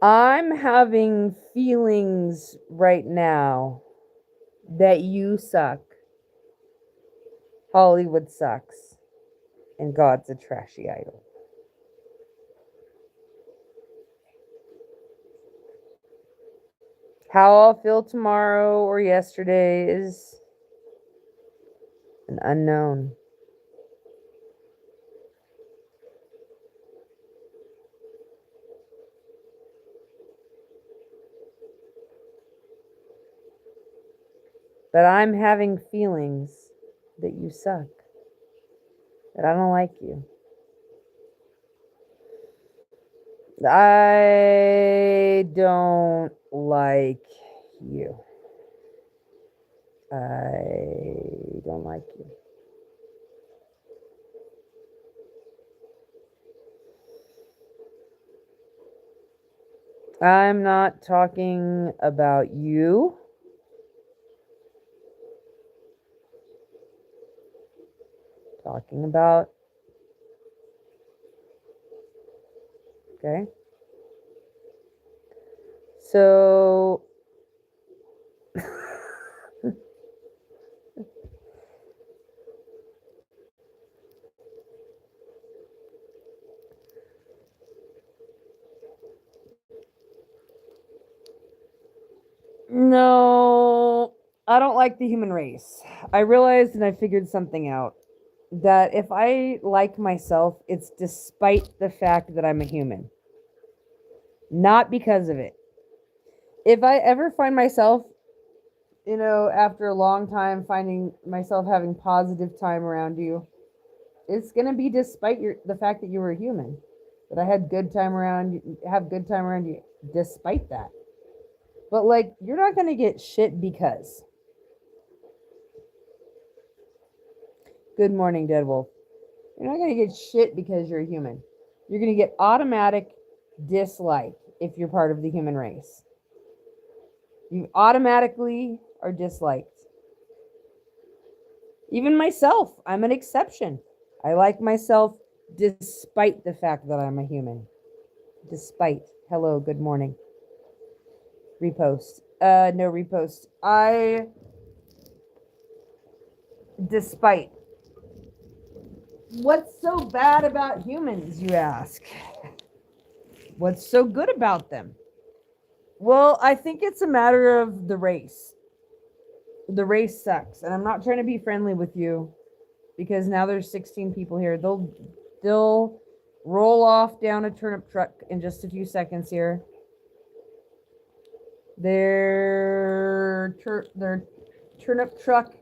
I'm having feelings right now that you suck, Hollywood sucks, and God's a trashy idol. How I'll feel tomorrow or yesterday is an unknown. But I'm having feelings that you suck, that I don't like you. I don't like you. I don't like you. I'm not talking about you. Talking about, okay? So, no, I don't like the human race. I realized and I figured something out that if I like myself, it's despite the fact that I'm a human, not because of it. If I ever find myself, after a long time finding myself having positive time around you, it's gonna be despite the fact that you were a human. That I had good time around you, have good time around you, despite that. But like, you're not gonna get shit because. Good morning, Dead Wolf. You're not gonna get shit because you're a human. You're gonna get automatic dislike if you're part of the human race. You automatically are disliked. Even myself, I'm an exception. I like myself despite the fact that I'm a human. Despite. Hello, good morning. Repost. No repost. Despite. What's so bad about humans, you ask? What's so good about them? Well, I think it's a matter of the race. The race sucks, and I'm not trying to be friendly with you because now there's 16 people here. They'll roll off down a turnip truck in just a few seconds here. Their turnip truck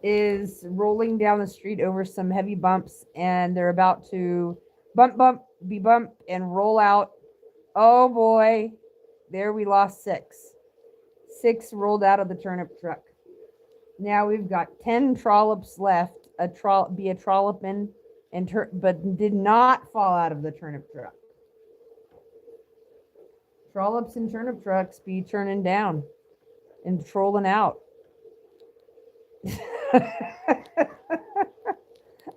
is rolling down the street over some heavy bumps, and they're about to be bump, and roll out. Oh boy, there we lost six. Six rolled out of the turnip truck. Now we've got 10 trollops left. Be a trolloping, but did not fall out of the turnip truck. Trollops and turnip trucks be turning down and trolling out.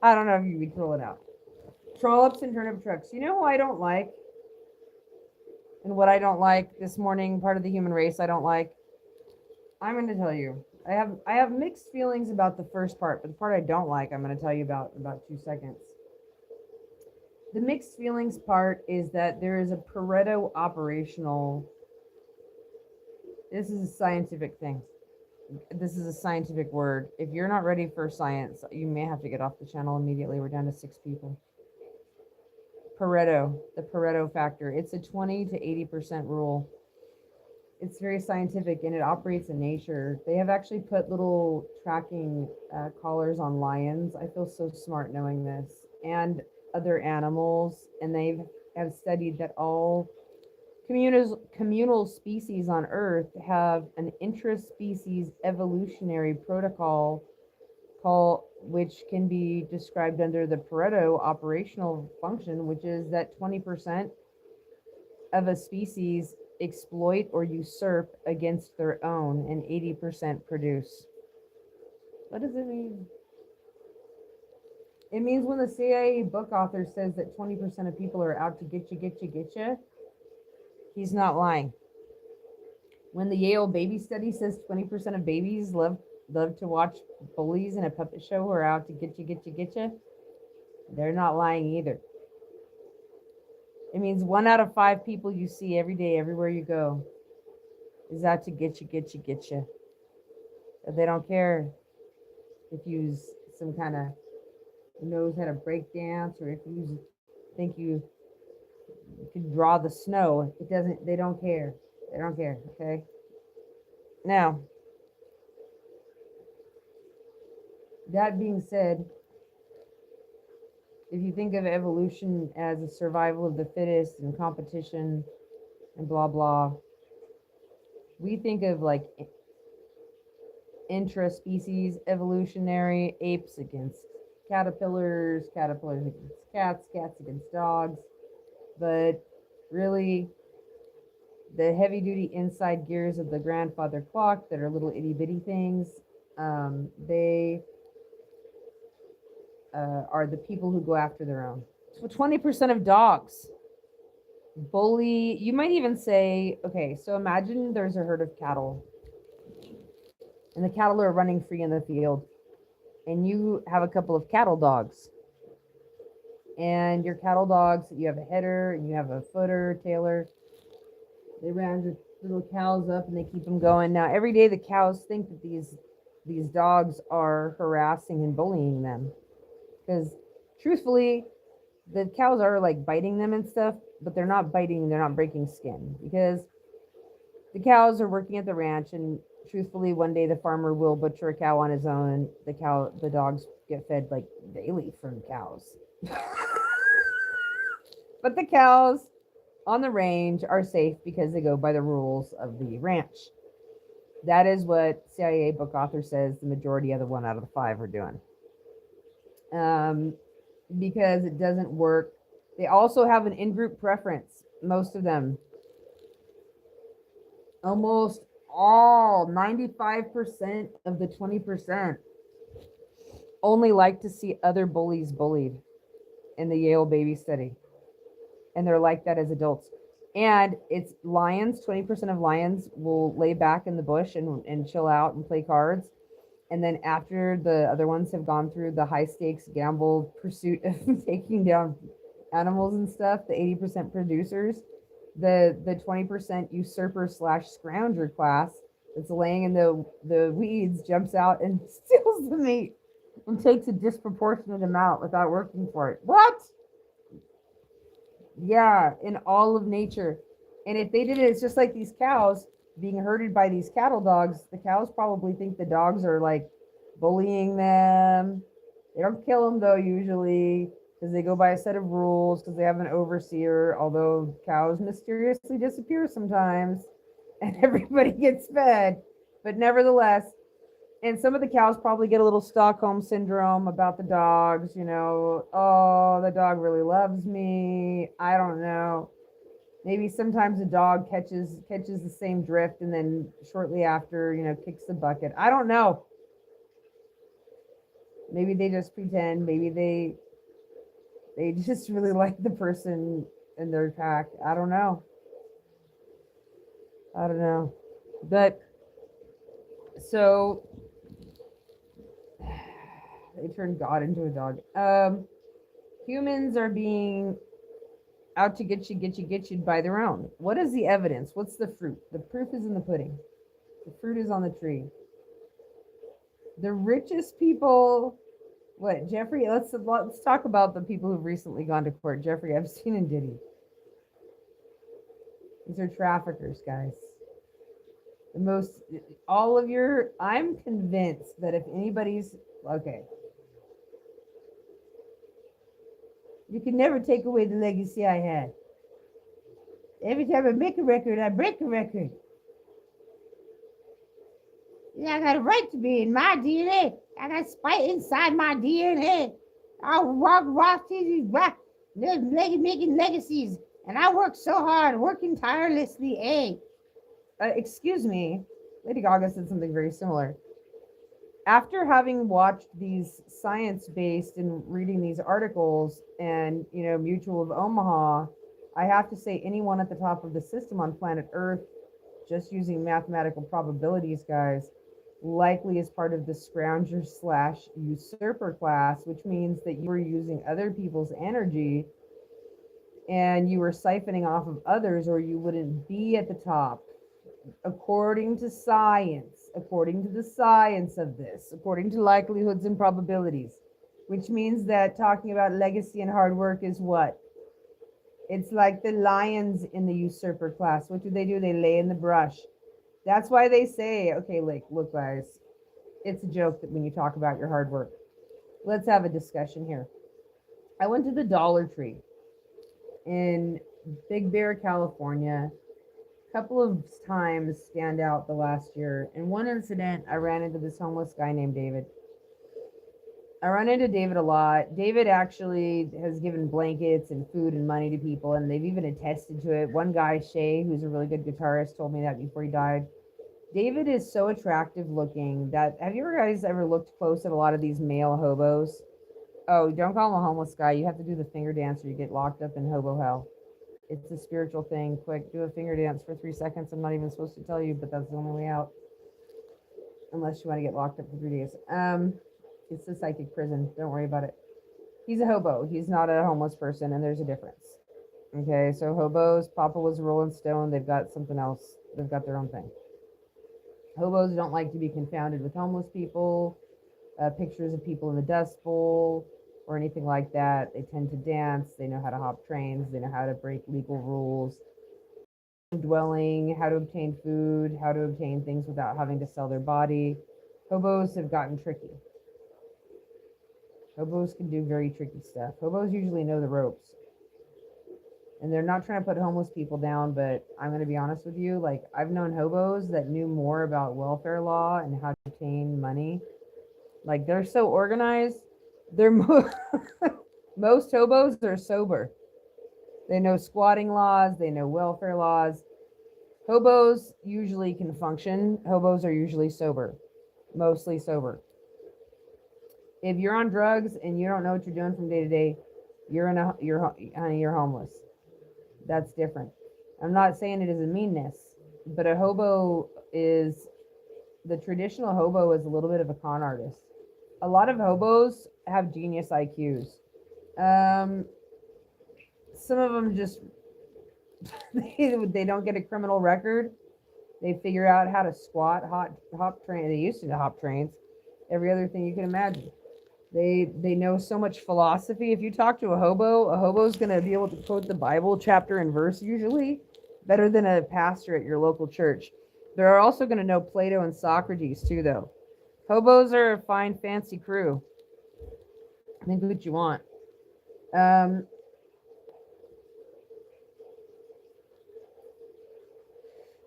I don't know if you'd be trolling out. Trollops and turnip trucks. You know who I don't like? And what I don't like this morning, part of the human race I don't like? I'm going to tell you. I have mixed feelings about the first part, but the part I don't like, I'm going to tell you about in about 2 seconds. The mixed feelings part is that there is a Pareto operational. This is a scientific thing. This is a scientific word. If you're not ready for science, you may have to get off the channel immediately. We're down to 6 people. Pareto, the Pareto factor. It's a 20 to 80% rule. It's very scientific and it operates in nature. They have actually put little tracking collars on lions. I feel so smart knowing this. And other animals. And they have studied that all communal species on Earth have an interspecies evolutionary protocol which can be described under the Pareto operational function, which is that 20% of a species exploit or usurp against their own and 80% produce. What does it mean? It means when the CIA book author says that 20% of people are out to get you, He's not lying. When the Yale baby study says 20% of babies love to watch bullies in a puppet show who are out to get you, they're not lying either. It means 1 out of 5 people you see every day, everywhere you go, is out to get you. They don't care if you some kind of knows how to break dance or if you think you can draw the snow. It doesn't. They don't care. They don't care. Okay. Now, that being said, if you think of evolution as a survival of the fittest and competition and blah blah, we think of like intra-species evolutionary, apes against caterpillars, caterpillars against cats, cats against dogs. But really, the heavy duty inside gears of the grandfather clock that are little itty bitty things, they are the people who go after their own. So 20% of dogs bully, you might even say, okay, so imagine there's a herd of cattle and the cattle are running free in the field, and you have a couple of cattle dogs. And your cattle dogs, you have a header and you have a footer, tailer. They round your little cows up and they keep them going. Now, every day the cows think that these dogs are harassing and bullying them. Because truthfully, the cows are like biting them and stuff, but they're not biting, they're not breaking skin. Because the cows are working at the ranch, and truthfully, one day the farmer will butcher a cow on his own, and the dogs get fed like daily from cows. But the cows on the range are safe because they go by the rules of the ranch. That is what CIA book author says the majority of the 1 out of 5 are doing. Because it doesn't work. They also have an in-group preference, most of them. Almost all, 95% of the 20% only like to see other bullies bullied in the Yale baby study. And they're like that as adults. And it's lions, 20% of lions will lay back in the bush and chill out and play cards. And then after the other ones have gone through the high stakes gamble pursuit of taking down animals and stuff, the 80% producers, the 20% usurper / scrounger class that's laying in the weeds jumps out and steals the meat and takes a disproportionate amount without working for it. What? Yeah, in all of nature. And if they did it, it's just like these cows being herded by these cattle dogs. The cows probably think the dogs are like bullying them. They don't kill them though, usually, because they go by a set of rules, because they have an overseer, although cows mysteriously disappear sometimes and everybody gets fed. But nevertheless, and some of the cows probably get a little Stockholm syndrome about the dogs, oh, the dog really loves me. I don't know. Maybe sometimes a dog catches the same drift and then shortly after, kicks the bucket. I don't know. Maybe they just pretend. Maybe they just really like the person in their pack. I don't know. But so they turned God into a dog. Humans are being out to get you by their own. What is the evidence? What's the fruit? The proof is in the pudding. The fruit is on the tree. The richest people, what, Jeffrey? Let's talk about the people who've recently gone to court. Jeffrey Epstein and Diddy. These are traffickers, guys. I'm convinced that if anybody's, okay, you can never take away the legacy I had. Every time I make a record, I break a record. I got a right to be in my DNA. I got spite inside my DNA. I walk these making legacies. And I work so hard, working tirelessly. Excuse me. Lady Gaga said something very similar. After having watched these science-based and reading these articles and, Mutual of Omaha, I have to say anyone at the top of the system on planet Earth, just using mathematical probabilities, guys, likely is part of the scrounger slash usurper class, which means that you were using other people's energy and you were siphoning off of others, or you wouldn't be at the top. According to the science of this, according to likelihoods and probabilities, which means that talking about legacy and hard work is what? It's like the lions in the usurper class. What do? They lay in the brush. That's why they say, okay, like, look, guys, it's a joke that when you talk about your hard work, let's have a discussion here. I went to the Dollar Tree in Big Bear, California. A couple of times stand out the last year. In one incident, I ran into this homeless guy named David. I run into David a lot. David actually has given blankets and food and money to people, and they've even attested to it. One guy, Shay, who's a really good guitarist, told me that before he died. David is so attractive looking that, have you guys ever looked close at a lot of these male hobos? Oh, don't call him a homeless guy. You have to do the finger dance or you get locked up in hobo hell. It's a spiritual thing. Quick, do a finger dance for 3 seconds. I'm not even supposed to tell you, but that's the only way out. Unless you want to get locked up for 3 days. It's a psychic prison. Don't worry about it. He's a hobo. He's not a homeless person, and there's a difference. Okay, so hobos, Papa was a Rolling Stone. They've got something else. They've got their own thing. Hobos don't like to be confounded with homeless people, pictures of people in the Dust Bowl, or anything like that. They tend to dance. They know how to hop trains. They know how to break legal rules. Dwelling, how to obtain food, how to obtain things without having to sell their body. Hobos have gotten tricky. Hobos can do very tricky stuff. Hobos usually know the ropes. And they're not trying to put homeless people down, but I'm going to be honest with you. Like, I've known hobos that knew more about welfare law and how to obtain money. Like, they're so organized. They're most hobos are sober. They know squatting laws. They know welfare laws. Hobos usually can function. Hobos are usually sober, mostly sober. If you're on drugs and you don't know what you're doing from day to day, you're homeless. That's different. I'm not saying it is a meanness, but a hobo is, the traditional hobo is a little bit of a con artist. A lot of hobos have genius IQs. Some of them just they don't get a criminal record. They figure out how to squat, hop train. They used to hop trains, every other thing you can imagine. They know so much philosophy. If you talk to a hobo's going to be able to quote the Bible chapter and verse usually better than a pastor at your local church. They're also going to know Plato and Socrates too, though. Hobos are a fine, fancy crew. Think what you want.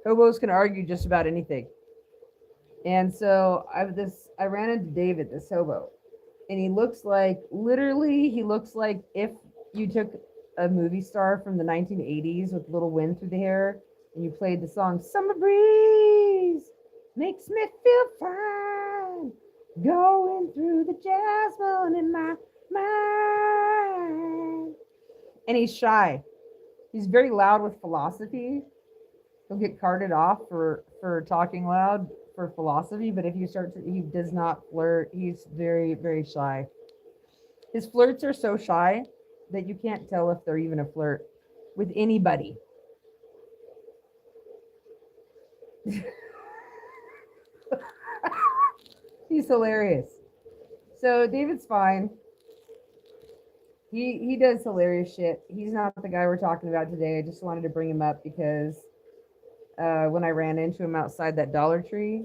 Hobos can argue just about anything. And so I ran into David, this hobo, and he looks like if you took a movie star from the 1980s with a little wind through the hair and you played the song Summer Breeze makes me feel fine, going through the jasmine in my mind. And he's shy. He's very loud with philosophy. He'll get carted off for talking loud for philosophy, but if you he does not flirt. He's very, very shy. His flirts are so shy that you can't tell if they're even a flirt with anybody. He's hilarious. So David's fine. He does hilarious shit. He's not the guy we're talking about today. I just wanted to bring him up because when I ran into him outside that Dollar Tree,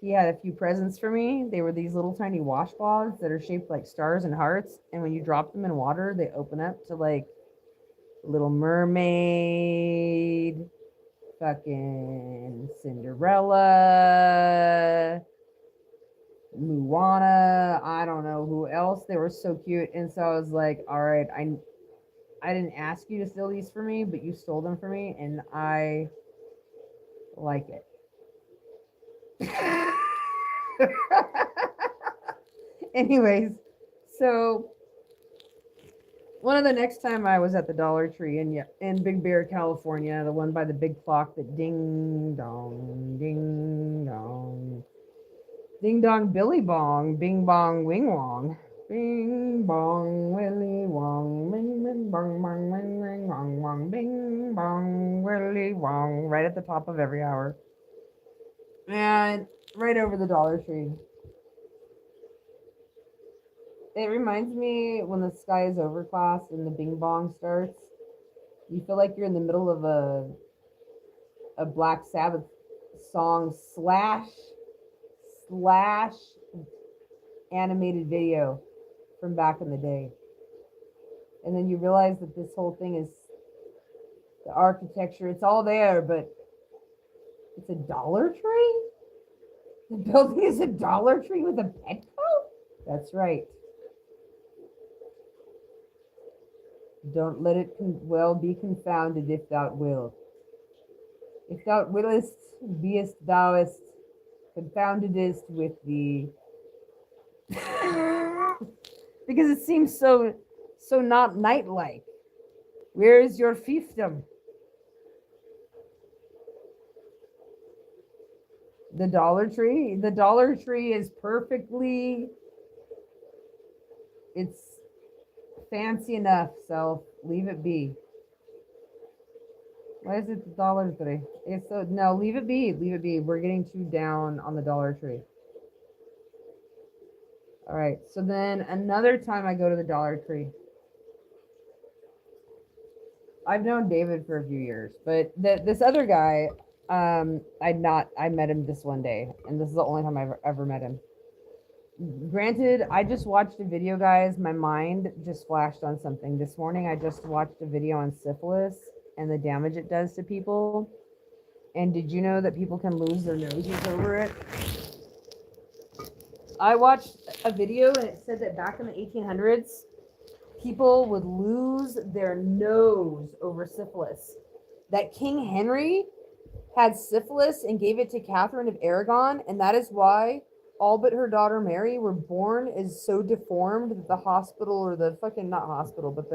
he had a few presents for me. They were these little tiny washcloths that are shaped like stars and hearts. And when you drop them in water, they open up to like Little Mermaid, fucking Cinderella, Moana, I don't know who else. They were so cute. And so I was like, all right, I didn't ask you to steal these for me, but you stole them for me, and I like it. Anyways, so One of the next time I was at the Dollar Tree in Big Bear, California, the one by the big clock that ding dong, Billy Bong, Bing Bong, Wing Wong. Bing bong, Willy Wong, bing bing bong bong, bing bing bong bong, bing bong, Willy Wong, right at the top of every hour. And right over the Dollar Tree. It reminds me when the sky is overcast and the bing bong starts. You feel like you're in the middle of a Black Sabbath song slash animated video from back in the day. And then you realize that this whole thing is the architecture, it's all there, but it's a Dollar Tree? The building is a Dollar Tree with a Petco? That's right. Don't let it well be confounded if thou wilt. If thou willest, beest thouest, confoundedest with the because it seems so not knight-like. Where is your fiefdom? The Dollar Tree? The Dollar Tree is perfectly, it's fancy enough, so leave it be. Why is it the Dollar Tree? It's so, no, leave it be. Leave it be. We're getting too down on the Dollar Tree. All right. So then another time I go to the Dollar Tree. I've known David for a few years, but this other guy, I met him this one day, and this is the only time I've ever met him. Granted, I just watched a video, guys. My mind just flashed on something. This morning, I just watched a video on syphilis and the damage it does to people. And did you know that people can lose their noses over it? I watched a video and it said that back in the 1800s, people would lose their nose over syphilis. That King Henry had syphilis and gave it to Catherine of Aragon, and that is why all but her daughter Mary were born is so deformed that the hospital, or the fucking, not hospital, but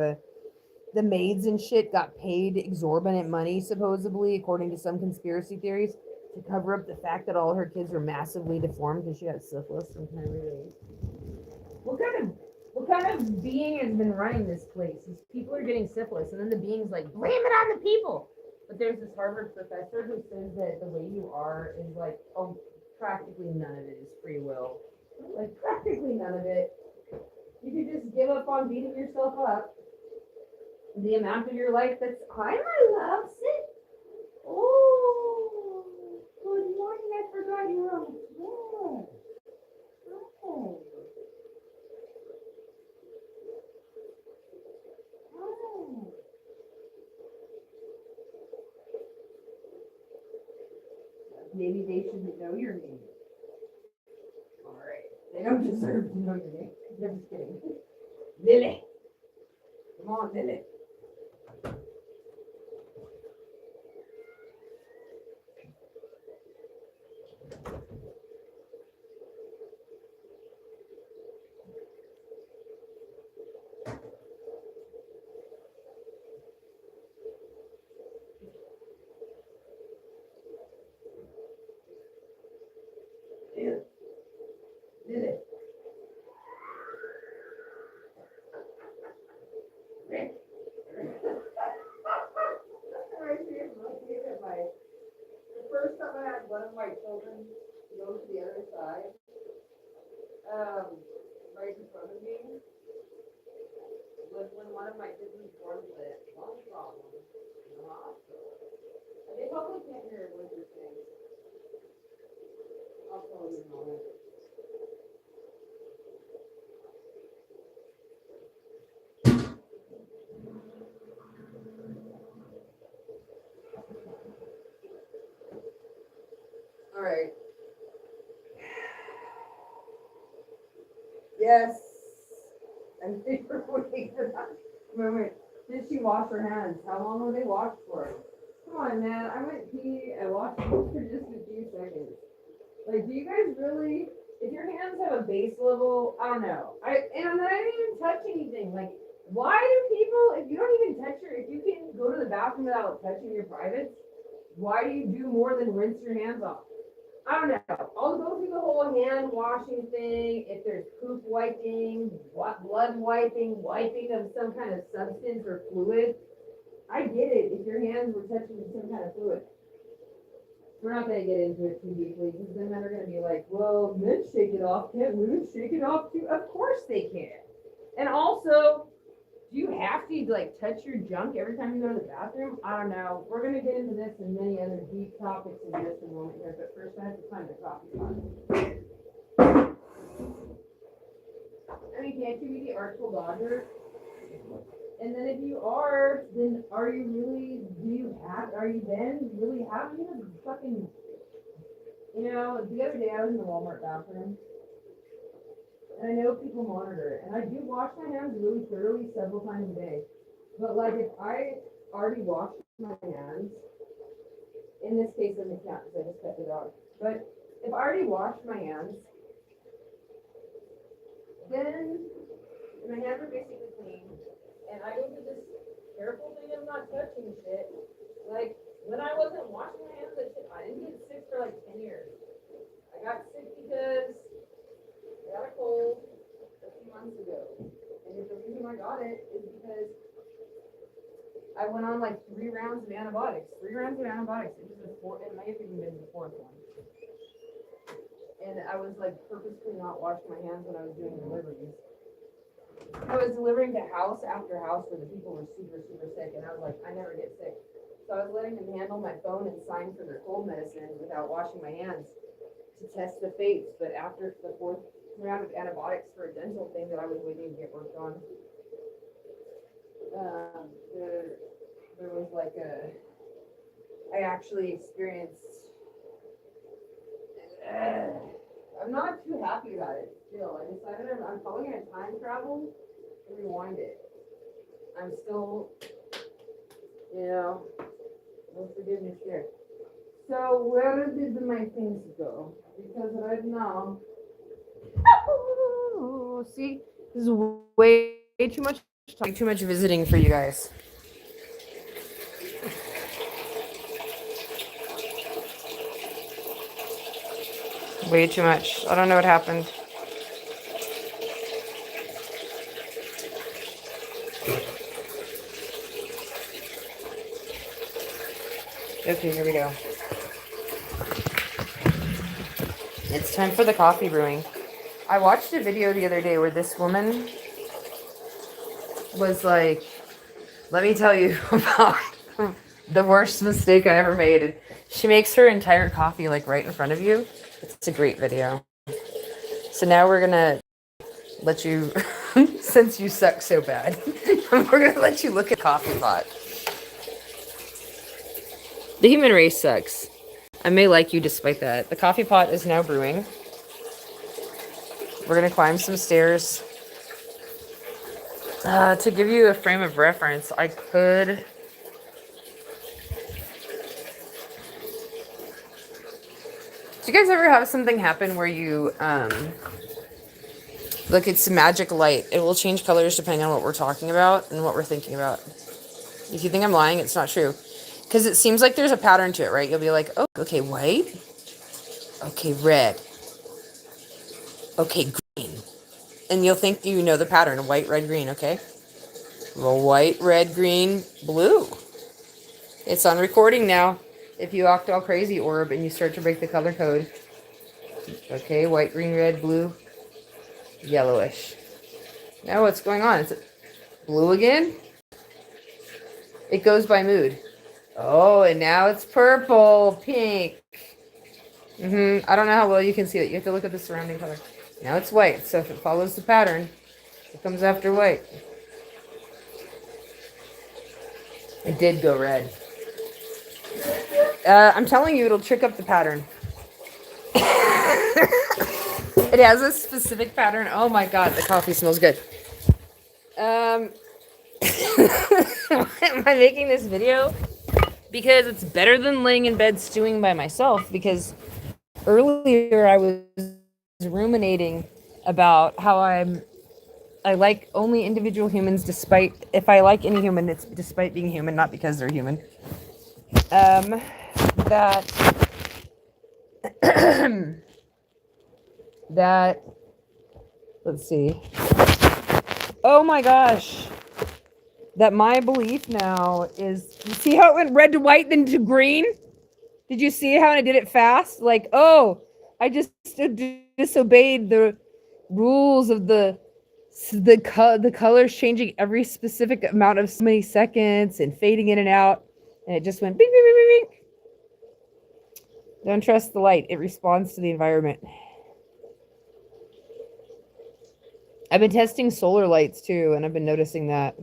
the maids and shit got paid exorbitant money, supposedly, according to some conspiracy theories, to cover up the fact that all her kids were massively deformed because she had syphilis. And kind of really, what kind of being has been running this place? These people are getting syphilis, and then the being's like, blame it on the people. But there's this Harvard professor who says that the way you are is like, oh, practically none of it is free will. Like, practically none of it. You could just give up on beating yourself up. The amount of your life that's, hi, my love, sit. Oh, good morning. I forgot you were on the floor. Hi. Hi. Maybe they shouldn't know your name. All right. They don't deserve to know your name. I'm just kidding. Lily. Come on, Lily. Lily. The first time I had one of my children go to the other side, right in front of me, was when one of my kids was born with a lung problem in the hospital. And they probably can't hear what you're saying. I'll tell you in a moment. All right. Yes. And they were waiting for that moment. Did she wash her hands? How long were they washed for? Come on, man. I went pee and washed them for just a few seconds. Like, do you guys really? If your hands have a base level, I don't know. And I didn't even touch anything. Like, Why do people, if you don't even touch if you can go to the bathroom without touching your privates, why do you do more than rinse your hands off? I don't know. I'll go through the whole hand washing thing. If there's poop wiping, blood wiping, wiping of some kind of substance or fluid, I get it if your hands were touching some kind of fluid. We're not gonna get into it too deeply because then men are gonna be like, well, men shake it off, can't women shake it off too? Of course they can. And also, do you have to like touch your junk every time you go to the bathroom? I don't know. We're gonna get into this and many other deep topics in just a moment here, but first I have to find the coffee pot. I mean, can't you be the Artful Dodger? And then if you are, then are you really, are you then really having a fucking, the other day I was in the Walmart bathroom, and I know people monitor it, and I do wash my hands really thoroughly several times a day. But like if I already washed my hands, in this case doesn't count because I just pet the dog, but if I already washed my hands, then my hands are basically clean, and I go through this careful thing of not touching shit. Like, when I wasn't washing my hands, I didn't get sick for like 10 years. I got sick because I got a cold a few months ago. And the reason I got it is because I went on like 3 rounds of antibiotics. 3 rounds of antibiotics. It may have even been the 4th one. And I was like purposely not washing my hands when I was doing deliveries. I was delivering to house after house where the people were super, super sick, and I was like, I never get sick. So I was letting them handle my phone and sign for their cold medicine without washing my hands to test the fates. But after the 4th round of antibiotics for a dental thing that I was waiting to get worked on, there was like I actually experienced, I'm not too happy about it still. I decided I'm probably going to time travel and rewind it. I'm still, no forgiveness here. So where did my things go? Because right now, see, this is way too much talking, too much visiting for you guys. Way too much. I don't know what happened. Okay, here we go. It's time for the coffee brewing. I watched a video the other day where this woman was like, let me tell you about the worst mistake I ever made. She makes her entire coffee like right in front of you. It's a great video. So now we're gonna let you, since you suck so bad, we're gonna let you look at coffee pot. The human race sucks. I may like you despite that. The coffee pot is now brewing. We're gonna climb some stairs. To give you a frame of reference, I could... Do you guys ever have something happen where you, look, it's magic light. It will change colors depending on what we're talking about and what we're thinking about. If you think I'm lying, it's not true. Because it seems like there's a pattern to it, right? You'll be like, oh, okay, white. Okay, red. Okay, green. And you'll think you know the pattern. White, red, green, okay? Well, white, red, green, blue. It's on recording now. If you act all crazy, Orb, and you start to break the color code. Okay, white, green, red, blue, yellowish. Now what's going on? Is it blue again? It goes by mood. Oh, and now it's purple, pink. I don't know how well you can see it. You have to look at the surrounding color. Now it's white, so if it follows the pattern, it comes after white. It did go red. I'm telling you, it'll trick up the pattern. It has a specific pattern. Oh my god, the coffee smells good. Why am I making this video? Because it's better than laying in bed stewing by myself, because earlier I was ruminating about how I'm I like only individual humans despite, if I like any human, it's despite being human, not because they're human. That, that, let's see. Oh my gosh. That my belief now is, you see how it went red to white then to green? Did you see how I did it fast? Like, oh, I just disobeyed the rules of the colors changing every specific amount of so many seconds and fading in and out, and it just went bing, bing, bing, bing, bing. Don't trust the light. It responds to the environment. I've been testing solar lights too, and I've been noticing that.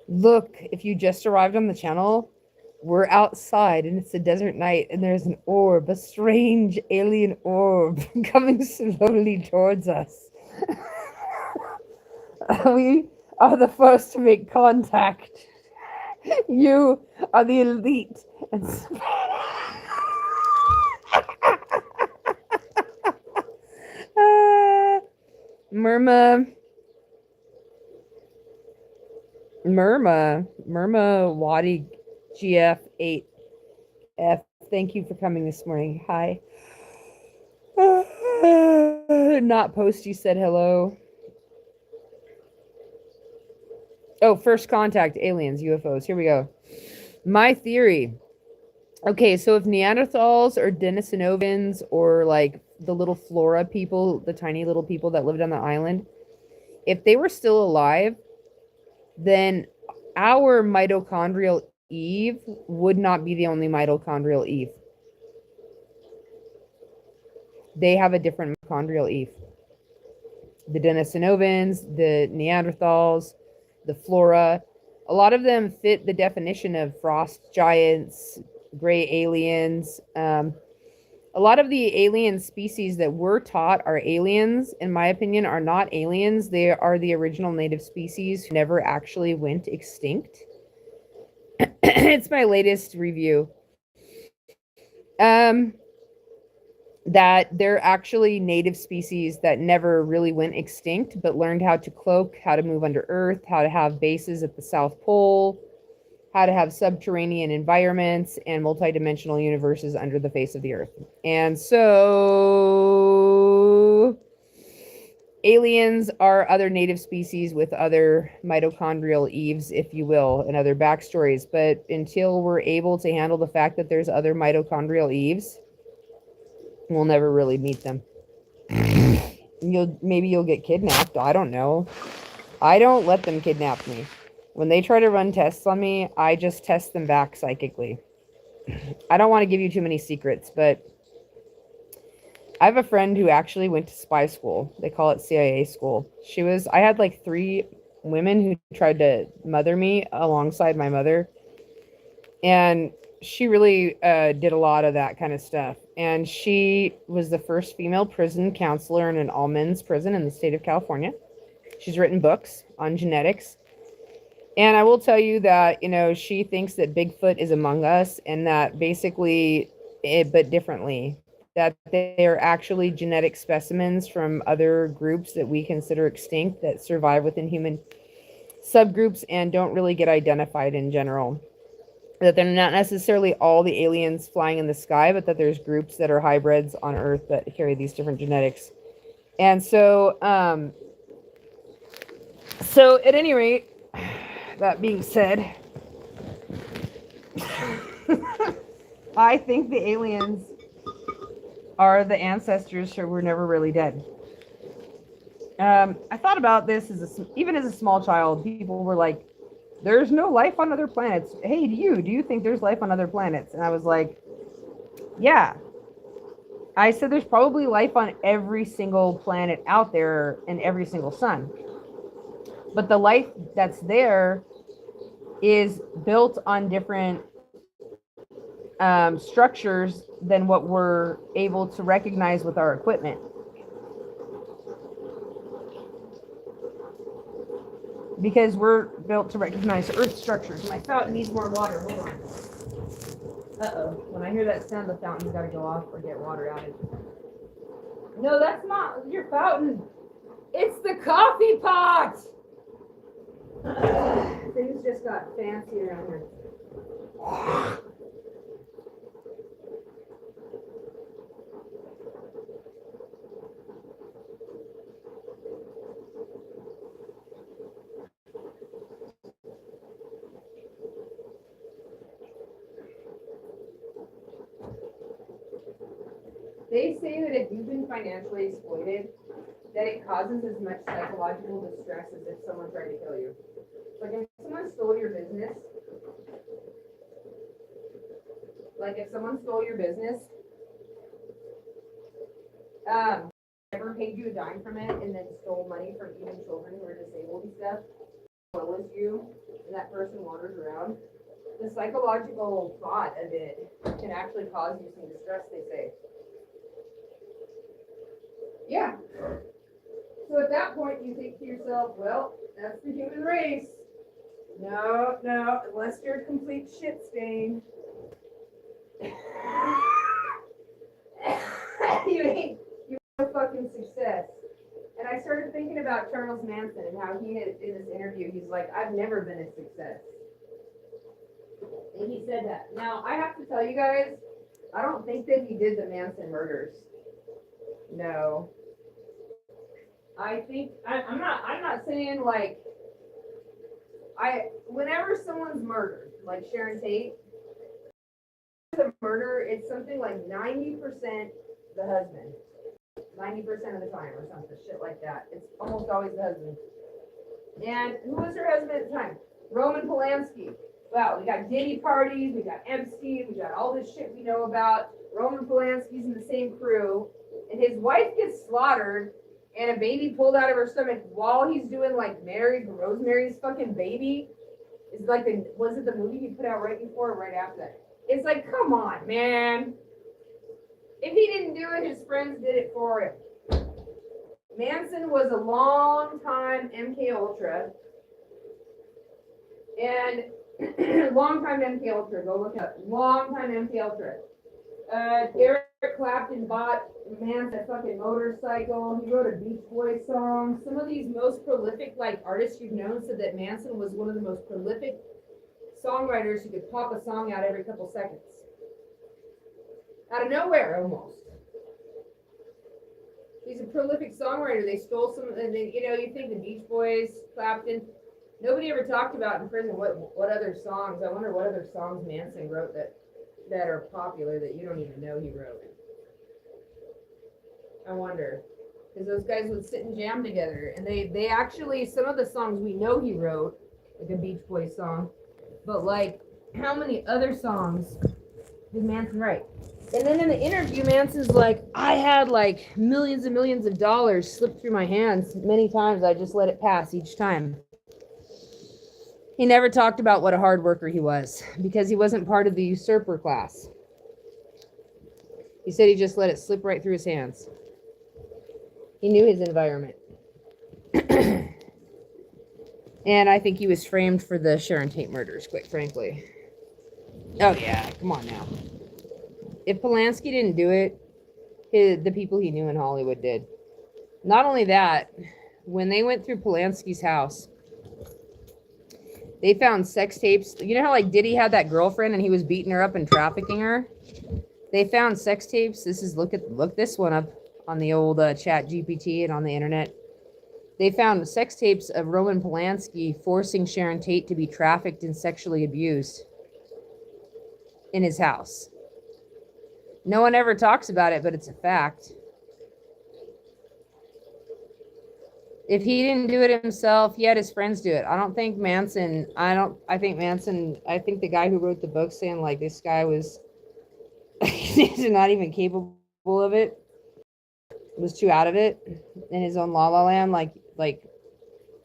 Look, if you just arrived on the channel, we're outside and it's a desert night and there's an orb, a strange alien orb coming slowly towards us. We are the first to make contact. You are the elite. And Murma Wadi GF8F. Thank you for coming this morning. Hi. Not Posty said hello. Oh, first contact, aliens, UFOs. Here we go. My theory. Okay, so if Neanderthals or Denisovans or like the little flora people, the tiny little people that lived on the island, if they were still alive, then our mitochondrial Eve would not be the only mitochondrial Eve. They have a different mitochondrial Eve. The Denisovans, the Neanderthals, the flora, a lot of them fit the definition of frost giants, gray aliens. A lot of the alien species that we're taught are aliens, in my opinion, are not aliens. They are the original native species who never actually went extinct. It's my latest review. That they're actually native species that never really went extinct, but learned how to cloak, how to move under earth, how to have bases at the South Pole, how to have subterranean environments and multidimensional universes under the face of the earth. And so aliens are other native species with other mitochondrial Eves, if you will, and other backstories. But until we're able to handle the fact that there's other mitochondrial Eves, we'll never really meet them. Maybe you'll get kidnapped. I don't know. I don't let them kidnap me. When they try to run tests on me, I just test them back psychically. I don't want to give you too many secrets, but I have a friend who actually went to spy school. They call it CIA school. I had like 3 women who tried to mother me alongside my mother. And she really did a lot of that kind of stuff. And she was the first female prison counselor in an all-men's prison in the state of California. She's written books on genetics. And I will tell you that, she thinks that Bigfoot is among us and that basically, but differently, that they are actually genetic specimens from other groups that we consider extinct that survive within human subgroups and don't really get identified in general. That they're not necessarily all the aliens flying in the sky, but that there's groups that are hybrids on Earth that carry these different genetics. And so, at any rate, that being said, I think the aliens are the ancestors who were never really dead. I thought about this even as a small child. People were like, there's no life on other planets. Hey, do you think there's life on other planets? And I was like, yeah. I said there's probably life on every single planet out there and every single sun. But the life that's there is built on different structures than what we're able to recognize with our equipment. Because we're built to recognize Earth structures. My fountain needs more water. Hold on. Uh-oh. When I hear that sound, the fountain's got to go off or get water added. No, that's not your fountain. It's the coffee pot! Things just got fancy around here. They say that if you've been financially exploited, that it causes as much psychological distress as if someone tried to kill you. Like if someone stole your business, never paid you a dime from it and then stole money from even children who are disabled and stuff, as well as you, and that person wanders around, the psychological thought of it can actually cause you some distress, they say. Yeah. So at that point, you think to yourself, well, that's the human race. No, unless you're a complete shit stain. You're a fucking success. And I started thinking about Charles Manson and how he had, in this interview, he's like, I've never been a success. And he said that. Now, I have to tell you guys, I don't think that he did the Manson murders. No. I think, I'm not saying like, whenever someone's murdered, like Sharon Tate, the murder, it's something like 90% the husband. 90% of the time or something, shit like that. It's almost always the husband. And who was her husband at the time? Roman Polanski. Wow, we got Diddy parties, we got Epstein, we got all this shit we know about. Roman Polanski's in the same crew, and his wife gets slaughtered, and a baby pulled out of her stomach while he's doing like Rosemary's fucking Baby. It's like was it the movie he put out right before or right after that? It's like, come on, man. If he didn't do it, his friends did it for him. Manson was a long time MK Ultra. And long time MK Ultra, go look up. Long time MK Ultra. Eric Clapton bought Manson a fucking motorcycle. He wrote a Beach Boys song. Some of these most prolific like artists you've known said that Manson was one of the most prolific songwriters who could pop a song out every couple seconds. Out of nowhere, almost. He's a prolific songwriter. They stole some, and they, you think the Beach Boys, Clapton. Nobody ever talked about in prison what other songs. I wonder what other songs Manson wrote that are popular that you don't even know he wrote. I wonder, because those guys would sit and jam together, and they actually, some of the songs we know he wrote, like a Beach Boys song, but like how many other songs did Manson write? And then in the interview, Manson's like, I had like millions and millions of dollars slip through my hands many times. I just let it pass each time. He never talked about what a hard worker he was because he wasn't part of the usurper class. He said he just let it slip right through his hands. He knew his environment. And I think he was framed for the Sharon Tate murders, quite frankly. Oh yeah, come on now. If Polanski didn't do it, the people he knew in Hollywood did. Not only that, when they went through Polanski's house, they found sex tapes. You know how like Diddy had that girlfriend and he was beating her up and trafficking her? They found sex tapes. This is look this one up on the old Chat GPT and on the internet. They found sex tapes of Roman Polanski forcing Sharon Tate to be trafficked and sexually abused in his house. No one ever talks about it, but it's a fact. If he didn't do it himself, he had his friends do it. I think the guy who wrote the book saying like this guy was he's not even capable of it, was too out of it in his own la la land, like I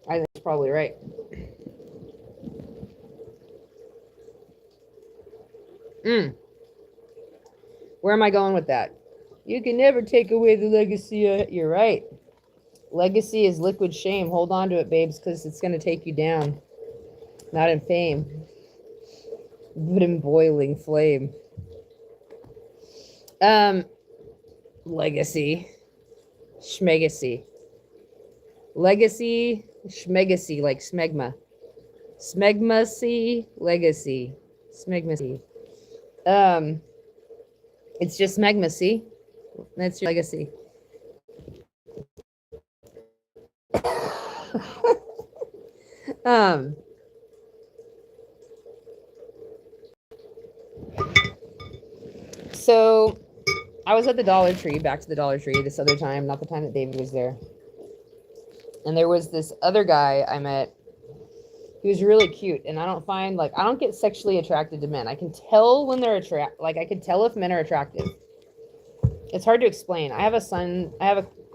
think that's probably right. Where am I going with that? You can never take away the legacy. You're right. Legacy is liquid shame. Hold on to it, babes, because it's going to take you down. Not in fame, but in boiling flame. Legacy. Schmegacy. Legacy, schmegacy, like smegma. Smegmacy, legacy. Smegmacy. Um, it's just smegmacy. That's your legacy. um, so I was at the Dollar Tree, back to the Dollar Tree this other time, not the time that David was there. And there was this other guy I met. He was really cute, and I don't get sexually attracted to men. I can tell when they're I can tell if men are attractive. It's hard to explain. I have a son.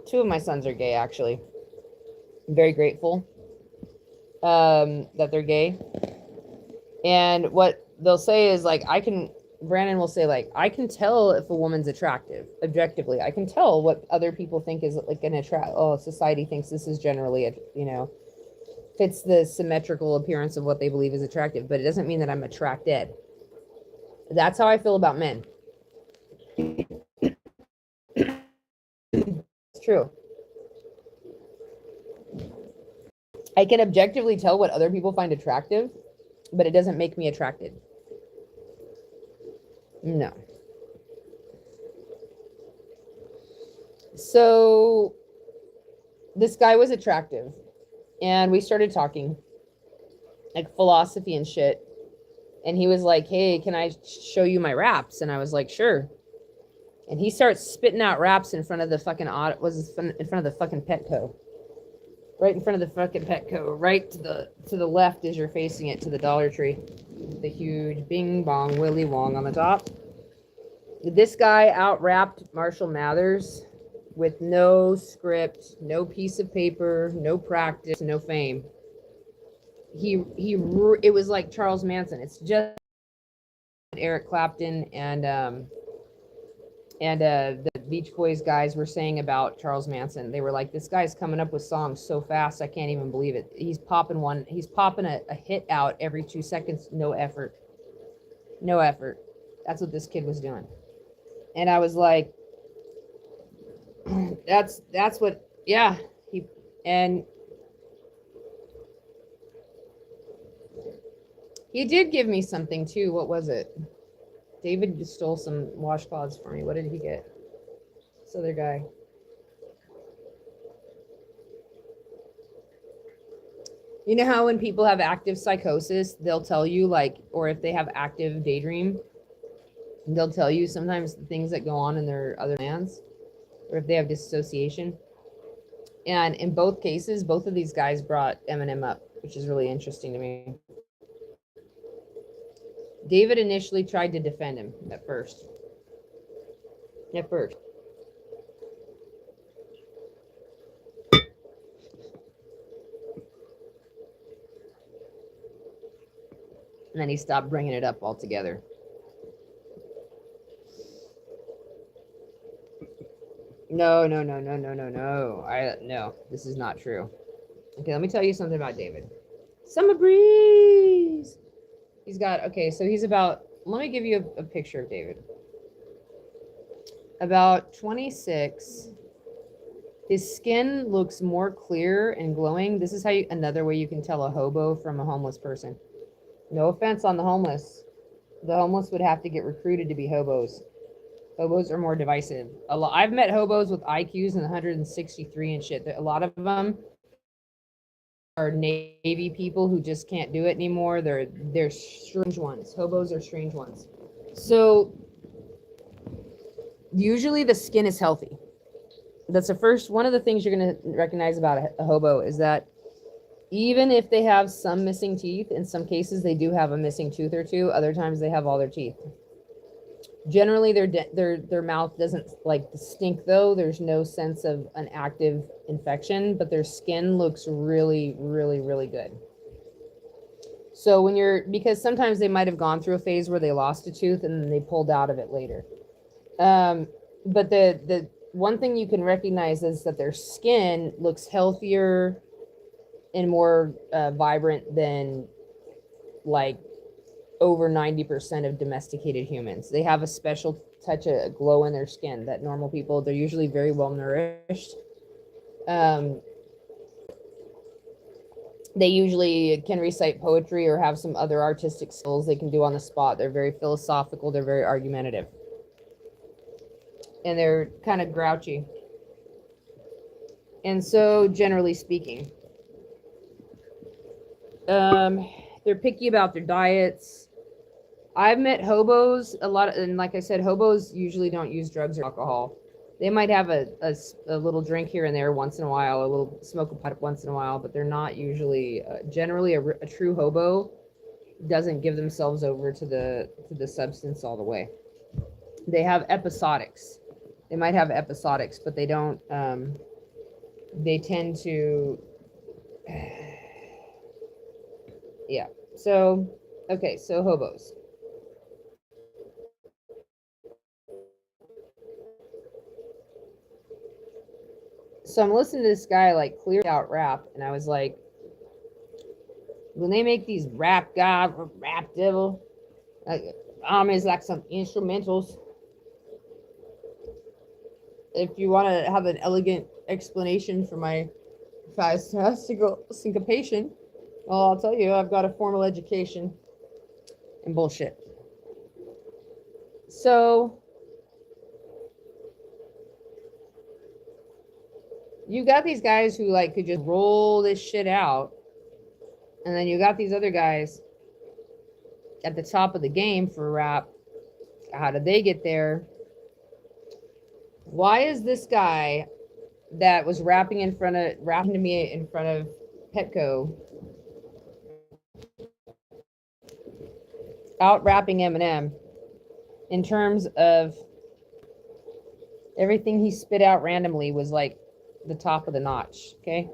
Two of my sons are gay, actually. I'm very grateful that they're gay. And what they'll say is like, Brandon will say like, I can tell if a woman's attractive objectively. I can tell what other people think is like society thinks this is generally, fits the symmetrical appearance of what they believe is attractive, but it doesn't mean that I'm attracted. That's how I feel about men. It's true. I can objectively tell what other people find attractive, but it doesn't make me attracted. No. So this guy was attractive, and we started talking like philosophy and shit. And he was like, hey, can I show you my raps? And I was like, sure. And he starts spitting out raps in front of the fucking in front of the fucking Petco. Right in front of the fucking Petco, right to the left as you're facing it, to the Dollar Tree. The huge Bing Bong Willy Wong on the top. This guy out-rapped Marshall Mathers with no script, no piece of paper, no practice, no fame. It was like Charles Manson. It's just Eric Clapton and the Beach Boys guys were saying about Charles Manson. They were like, this guy's coming up with songs so fast, I can't even believe it. He's popping a hit out every 2 seconds, no effort. No effort. That's what this kid was doing. And I was like, that's what, yeah. He did give me something too. What was it? David just stole some washcloths for me. What did he get? This other guy. You know how when people have active psychosis, they'll tell you like, or if they have active daydream, they'll tell you sometimes the things that go on in their other lands, or if they have dissociation. And in both cases, both of these guys brought Eminem up, which is really interesting to me. David initially tried to defend him at first. And then he stopped bringing it up altogether. No. No, this is not true. Okay, let me tell you something about David. Summer breeze. Let me give you a picture of David. About 26. His skin looks more clear and glowing. This is another way you can tell a hobo from a homeless person. No offense on the homeless. The homeless would have to get recruited to be hobos. Hobos are more divisive. I've met hobos with IQs in 163 and shit. A lot of them are Navy people who just can't do it anymore. They're strange ones. Hobos are strange ones. So usually the skin is healthy. That's one of the things you're going to recognize about a hobo is that even if they have some missing teeth, in some cases they do have a missing tooth or two. Other times they have all their teeth. Generally, their mouth doesn't like stink though. There's no sense of an active infection, but their skin looks really, really, really good. So because sometimes they might have gone through a phase where they lost a tooth and then they pulled out of it later. But the one thing you can recognize is that their skin looks healthier and more vibrant than like over 90% of domesticated humans. They have a special touch of glow in their skin that normal people, they're usually very well nourished. They usually can recite poetry or have some other artistic skills they can do on the spot. They're very philosophical. They're very argumentative. And they're kind of grouchy. And so, generally speaking, they're picky about their diets. I've met hobos a lot, and like I said, hobos usually don't use drugs or alcohol. They might have a little drink here and there once in a while, a little smoke a pipe once in a while, but they're not usually, generally a true hobo doesn't give themselves over to the substance all the way. They have episodics. They might have episodics, but they don't, they tend to, yeah. So, okay, so hobos. So I'm listening to this guy like clear out rap, and I was like, when they make these rap god, rap devil, like it's like some instrumentals. If you want to have an elegant explanation for my fantastical syncopation, well, I'll tell you, I've got a formal education in bullshit. So you got these guys who like could just roll this shit out, and then you got these other guys at the top of the game for rap. How did they get there? Why is this guy that was rapping to me in front of Petco out rapping Eminem in terms of everything he spit out randomly was like the top of the notch? Okay,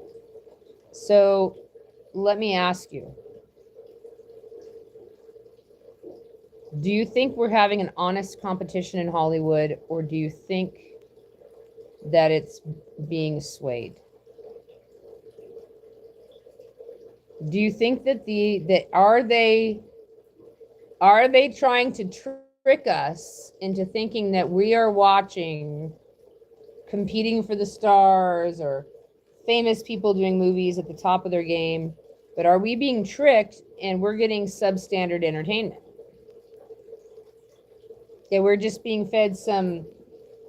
so let me ask you, do you think we're having an honest competition in Hollywood, or do you think that it's being swayed? Do you think that are they trying to trick us into thinking that we are watching Competing for the Stars or famous people doing movies at the top of their game, but are we being tricked and we're getting substandard entertainment? Yeah, we're just being fed some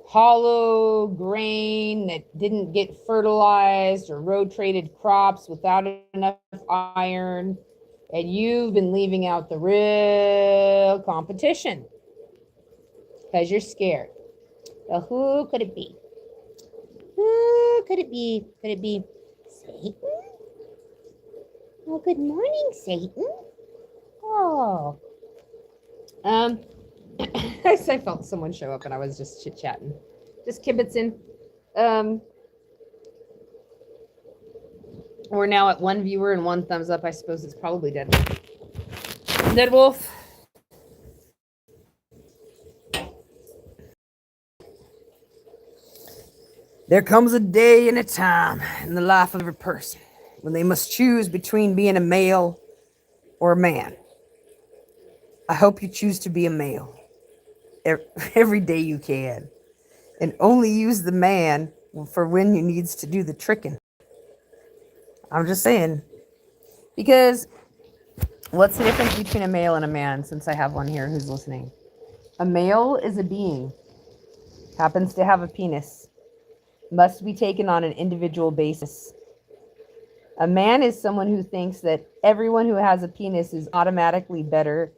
hollow grain that didn't get fertilized or rotated crops without enough iron, and you've been leaving out the real competition because you're scared. Well, who could it be? Who could it be? Could it be Satan? Well, good morning, Satan. Oh. I felt someone show up and I was just chit-chatting. Just kibitzing. We're now at 1 viewer and 1 thumbs up. I suppose it's probably Dead Wolf. Dead Wolf. There comes a day and a time in the life of every person when they must choose between being a male or a man. I hope you choose to be a male every day you can, and only use the man for when you needs to do the tricking. I'm just saying, because what's the difference between a male and a man, since I have one here who's listening? A male is a being, happens to have a penis, must be taken on an individual basis. A man is someone who thinks that everyone who has a penis is automatically better,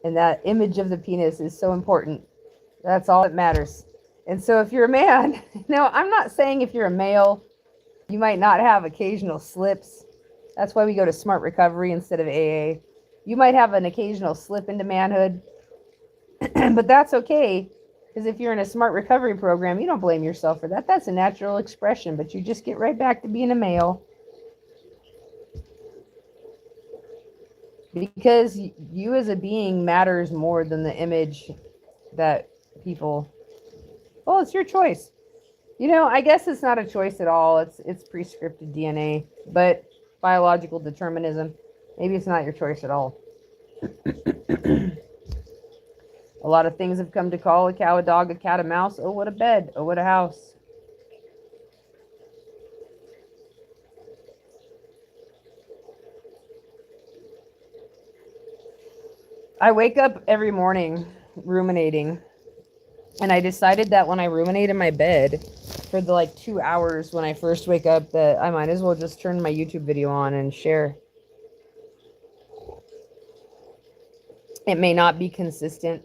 and that image of the penis is so important. That's all that matters. And so if you're a man, no, I'm not saying if you're a male, you might not have occasional slips. That's why we go to Smart Recovery instead of AA. You might have an occasional slip into manhood, but that's okay. Because if you're in a Smart Recovery program, you don't blame yourself for that. That's a natural expression, but you just get right back to being a male. Because you as a being matters more than the image that people... Well, it's your choice. You know, I guess it's not a choice at all. It's prescripted DNA, but biological determinism. Maybe it's not your choice at all. A lot of things have come to call a cow a dog, a cat a mouse. Oh, what a bed. Oh, what a house. I wake up every morning ruminating, and I decided that when I ruminate in my bed for the like 2 hours when I first wake up, that I might as well just turn my YouTube video on and share. It may not be consistent.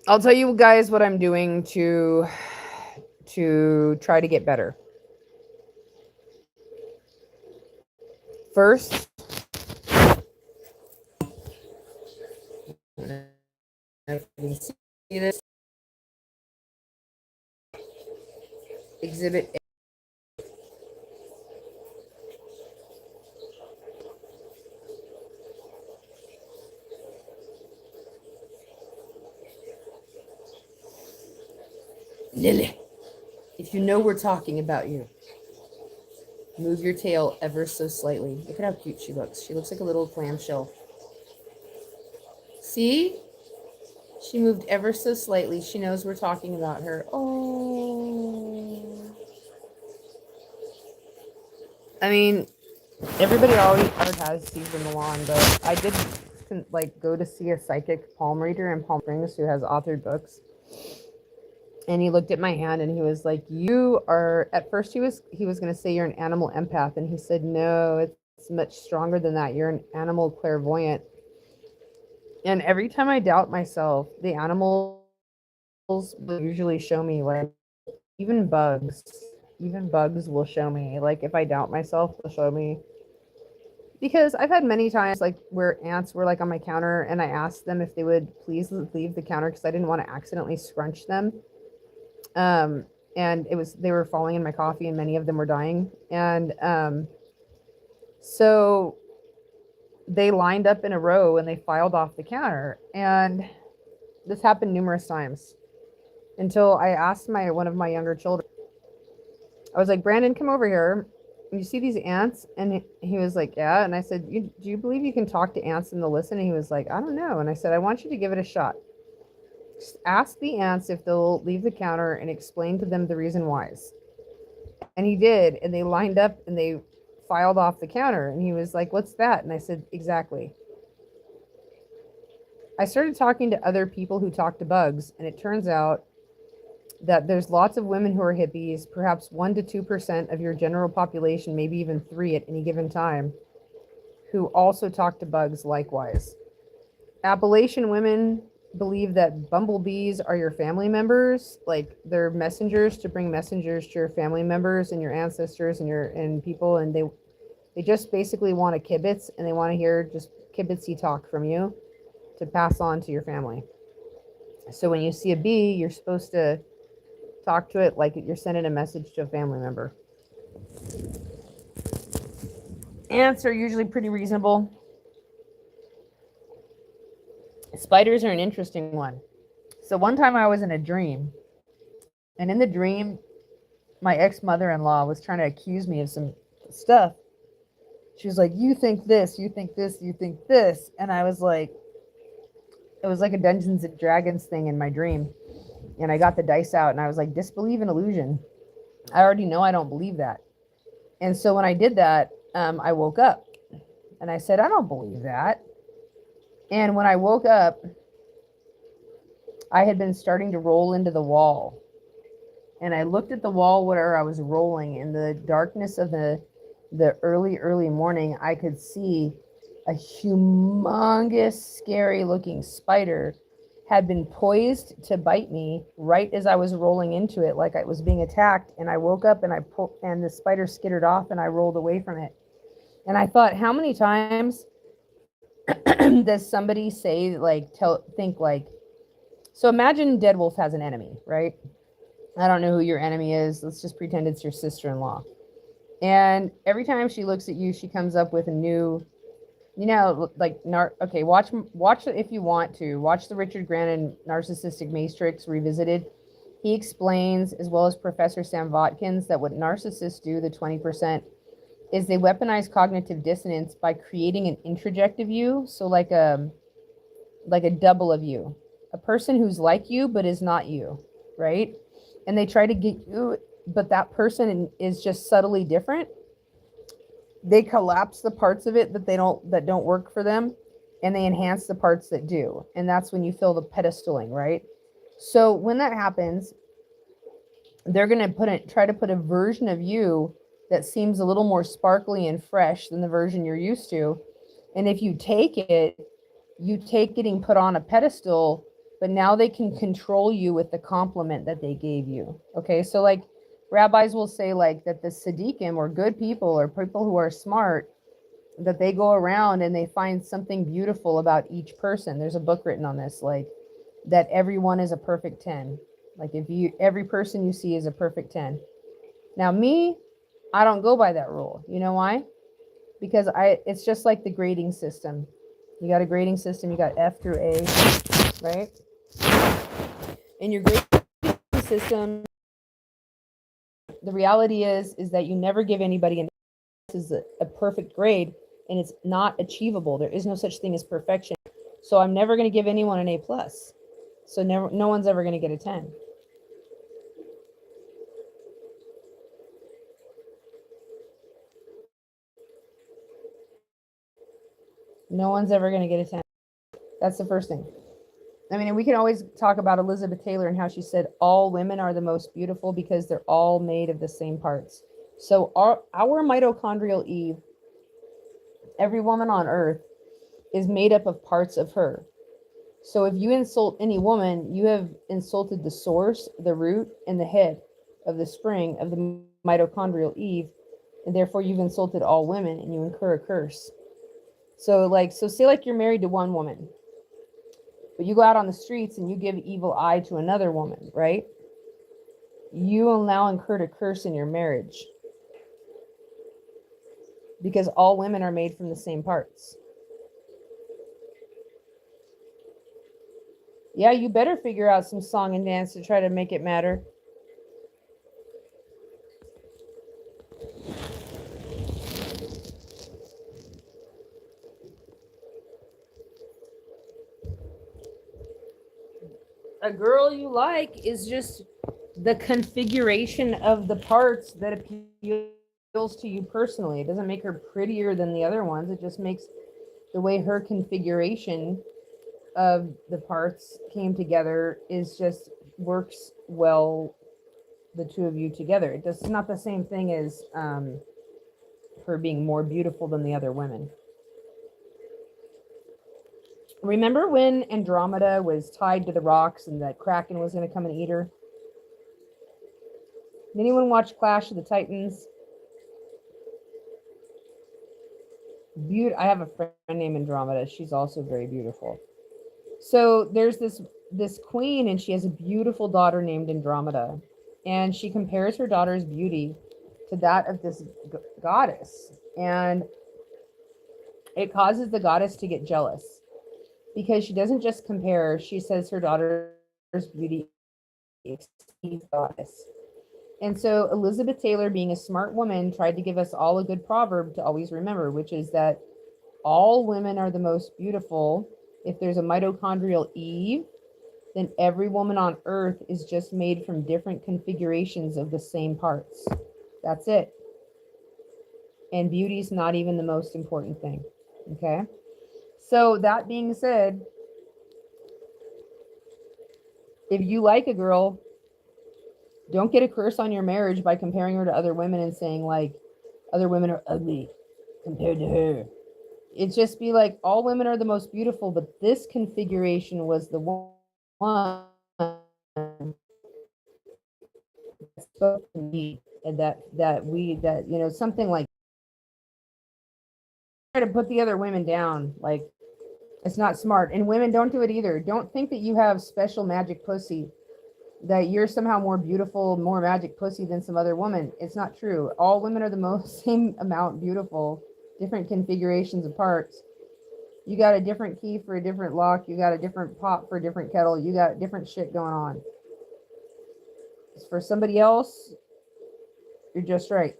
I'll tell you guys what I'm doing to try to get better. First, if you can see this exhibit. Lily, if you know we're talking about you, move your tail ever so slightly. Look at how cute she looks. She looks like a little clamshell. See? She moved ever so slightly. She knows we're talking about her. Oh. I mean, everybody already has Caesar Milan, but I did like go to see a psychic palm reader in Palm Springs who has authored books. And he looked at my hand and he was like, "You are," at first he was going to say you're an animal empath, and he said, "No, it's much stronger than that. You're an animal clairvoyant." And every time I doubt myself, the animals will usually show me, like, even bugs will show me, like, if I doubt myself, they'll show me. Because I've had many times, like, where ants were, like, on my counter, and I asked them if they would please leave the counter because I didn't want to accidentally scrunch them. And they were falling in my coffee, and many of them were dying. And so they lined up in a row and they filed off the counter. And this happened numerous times until I asked one of my younger children. I was like, "Brandon, come over here. You see these ants?" And he was like, "Yeah." And I said, "Do you believe you can talk to ants and they'll listen?" And he was like, "I don't know." And I said, "I want you to give it a shot. Just ask the ants if they'll leave the counter and explain to them the reason whys." And he did. And they lined up and they filed off the counter. And he was like, "What's that?" And I said, "Exactly." I started talking to other people who talk to bugs. And it turns out that there's lots of women who are hippies, perhaps 1 to 2% of your general population, maybe even 3 at any given time, who also talk to bugs likewise. Appalachian women believe that bumblebees are your family members, like they're messengers to bring messengers to your family members and your ancestors and people, and they just basically want a kibitz, and they want to hear just kibitzy talk from you to pass on to your family. So when you see a bee, you're supposed to talk to it like you're sending a message to a family member. Ants are usually pretty reasonable. Spiders are an interesting one. So one time I was in a dream, and in the dream, my ex-mother-in-law was trying to accuse me of some stuff. She was like, "You think this, you think this, you think this." And I was like, it was like a Dungeons and Dragons thing in my dream. And I got the dice out and I was like, "Disbelieve in illusion." I already know I don't believe that. And so when I did that, I woke up and I said, "I don't believe that." And when I woke up, I had been starting to roll into the wall. And I looked at the wall where I was rolling. In the darkness of the early morning, I could see a humongous, scary looking spider had been poised to bite me right as I was rolling into it, like I was being attacked. And I woke up and and the spider skittered off and I rolled away from it. And I thought, how many times does somebody say, like, think like, so imagine Dead Wolf has an enemy, right? I don't know who your enemy is. Let's just pretend it's your sister-in-law. And every time she looks at you, she comes up with a new, like, okay, watch if you want to. Watch the Richard Grannon Narcissistic Matrix Revisited. He explains, as well as Professor Sam Watkins, that what narcissists do, the 20%, is they weaponize cognitive dissonance by creating an introject of you. So like a double of you. A person who's like you, but is not you, right? And they try to get you, but that person is just subtly different. They collapse the parts of it that don't work for them, and they enhance the parts that do. And that's when you feel the pedestaling, right? So when that happens, they're going to try to put a version of you that seems a little more sparkly and fresh than the version you're used to. And if you take it, you take getting put on a pedestal, but now they can control you with the compliment that they gave you. Okay, so like rabbis will say like that the tzaddikim, or good people, or people who are smart, that they go around and they find something beautiful about each person. There's a book written on this, like that everyone is a perfect 10. Like if you, every person you see is a perfect 10. Now me, I don't go by that rule. You know why? Because it's just like the grading system. You got a grading system, you got F through A, right? In your grading system, the reality is that you never give anybody an is a perfect grade, and it's not achievable. There is no such thing as perfection. So I'm never going to give anyone an A plus. So never, no one's ever going to get a 10. No one's ever going to get a 10. That's the first thing. I mean, and we can always talk about Elizabeth Taylor and how she said all women are the most beautiful because they're all made of the same parts. So our mitochondrial Eve, every woman on earth, is made up of parts of her. So if you insult any woman, you have insulted the source, the root, and the head of the spring of the mitochondrial Eve, and therefore you've insulted all women and you incur a curse. So say like you're married to one woman, but you go out on the streets and you give evil eye to another woman, right? You will now incur a curse in your marriage because all women are made from the same parts. Yeah, you better figure out some song and dance to try to make it matter. A girl you like is just the configuration of the parts that appeals to you personally. It doesn't make her prettier than the other ones. It just makes the way her configuration of the parts came together is just works well, the two of you together. It's not the same thing as her being more beautiful than the other women. Remember when Andromeda was tied to the rocks and that Kraken was going to come and eat her? Did anyone watch Clash of the Titans? I have a friend named Andromeda. She's also very beautiful. So there's this queen, and she has a beautiful daughter named Andromeda, and she compares her daughter's beauty to that of this goddess, and it causes the goddess to get jealous because she doesn't just compare. She says her daughter's beauty exceeds goddess. And so Elizabeth Taylor, being a smart woman, tried to give us all a good proverb to always remember, which is that all women are the most beautiful. If there's a mitochondrial Eve, then every woman on earth is just made from different configurations of the same parts. That's it. And beauty is not even the most important thing. Okay? So that being said, if you like a girl, don't get a curse on your marriage by comparing her to other women and saying like other women are ugly compared to her. It's just be like all women are the most beautiful, but this configuration was the one that spoke to me, and that you know, something like try to put the other women down. Like it's not smart, and women don't do it either. Don't think that you have special magic pussy, that you're somehow more beautiful, more magic pussy than some other woman. It's not true. All women are the most same amount beautiful, different configurations of parts. You got a different key for a different lock. You got a different pot for a different kettle. You got different shit going on. For somebody else, you're just right.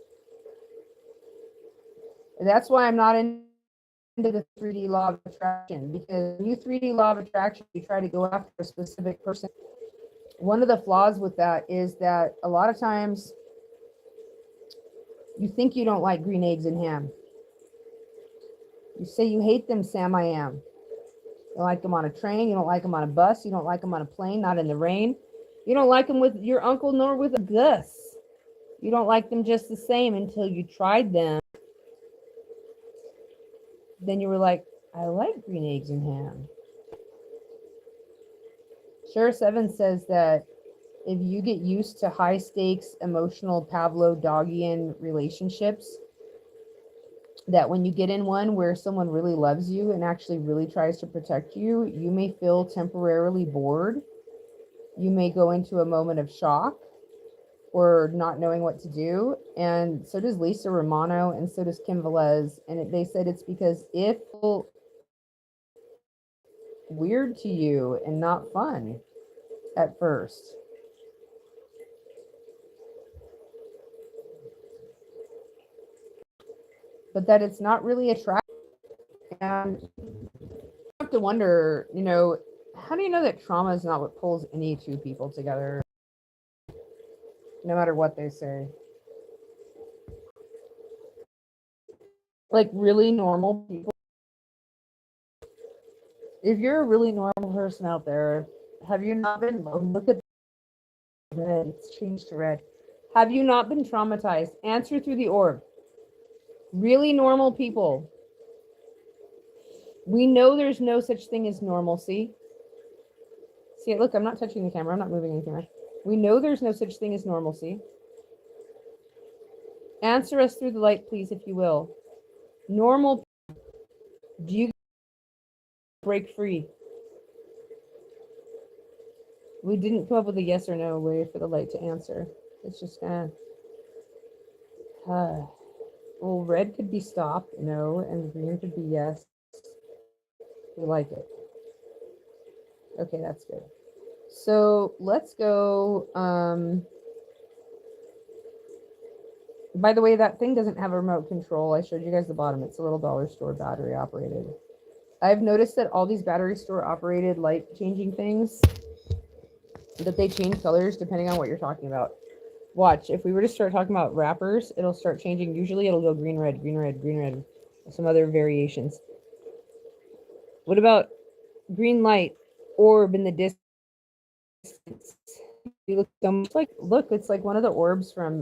And that's why I'm not into the 3D law of attraction, because when you 3D law of attraction, you try to go after a specific person. One of the flaws with that is that a lot of times you think you don't like green eggs and ham. You say you hate them, Sam, I am. You don't like them on a train. You don't like them on a bus. You don't like them on a plane, not in the rain. You don't like them with your uncle nor with a Gus. You don't like them just the same until you tried them. Then you were like, I like green eggs and ham. Sheriff Seven says that if you get used to high stakes, emotional Pavlovian relationships, that when you get in one where someone really loves you and actually really tries to protect you, you may feel temporarily bored. You may go into a moment of shock or not knowing what to do. And so does Lisa Romano, and so does Kim Velez. And they said it's because if weird to you and not fun at first. But that it's not really attractive. And you have to wonder, how do you know that trauma is not what pulls any two people together, no matter what they say? Like really normal people. If you're a really normal person out there, have you not been, look at red, it's changed to red. Have you not been traumatized? Answer through the orb. Really normal people. We know there's no such thing as normalcy. See, look, I'm not touching the camera. I'm not moving anything. We know there's no such thing as normalcy. Answer us through the light, please, if you will. Normal, do you break free? We didn't come up with a yes or no way for the light to answer. It's just kind of, well, red could be stop, no, and green could be yes. We like it. Okay, that's good. So let's go. By the way, that thing doesn't have a remote control. I showed you guys the bottom. It's a little dollar store battery operated. I've noticed that all these battery store operated light changing things, that they change colors depending on what you're talking about. Watch, if we were to start talking about wrappers, it'll start changing. Usually it'll go green, red, green, red, green, red, some other variations. What about green light, orb in the distance? You look so much like, look, it's like one of the orbs from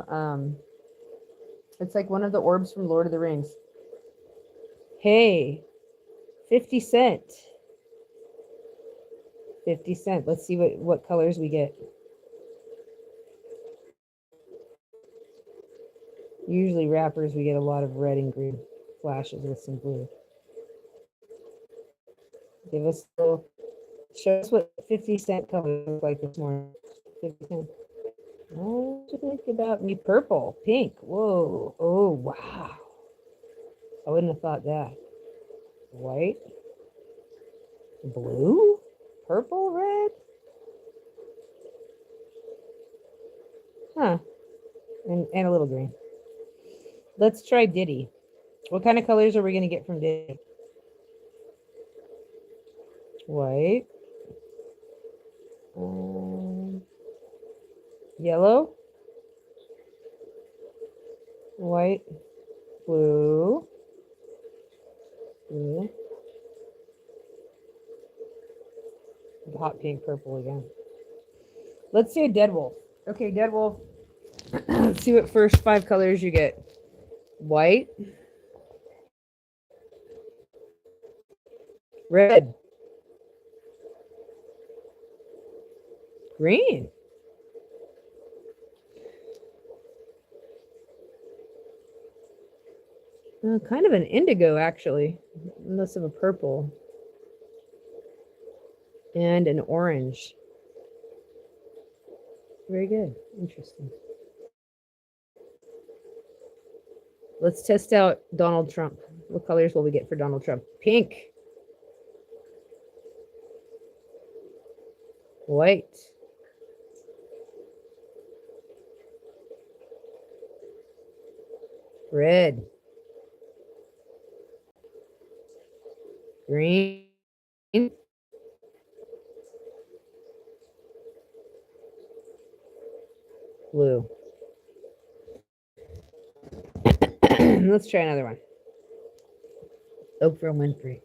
Lord of the Rings. Hey, 50 cent. 50 cent. Let's see what colors we get. Usually wrappers, we get a lot of red and green flashes with some blue. Give us a little, show us what 50 cent colors look like this morning. 50 cent. What do you think about me? Purple, pink. Whoa. Oh, wow. I wouldn't have thought that. White, blue, purple, red. Huh. And a little green. Let's try Diddy. What kind of colors are we going to get from Diddy? White. Yellow. White. Blue. Blue. Hot pink, purple again. Let's see a dead wolf. Okay, dead wolf. Let's see what first 5 colors you get. White. Red. Green. Kind of an indigo, actually. Less of a purple. And an orange. Very good. Interesting. Let's test out Donald Trump. What colors will we get for Donald Trump? Pink. White. Red. Green. Blue. Let's try another one. Oprah Winfrey.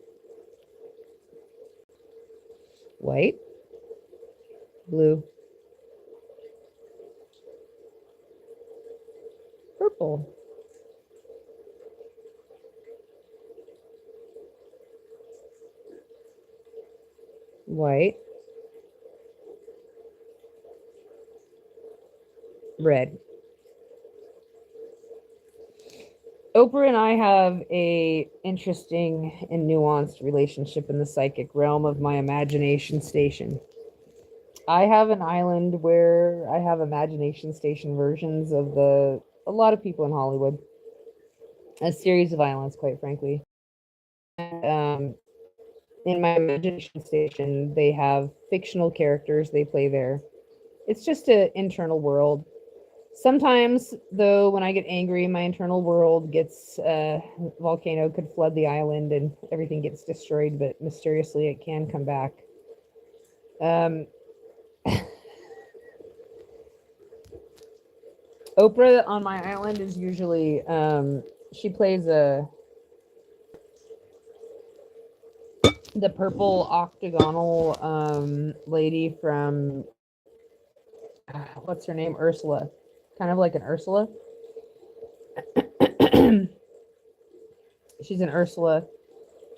White, blue, purple, white, red. Oprah and I have a interesting and nuanced relationship in the psychic realm of my imagination station. I have an island where I have imagination station versions of the a lot of people in Hollywood. A series of islands, quite frankly. Um, in my imagination station, they have fictional characters they play there. It's just an internal world. Sometimes, though, when I get angry, my internal world gets volcano could flood the island and everything gets destroyed, but mysteriously it can come back. Um, Oprah on my island is usually she plays the purple octagonal lady from what's her name, Ursula, kind of like an Ursula. She's an Ursula.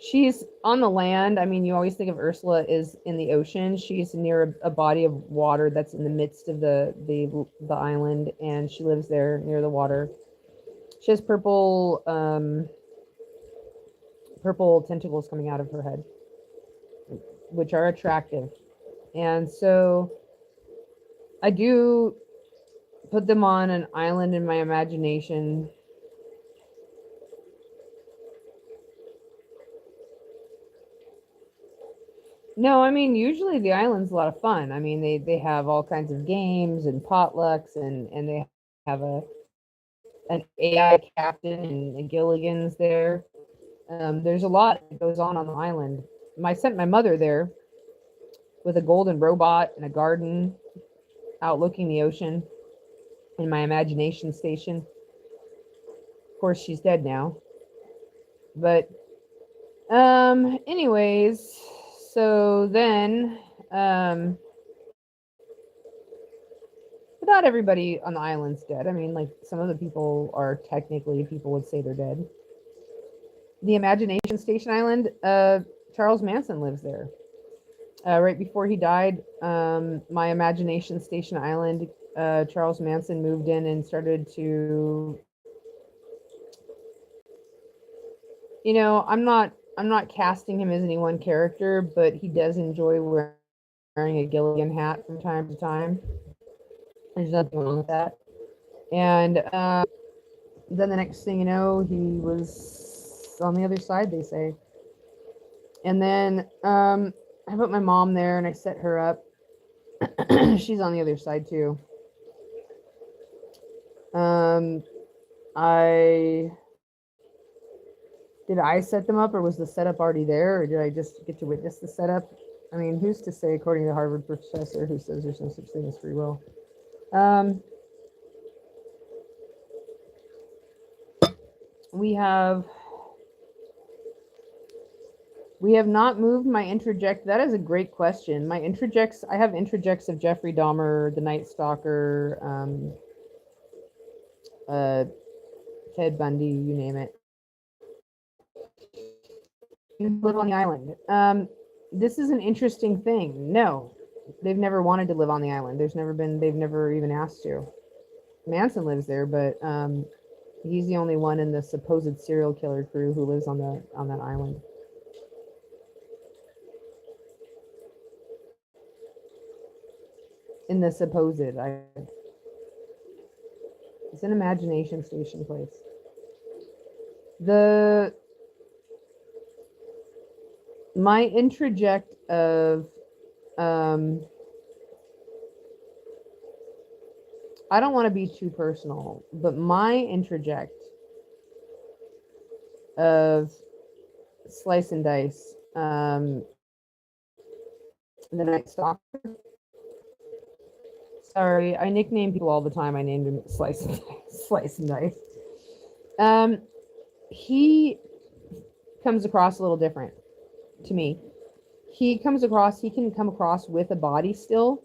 She's on the land. I mean, you always think of Ursula is in the ocean. She's near a body of water that's in the midst of the island, and she lives there near the water. She has purple tentacles coming out of her head, which are attractive. And so I do put them on an island in my imagination. No, I mean, usually the island's a lot of fun. I mean, they have all kinds of games and potlucks, and they have an AI captain and Gilligan's there. There's a lot that goes on the island. I sent my mother there with a golden robot and a garden outlooking the ocean in my imagination station. Of course, she's dead now. But anyways, so then but not everybody on the island's dead. I mean, like some of the people are technically people would say they're dead. The Imagination Station Island, Charles Manson lives there. Right before he died, my Imagination Station Island, Charles Manson moved in and started to, you know, I'm not casting him as any one character, but he does enjoy wearing a Gilligan hat from time to time. There's nothing wrong with that. And then the next thing you know, he was on the other side, they say. And then I put my mom there and I set her up. She's on the other side too. I did I set them up, or was the setup already there, or did I just get to witness the setup? I mean, who's to say, according to the Harvard professor who says there's no such thing as free will? We have not moved my introject. That is a great question. My introjects, I have introjects of Jeffrey Dahmer, the Night Stalker, Ted Bundy, you name it. Live on the island. This is an interesting thing. No, they've never wanted to live on the island. They've never even asked to. Manson lives there, but he's the only one in the supposed serial killer crew who lives on that island. In the supposed, it's an imagination station place. My introject of I don't want to be too personal, but my introject of Slice and Dice, the Night Stalker. Sorry, I nickname people all the time. I named him Slice and Dice. Slice and Dice. He comes across a little different to me. he can come across with a body still,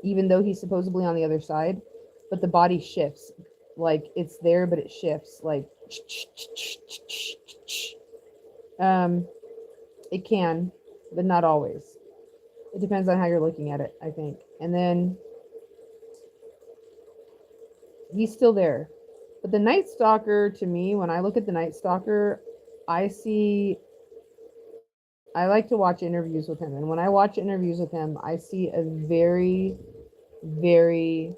even though he's supposedly on the other side, but the body shifts. Like it's there, but it shifts. Like um, it can, but not always. It depends on how you're looking at it, I think. And then he's still there. But the Night Stalker, to me, when I look at the Night Stalker, I see, I like to watch interviews with him. And when I watch interviews with him, I see a very, very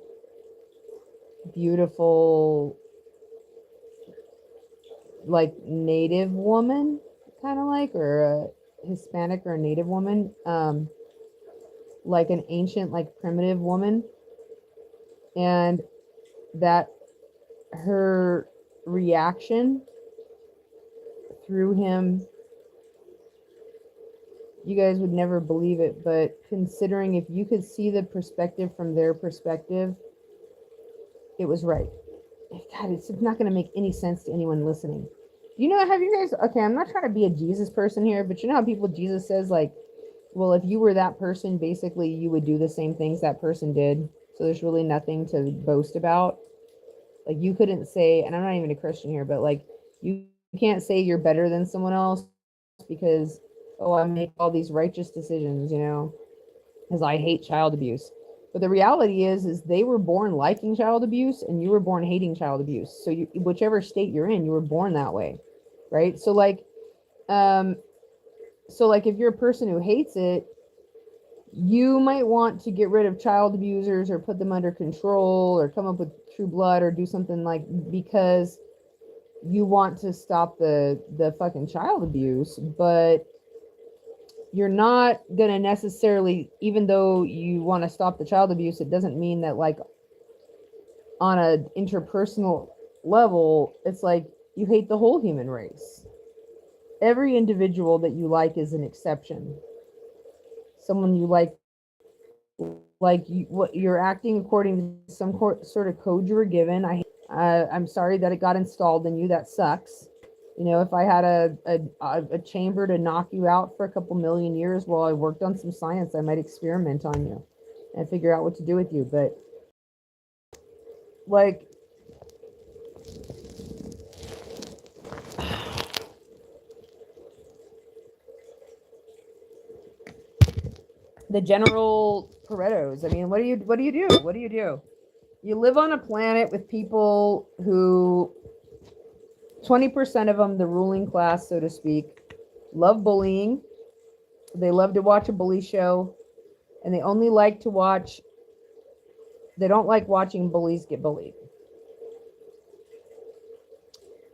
beautiful, like native woman, kind of like, or a Hispanic or a native woman, like an ancient, like primitive woman. And that her reaction through him, you guys would never believe it, but considering if you could see the perspective from their perspective, it was right. God, it's not going to make any sense to anyone listening. You know, have you guys, okay, I'm not trying to be a Jesus person here, but you know how people, Jesus says, like, well, if you were that person, basically you would do the same things that person did. So there's really nothing to boast about. Like, you couldn't say, and I'm not even a Christian here, but like, you can't say you're better than someone else because, oh, I make all these righteous decisions, you know, because I hate child abuse. But the reality is they were born liking child abuse and you were born hating child abuse. So you, whichever state you're in, you were born that way, right? Um, so like if you're a person who hates it, you might want to get rid of child abusers or put them under control or come up with True Blood or do something like, because you want to stop the fucking child abuse, but you're not going to necessarily, even though you want to stop the child abuse, it doesn't mean that like on a interpersonal level, it's like you hate the whole human race. Every individual that you like is an exception. Someone you like you, what you're acting according to some sort of code you were given. I'm sorry that it got installed in you. That sucks. You know, if I had a chamber to knock you out for a couple million years while I worked on some science, I might experiment on you and figure out what to do with you. But like, the general Paretos, I mean, what do you do? What do you do? You live on a planet with people who 20% of them, the ruling class, so to speak, love bullying. They love to watch a bully show, and they only like to watch, they don't like watching bullies get bullied.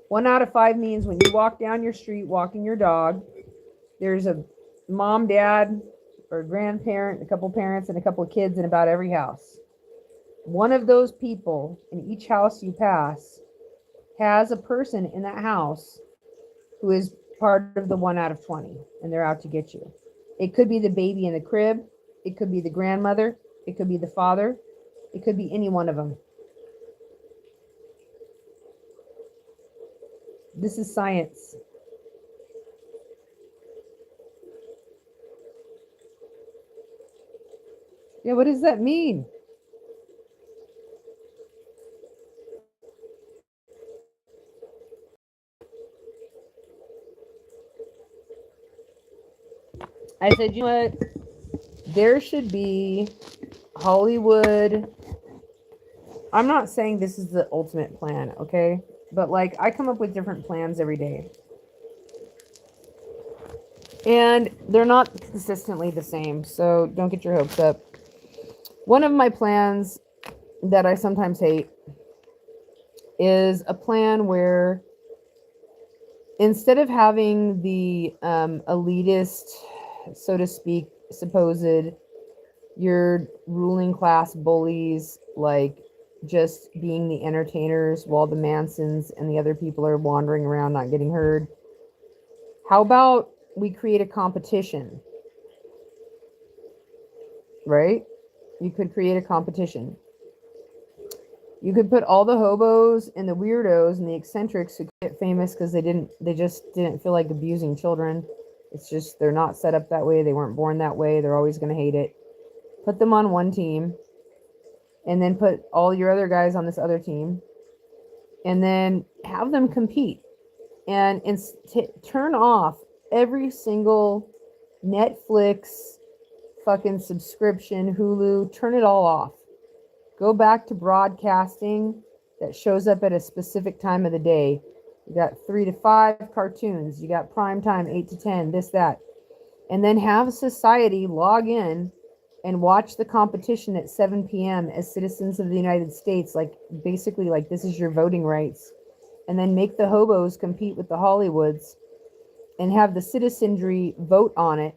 1 out of 5 means when you walk down your street walking your dog, there's a mom, dad, or a grandparent, a couple parents, and a couple of kids in about every house. One of those people in each house you pass has a person in that house who is part of the 1 out of 20, and they're out to get you. It could be the baby in the crib. It could be the grandmother. It could be the father. It could be any one of them. This is science. Yeah, what does that mean? I said, you know what? There should be Hollywood. I'm not saying this is the ultimate plan, okay? But like, I come up with different plans every day. And they're not consistently the same, so don't get your hopes up. One of my plans that I sometimes hate is a plan where instead of having the elitist, so to speak, supposed your ruling class bullies, like just being the entertainers while the Mansons and the other people are wandering around not getting heard, how about we create a competition, right? You could create a competition. You could put all the hobos and the weirdos and the eccentrics who get famous because they just didn't feel like abusing children. It's just they're not set up that way. They weren't born that way. They're always going to hate it. Put them on one team, and then put all your other guys on this other team, and then have them compete. And turn off every single Netflix fucking subscription, Hulu, turn it all off. Go back to broadcasting that shows up at a specific time of the day. You got 3 to 5 cartoons. You got prime time, 8 to 10, this, that. And then have society log in and watch the competition at 7 p.m. as citizens of the United States. Like, basically, like, this is your voting rights. And then make the hobos compete with the Hollywoods and have the citizenry vote on it.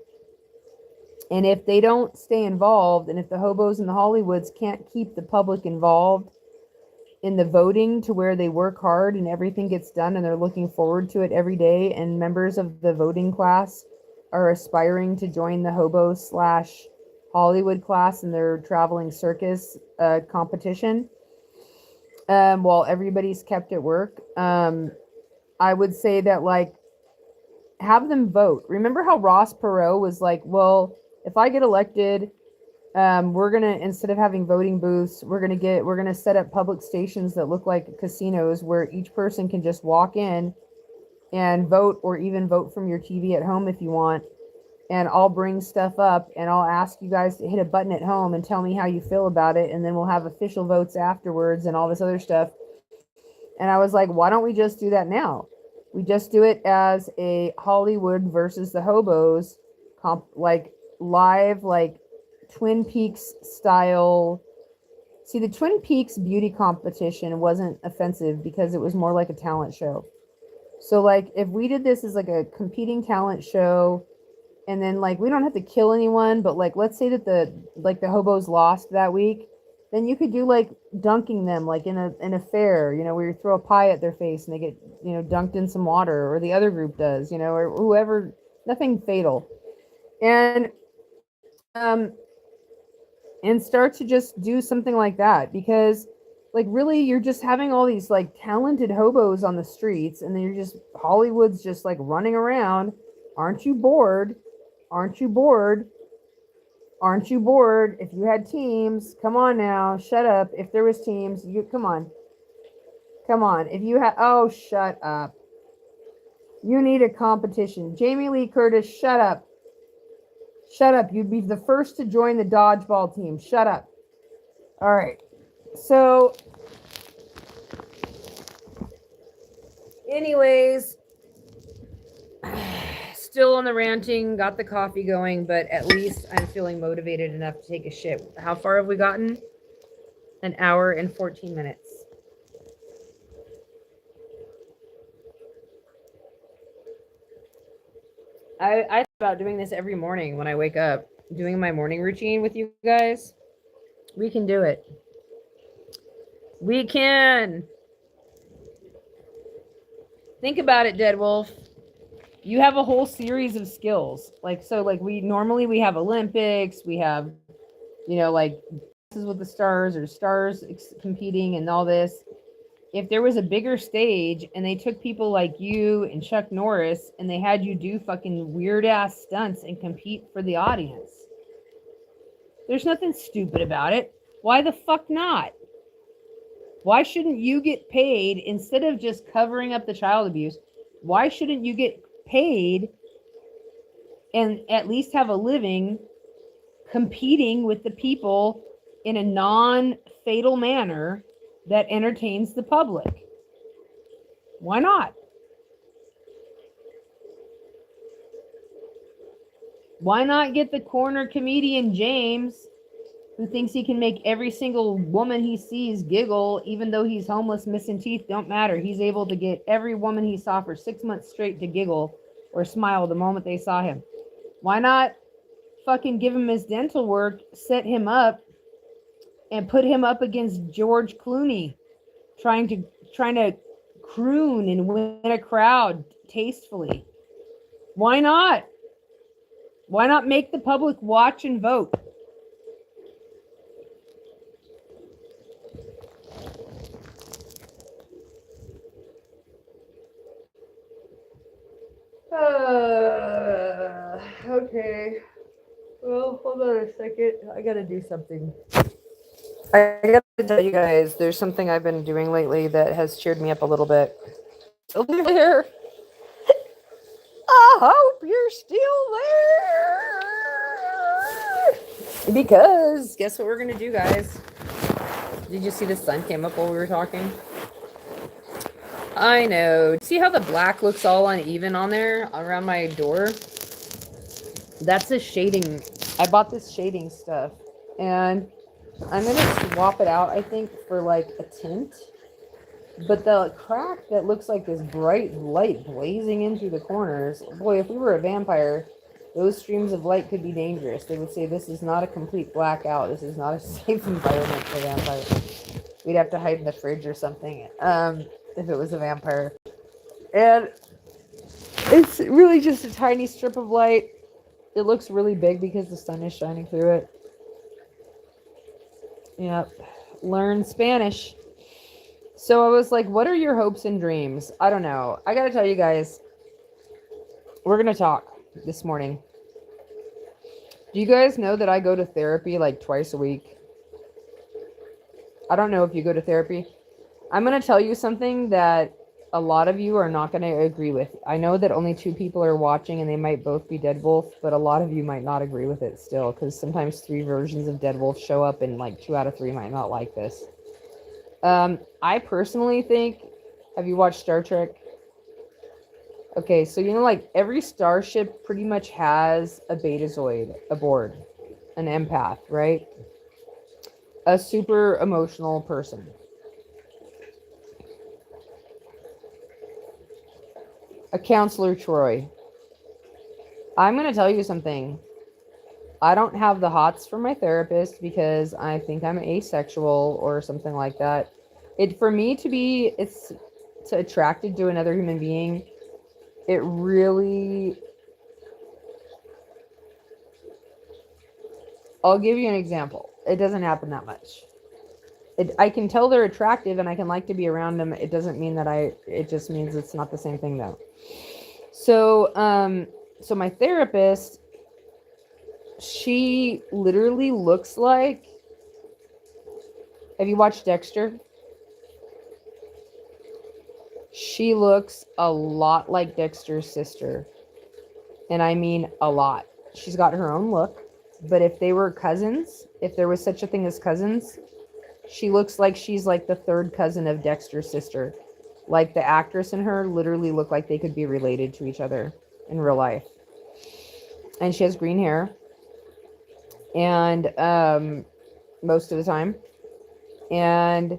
And if they don't stay involved, and if the hobos and the Hollywoods can't keep the public involved in the voting to where they work hard and everything gets done and they're looking forward to it every day, and members of the voting class are aspiring to join the hobo / Hollywood class in their traveling circus competition, while everybody's kept at work, I would say that, like, have them vote. Remember how Ross Perot was like, well, if I get elected, we're gonna, instead of having voting booths, we're gonna set up public stations that look like casinos where each person can just walk in and vote, or even vote from your TV at home if you want. And I'll bring stuff up and I'll ask you guys to hit a button at home and tell me how you feel about it, and then we'll have official votes afterwards and all this other stuff. And I was like, why don't we just do that now? We just do it as a Hollywood versus the hobos like live, like Twin Peaks style. See, the Twin Peaks beauty competition wasn't offensive because it was more like a talent show. So, like, if we did this as like a competing talent show, and then, like, we don't have to kill anyone, but, like, let's say that the hobos lost that week, then you could do, like, dunking them, like in a fair, where you throw a pie at their face and they get, dunked in some water, or the other group does, or whoever. Nothing fatal. And start to just do something like that, because, like, really, you're just having all these, like, talented hobos on the streets, and then you're just, Hollywood's just, like, running around. Aren't you bored? Aren't you bored? Aren't you bored? If you had teams, come on now, shut up. If there was teams, come on. If you had, oh, shut up. You need a competition. Jamie Lee Curtis, shut up. Shut up. You'd be the first to join the dodgeball team. Shut up. All right. So, anyways, still on the ranting, got the coffee going, but at least I'm feeling motivated enough to take a shit. How far have we gotten? An hour and 14 minutes. I thought about doing this every morning when I wake up, doing my morning routine with you guys. We can do it. We can. Think about it, Dead Wolf. You have a whole series of skills. Like, so, like, we have Olympics, we have, like, Dances with the Stars, or stars competing and all this. If there was a bigger stage and they took people like you and Chuck Norris and they had you do fucking weird ass stunts and compete for the audience, there's nothing stupid about it. Why the fuck not? Why shouldn't you get paid instead of just covering up the child abuse? Why shouldn't you get paid and at least have a living competing with the people in a non-fatal manner that entertains the public? Why not? Why not get the corner comedian James, who thinks he can make every single woman he sees giggle, even though he's homeless, missing teeth, don't matter. He's able to get every woman he saw for 6 months straight to giggle or smile the moment they saw him. Why not fucking give him his dental work, set him up, and put him up against George Clooney, trying to croon and win a crowd tastefully? Why not? Why not make the public watch and vote? Hold on a second. I gotta do something. I gotta tell you guys, there's something I've been doing lately that has cheered me up a little bit. Still there. I hope you're still there. Because guess what we're gonna do, guys? Did you see the sun came up while we were talking? I know. See how the black looks all uneven on there around my door? That's the shading. I bought this shading stuff. And I'm going to swap it out, I think, for like a tint. But the crack that looks like this bright light blazing in through the corners, boy, if we were a vampire, those streams of light could be dangerous. They would say this is not a complete blackout. This is not a safe environment for vampires. We'd have to hide in the fridge or something if it was a vampire. And it's really just a tiny strip of light. It looks really big because the sun is shining through it. Yep. Learn Spanish. So I was like, what are your hopes and dreams? I don't know. I gotta tell you guys, we're gonna talk this morning. Do you guys know that I go to therapy like twice a week? I don't know if you go to therapy. I'm gonna tell you something that a lot of you are not gonna agree with. I know that only 2 people are watching and they might both be Dead Wolf, but a lot of you might not agree with it still, because sometimes 3 versions of Dead Wolf show up and like 2 out of 3 might not like this. I personally think, have you watched Star Trek? Okay, so you know, like every starship pretty much has a betazoid aboard, an empath, right? A super emotional person. A counselor Troy. I'm going to tell you something. I don't have the hots for my therapist because I think I'm asexual or something like that. For me to be attracted to another human being, it really, I'll give you an example. It doesn't happen that much. I can tell they're attractive and I can like to be around them. It doesn't mean that it just means it's not the same thing though. So my therapist, she literally looks like, have you watched Dexter? She looks a lot like Dexter's sister. And I mean a lot. She's got her own look. But if they were cousins, if there was such a thing as cousins, she looks like she's like the 3rd cousin of Dexter's sister. Like the actress and her literally look like they could be related to each other in real life. And she has green hair. And most of the time. And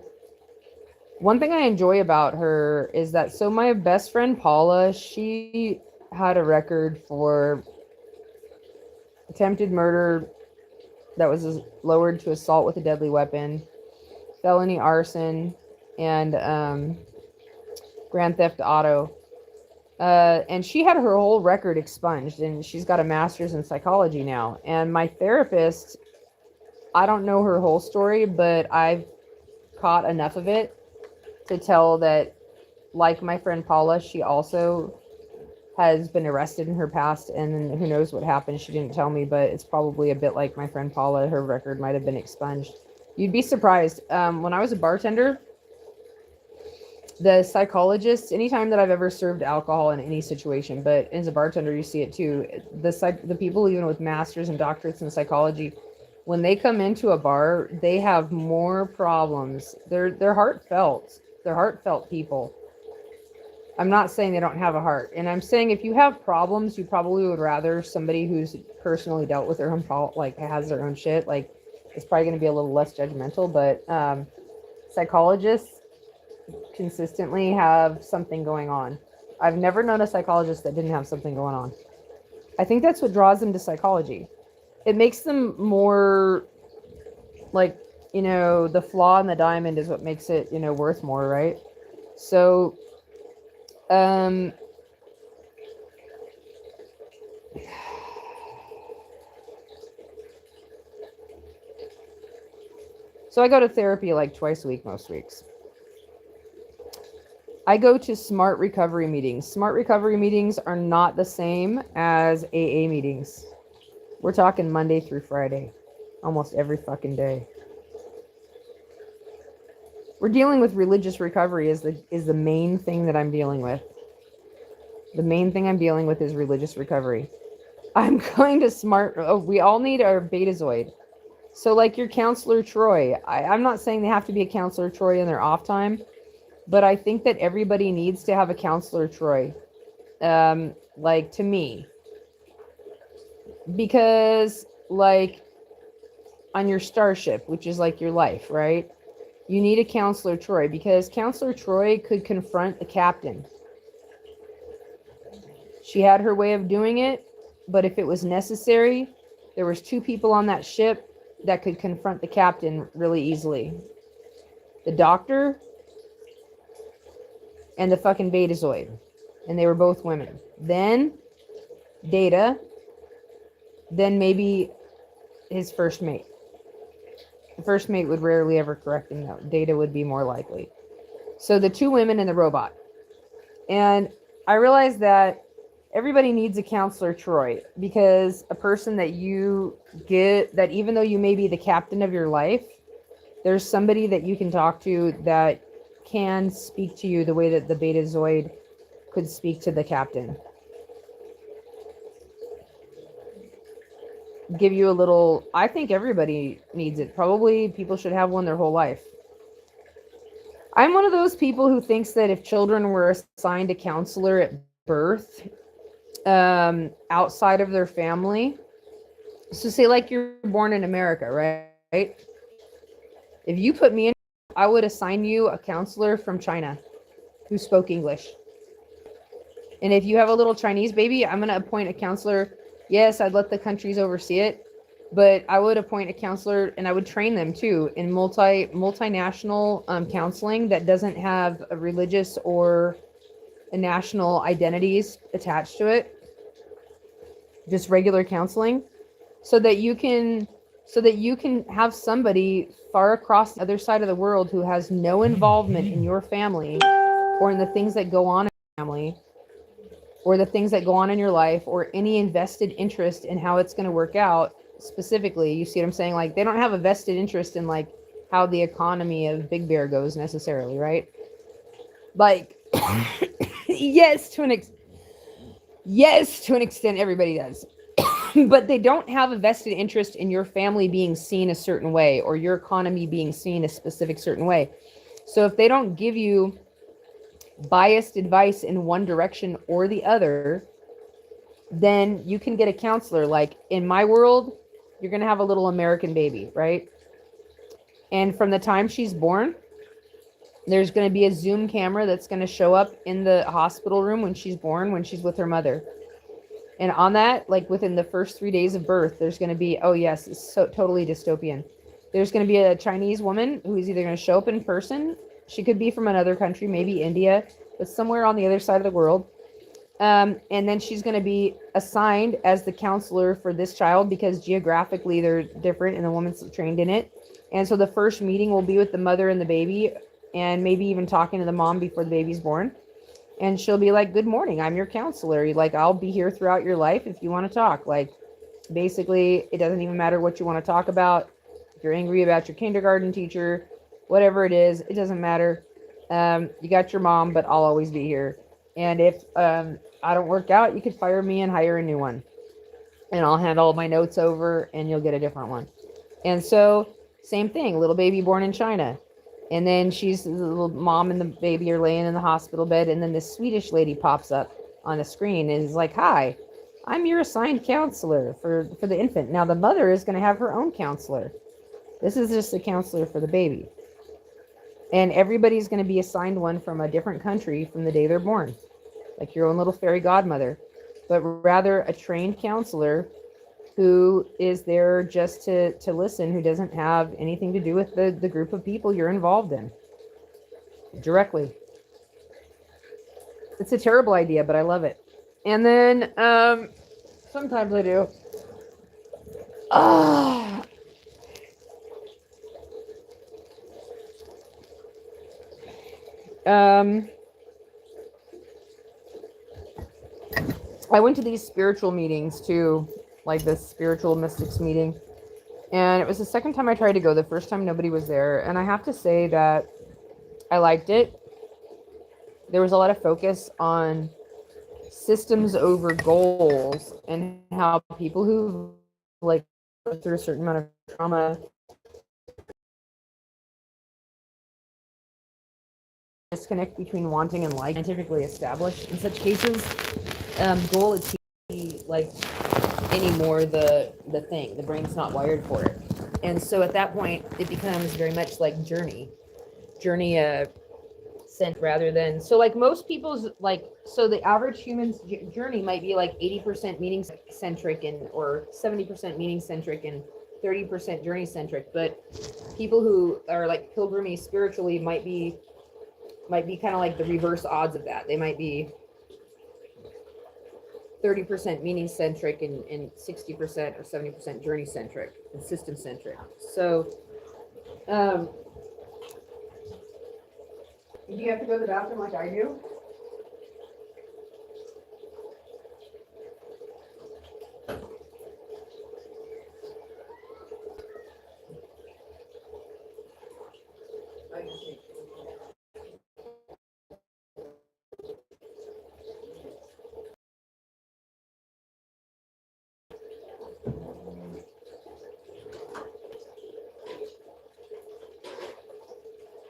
one thing I enjoy about her is that, so my best friend Paula, she had a record for attempted murder that was lowered to assault with a deadly weapon, felony arson, and grand theft auto. And she had her whole record expunged, and she's got a master's in psychology now. And my therapist, I don't know her whole story, but I've caught enough of it to tell that, like my friend Paula, she also has been arrested in her past, and who knows what happened. She didn't tell me, but it's probably a bit like my friend Paula. Her record might have been expunged. You'd be surprised. When I was a bartender, the psychologists, anytime that I've ever served alcohol in any situation, but as a bartender, you see it too. The people, even with masters and doctorates in psychology, when they come into a bar, they have more problems. They're heartfelt. They're heartfelt people. I'm not saying they don't have a heart. And I'm saying if you have problems, you probably would rather somebody who's personally dealt with their own fault, like has their own shit. Like, it's probably going to be a little less judgmental, but psychologists consistently have something going on. I've never known a psychologist that didn't have something going on. I think that's what draws them to psychology. It makes them more like, the flaw in the diamond is what makes it, worth more, right? So, so I go to therapy like twice a week, most weeks. I go to SMART recovery meetings. SMART recovery meetings are not the same as AA meetings. We're talking Monday through Friday, almost every fucking day. We're dealing with religious recovery is the main thing that I'm dealing with. The main thing I'm dealing with is religious recovery. I'm going to we all need our betazoid. So like your counselor Troy, I'm not saying they have to be a counselor Troy in their off time, but I think that everybody needs to have a counselor Troy. Like to me. Because like on your starship, which is like your life, right? You need a counselor Troy because counselor Troy could confront the captain. She had her way of doing it, but if it was necessary, there was 2 people on that ship that could confront the captain really easily. The doctor and the fucking betazoid. And they were both women. Then Data, then maybe his first mate. The first mate would rarely ever correct him, though. Data would be more likely. So the 2 women and the robot. And I realized that everybody needs a counselor Troy, because a person that you get, that even though you may be the captain of your life, there's somebody that you can talk to that can speak to you the way that the betazoid could speak to the captain. Give you a little, I think everybody needs it. Probably people should have one their whole life. I'm one of those people who thinks that if children were assigned a counselor at birth, outside of their family, so say like you're born in America, right? If you put me in, I would assign you a counselor from China who spoke English. And if you have a little Chinese baby, I'm going to appoint a counselor. Yes, I'd let the countries oversee it, but I would appoint a counselor and I would train them too in multinational counseling that doesn't have a religious or a national identities attached to it. Just regular counseling, so that you can have somebody far across the other side of the world who has no involvement in your family or in the things that go on in your family or the things that go on in your life or any invested interest in how it's going to work out specifically. You see what I'm saying? Like they don't have a vested interest in like how the economy of Big Bear goes necessarily, right? Like yes, to an extent everybody does. But they don't have a vested interest in your family being seen a certain way or your economy being seen a specific certain way. So if they don't give you biased advice in one direction or the other, then you can get a counselor. Like in my world, you're going to have a little American baby, right? And from the time she's born, there's going to be a Zoom camera that's going to show up in the hospital room when she's born, when she's with her mother. And on that, like within the first 3 days of birth, there's going to be, oh yes, it's so totally dystopian. There's going to be a Chinese woman who's either going to show up in person. She could be from another country, maybe India, but somewhere on the other side of the world. And then she's going to be assigned as the counselor for this child because geographically they're different and the woman's trained in it. And so the first meeting will be with the mother and the baby, and maybe even talking to the mom before the baby's born. And she'll be like, good morning, I'm your counselor. Like, I'll be here throughout your life if you want to talk. Like, basically, it doesn't even matter what you want to talk about. If you're angry about your kindergarten teacher, whatever it is, it doesn't matter. You got your mom, but I'll always be here. And if I don't work out, you could fire me and hire a new one. And I'll hand all my notes over and you'll get a different one. And so, same thing, little baby born in China. And then the little mom and the baby are laying in the hospital bed. And then this Swedish lady pops up on the screen and is like, hi, I'm your assigned counselor for the infant. Now the mother is going to have her own counselor. This is just a counselor for the baby. And everybody's going to be assigned one from a different country from the day they're born. Like your own little fairy godmother. But rather a trained counselor who is there just to listen, who doesn't have anything to do with the group of people you're involved in directly. It's a terrible idea, but I love it. And then sometimes I do. I went to these spiritual meetings too, like this spiritual mystics meeting. And it was the second time I tried to go. The first time nobody was there. And I have to say that I liked it. There was a lot of focus on systems over goals and how people who like go through a certain amount of trauma disconnect between wanting and like scientifically established in such cases. Goal is like anymore the thing. The brain's not wired for it. And so at that point it becomes very much like journey sent rather than so like most people's like so the average human's journey might be like 80% meaning centric and or 70% meaning centric and 30% journey centric, but people who are like pilgrimy spiritually might be kind of like the reverse odds of that. They might be 30% meaning centric and 60% or 70% journey centric and system centric. So do you have to go to the bathroom like I do?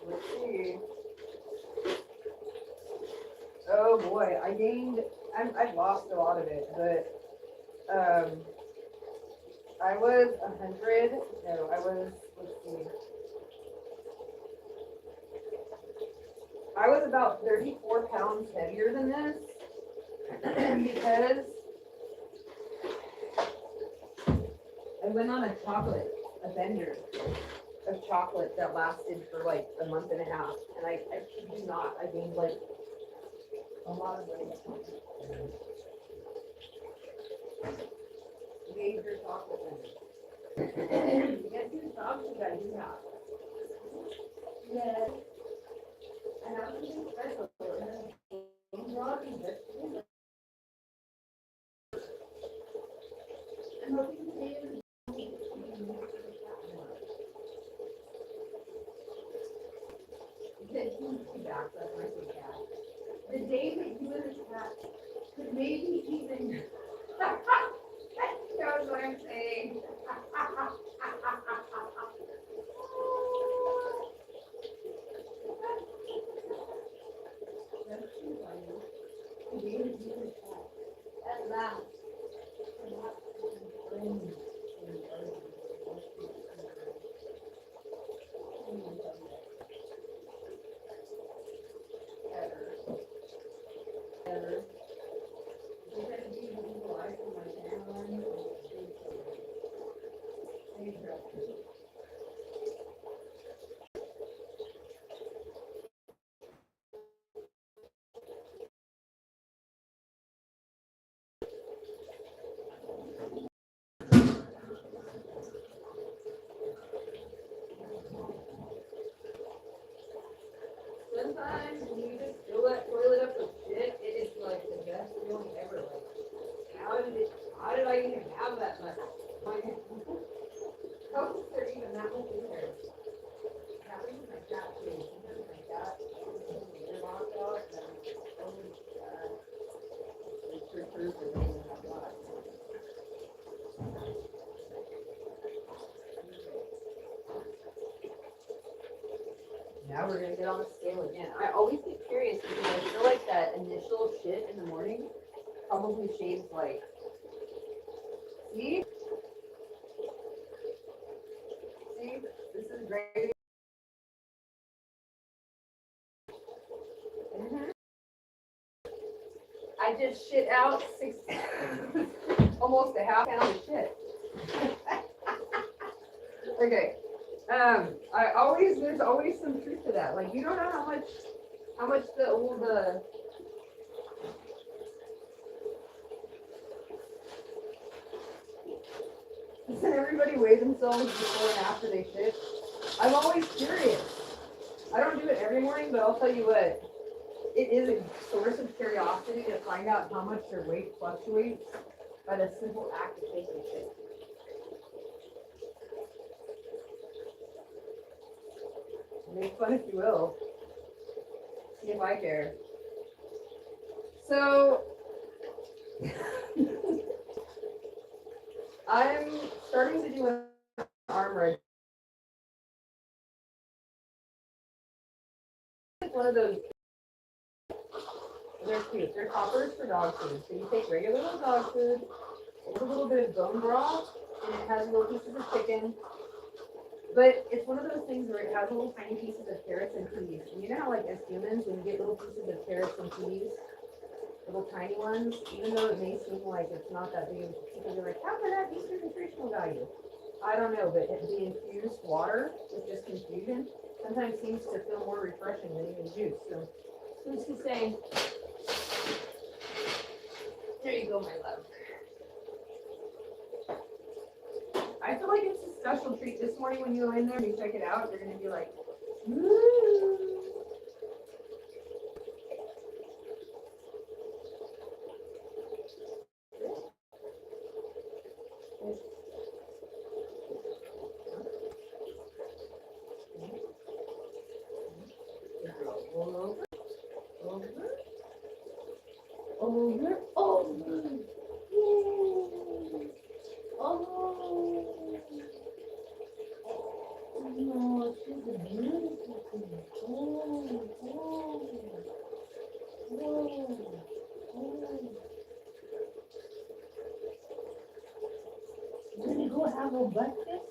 Let's see. Oh boy, I've lost a lot of it, but I was 100. No, I was. Let's see. I was about 34 pounds heavier than this because I went on a bender of chocolate that lasted for like a month and a half, and I kid you not, I gained like a lot of weight. Major chocolate bender. Guess whose dog you guys have? Yes. And I was being special. I'm rocking this. I'm hoping to see you. The day that you and the cat could maybe even knows what I'm saying. The day that you and the cat at last. Sometimes when you just fill that toilet up with shit, it is like the best feeling ever. Like, how did I even have that much? How is there even that much in there? It happens with my cat too. Sometimes my cat is locked out and it's her proof that they don't have lots. Now we're gonna get on the scale again. I always get curious because I feel like that initial shit in the morning probably shaves like. See? See? This is great. I just shit out almost a half pound of shit. Okay. There's always some truth to that. Like, you don't know how much the doesn't everybody weigh themselves before and after they shit? I'm always curious. I don't do it every morning, but I'll tell you what, it is a source of curiosity to find out how much your weight fluctuates by the simple act of taking a shit. Make fun if you will. See if I care. So, I'm starting to do an armor. It's one of those. They're cute. They're toppers for dog food. So you take regular little dog food, with a little bit of bone broth, and it has little pieces of chicken. But it's one of those things where it has little tiny pieces of carrots and peas. And you know how, like, as humans, when you get little pieces of carrots and peas, little tiny ones, even though it may seem like it's not that big, people are like, how can that be for nutritional value? I don't know, but the infused water with just infusion sometimes seems to feel more refreshing than even juice. So, who's to say? There you go, my love. I feel like it's a special treat. This morning when you go in there and you check it out, you're going to be like, woo. Over. Yay. Oh. Oh, she's a beautiful thing. Oh. Did you go have a breakfast?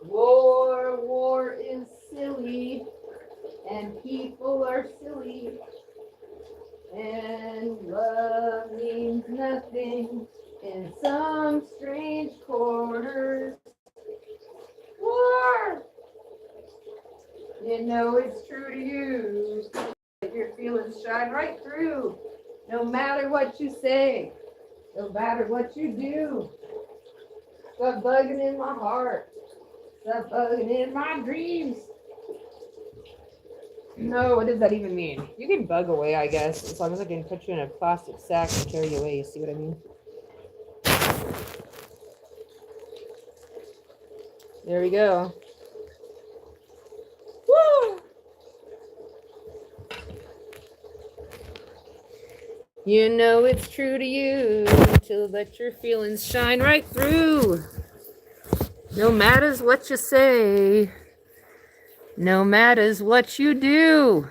War is silly, and people are silly, and love means nothing in some strange corners. War! You know it's true to you, that your feelings shine right through, no matter what you say, no matter what you do. Stop bugging in my heart. Stop bugging in my dreams. No, what does that even mean? You can bug away, I guess, as long as I can put you in a plastic sack and carry you away. You see what I mean? There we go. Woo! You know it's true to you to let your feelings shine right through. No matters what you say. No matters what you do.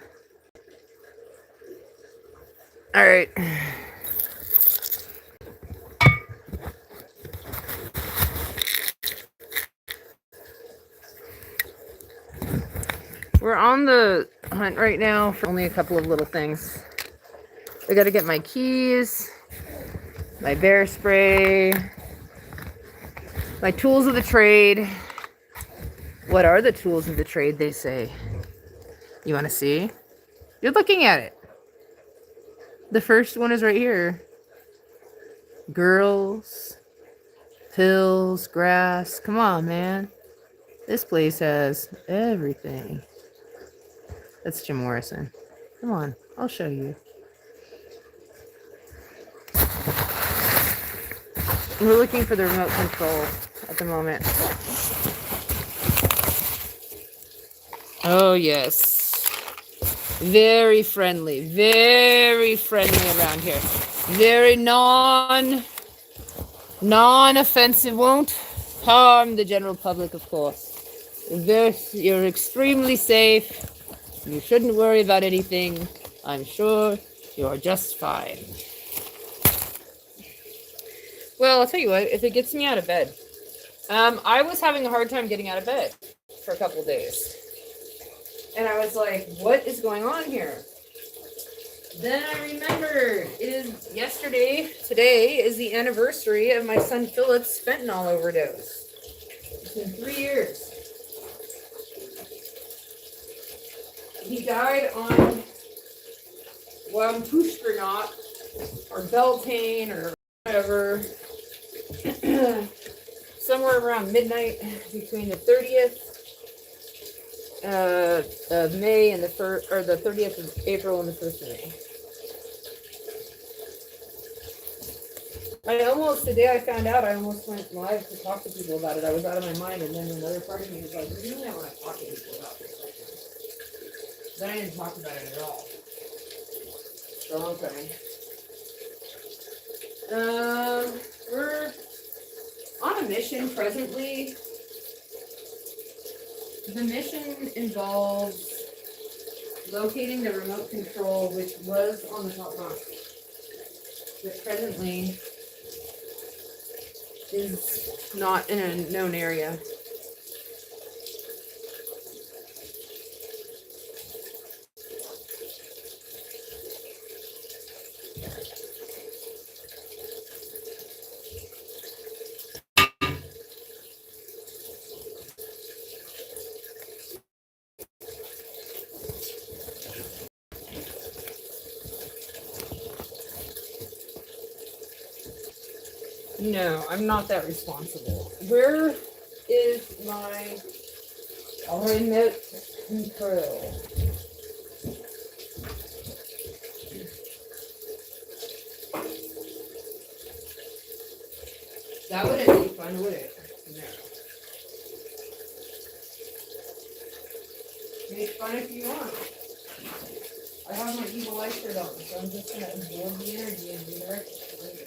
All right. We're on the hunt right now for only a couple of little things. I gotta get my keys, my bear spray, my tools of the trade. What are the tools of the trade, they say? You want to see? You're looking at it. The first one is right here. Girls, pills, grass. Come on, man. This place has everything. That's Jim Morrison. Come on, I'll show you. We're looking for the remote control at the moment. Oh, yes. Very friendly around here. Very non-offensive, won't harm the general public, of course. You're extremely safe. You shouldn't worry about anything. I'm sure you're just fine. Well, I'll tell you what, if it gets me out of bed. I was having a hard time getting out of bed for a couple of days. And I was like, what is going on here? Then I remembered, today is the anniversary of my son Philip's fentanyl overdose. It's been 3 years. He died on Wampushkernot, or Beltane, or whatever, somewhere around midnight between the 30th of May and the 30th of April and the 1st of May. The day I found out, I almost went live to talk to people about it. I was out of my mind, and then another part of me was like, you really don't want to talk to people about this right now. Then I didn't talk about it at all. So, okay. We're on a mission presently. The mission involves locating the remote control, which was on the top bunk, but presently is not in a known area. No, I'm not that responsible. Where is my remote control? That wouldn't be fun, would it? No. Make fun if you want. I have my evil eye shirt on, so I'm just gonna absorb the energy and do the right thing.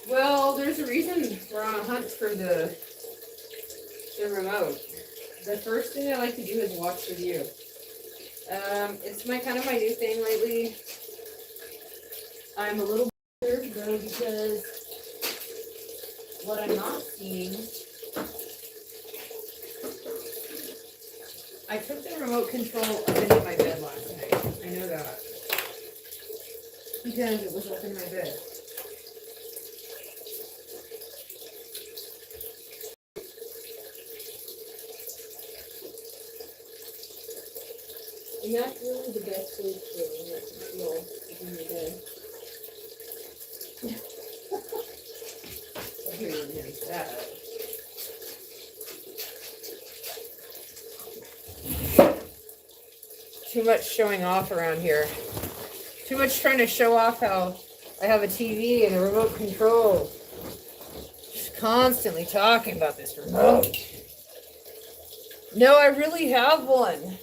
Well, there's a reason we're on a hunt for the remote. The first thing I like to do is watch the view. It's my new thing lately. I'm a little disturbed though because what I'm not seeing. I took the remote control up into my bed last night. I know that because it was up in my bed. And that's really the best way to feel in your bed. I hear you hearing that. Too much showing off around here. Too much trying to show off how I have a TV and a remote control. Just constantly talking about this remote. No, I really have one.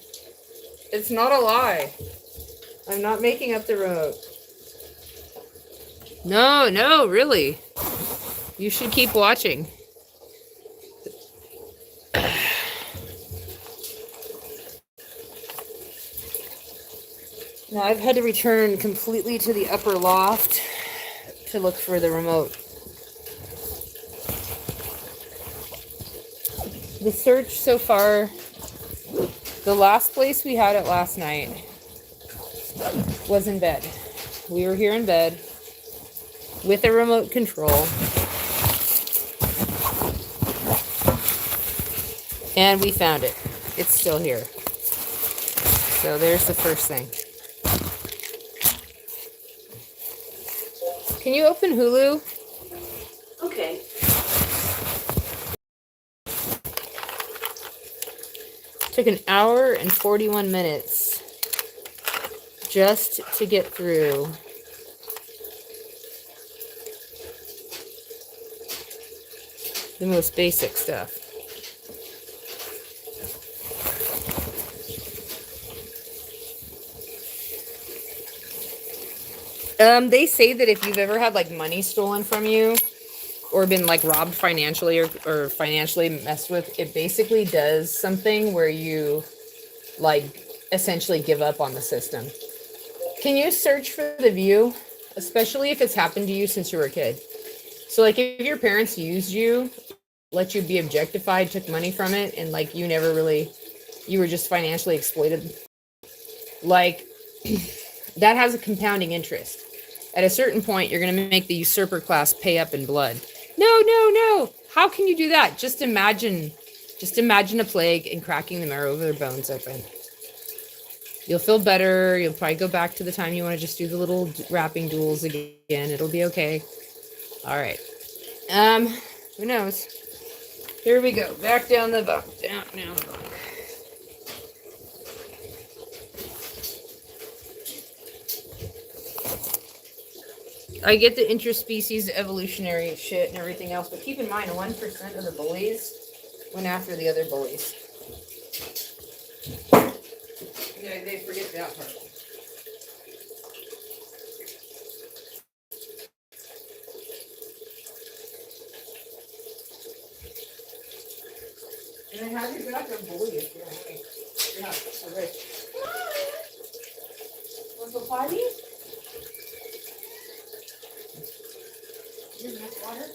It's not a lie. I'm not making up the remote. No, really. You should keep watching. Now I've had to return completely to the upper loft to look for the remote. The search so far, the last place we had it last night was in bed. We were here in bed with a remote control. And we found it. It's still here. So there's the first thing. Can you open Hulu? Okay. Took an hour and 41 minutes just to get through The most basic stuff. They say that if you've ever had like money stolen from you or been like robbed financially or financially messed with, it basically does something where you like essentially give up on the system. Can you search for the view, especially if it's happened to you since you were a kid? So like if your parents used you, let you be objectified, took money from it, and like you never really, you were just financially exploited, like that has a compounding interest. At a certain point, you're going to make the usurper class pay up in blood. No, no, no. How can you do that? Just imagine a plague and cracking the marrow of their bones open. You'll feel better. You'll probably go back to the time you want to just do the little wrapping duels again. It'll be okay. All right. Who knows? Here we go. Back down the bunk. Down the bunk. I get the interspecies evolutionary shit and everything else, but keep in mind 1% of the bullies went after the other bullies. Yeah, they forget that part. And I have your back on bully if you're not so rich. Want to go potty? You have water?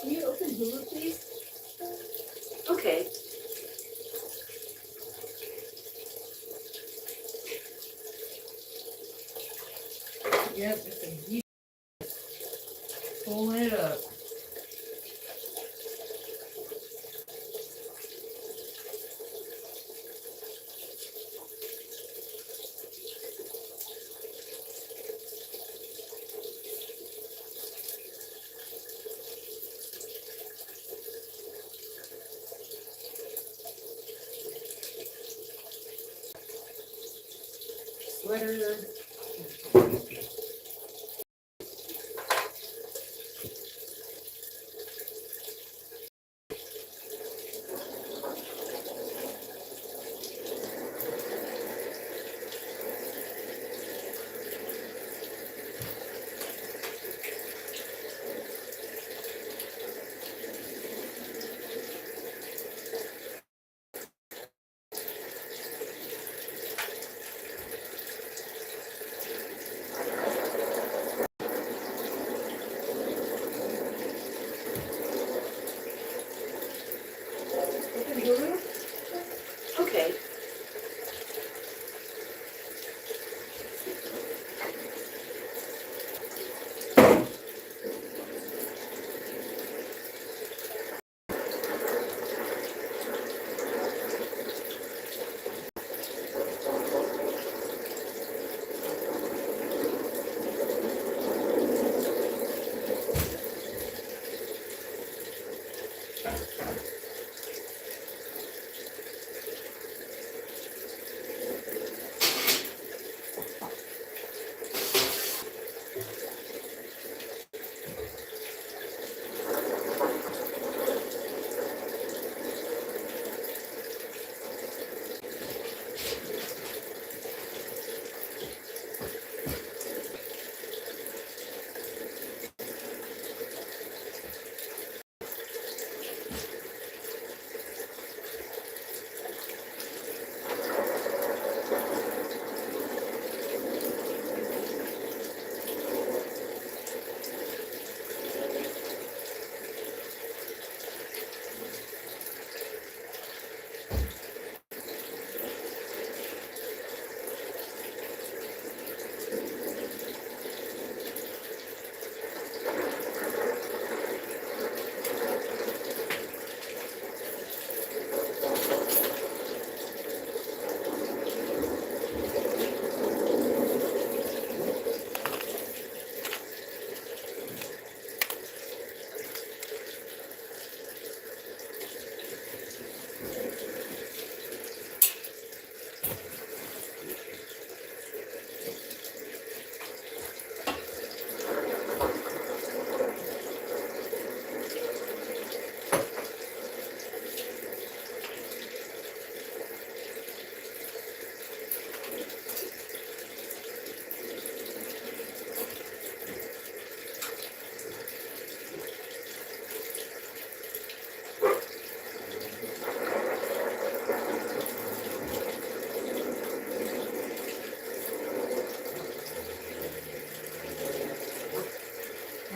Can you open Hulu, please? Okay. Yep, it's a deep pulling it up. Sweater.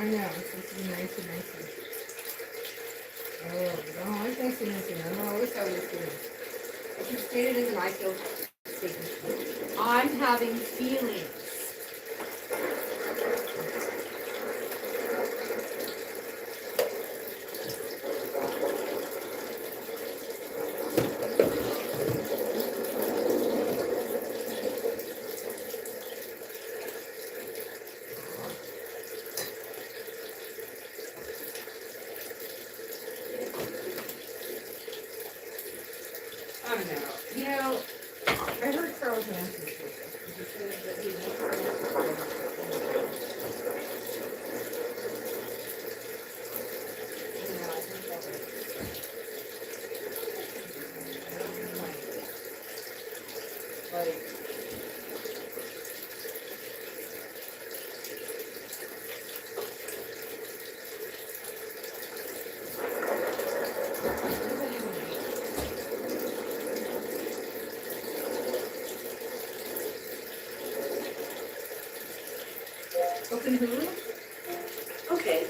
I know, it's supposed to be nice and nice. Oh, I don't like nice and nice. I don't always have this feeling. I can state it as an I feel statement. I'm having feelings. I don't know. You know, I heard Charles Manson say this. He said that he never. Yeah, I think that was. Like. Open Hulu? Okay.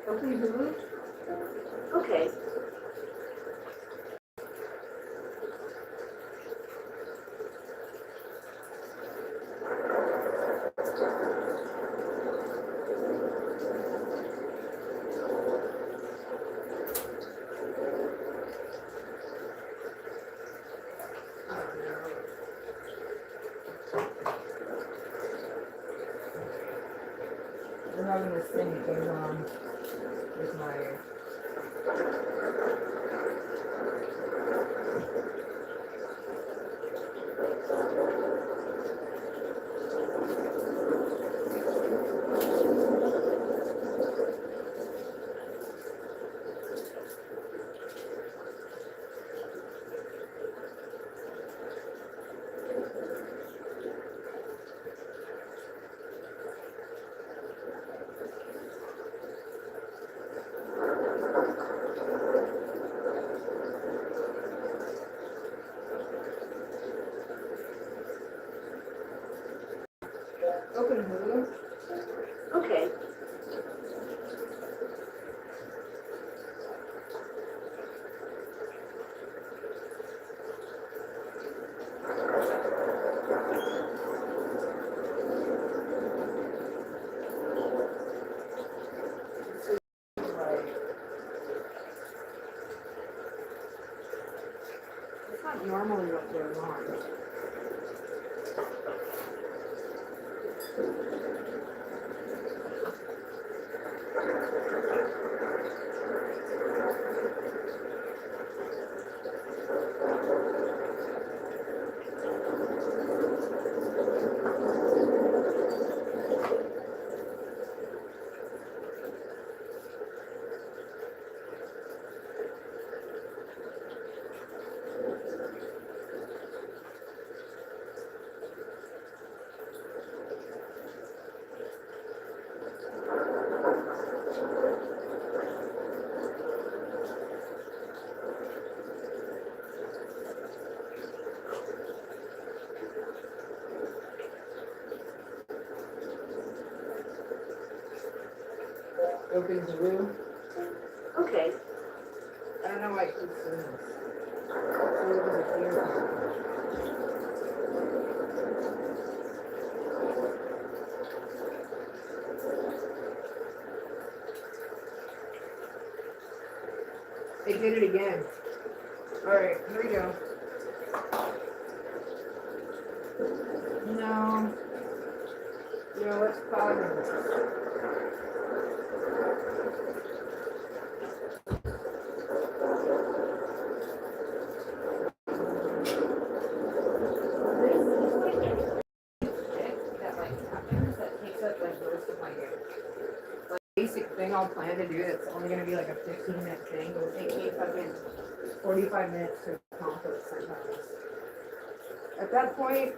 Open Hulu? Okay. We're having this thing that goes on with my. Open Hulu? Okay. It's not normally what goes on. open glue. Okay. I don't know why it keeps doing this. So it was a fear. It did it again. Alright, here we go. No. You know what's causing this? That like happens that takes up like most of my day. Like basic thing I'll plan to do that's only gonna be like a 15-minute thing will take me fucking 45 minutes to accomplish sometimes. At that point,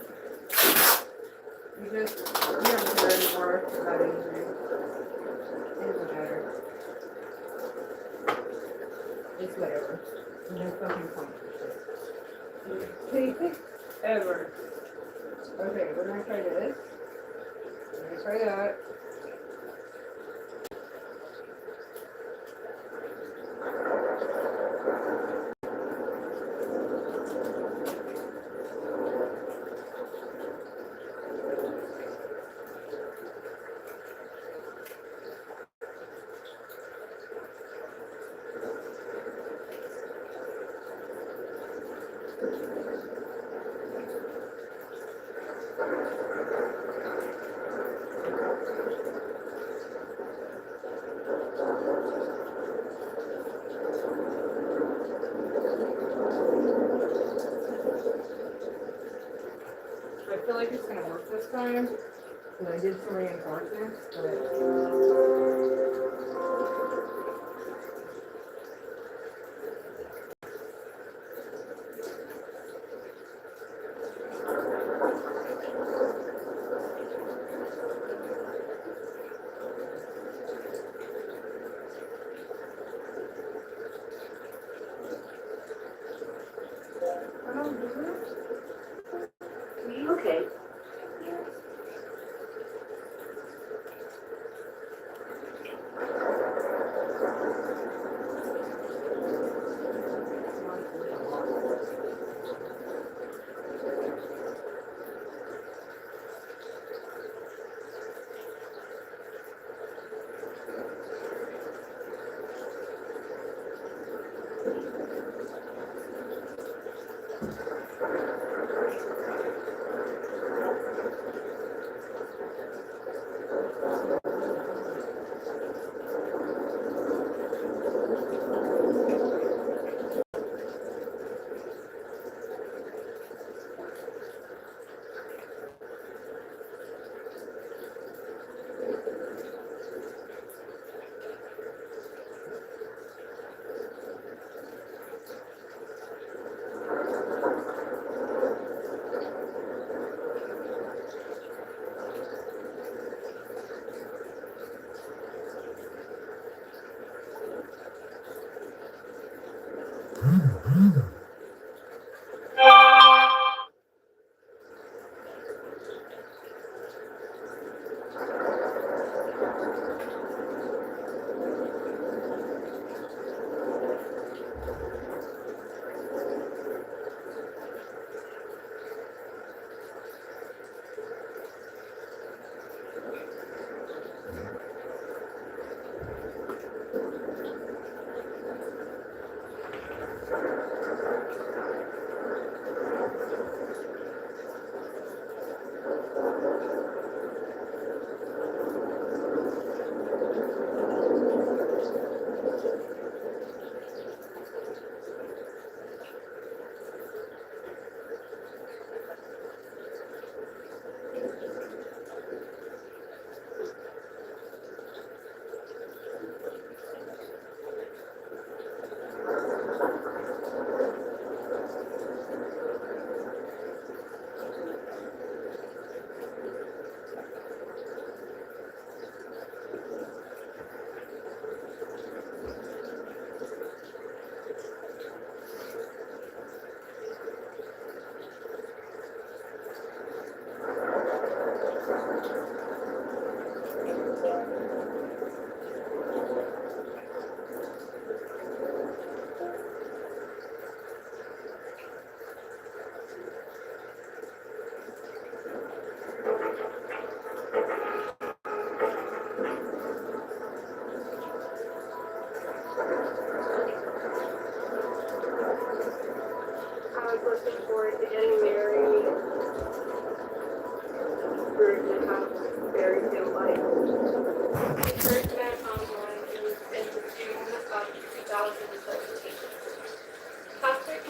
you don't care anymore about anything. It doesn't matter. It's whatever. No fucking point for shit. Take it ever. Okay, we're gonna try this. We're gonna try that. I feel like it's gonna work this time because I did some reinforcements, but Okay.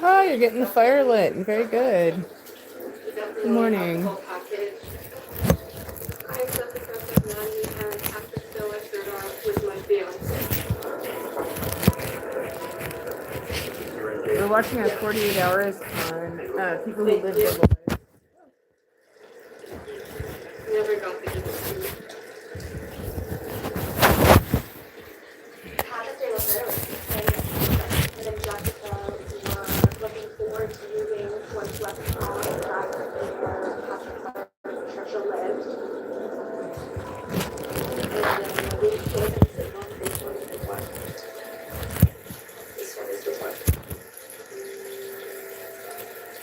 Oh, you're getting the fire lit. Very good. Good morning. I accept the trust of none and have to fill it with my feelings. We're watching our 48 hours on people who live their lives. Never got the interview. Haven't they looked early? And then Jessica were looking forward to moving once left on the track where Patricia lived. And then we came and said, well, this one is the one. This one is the one.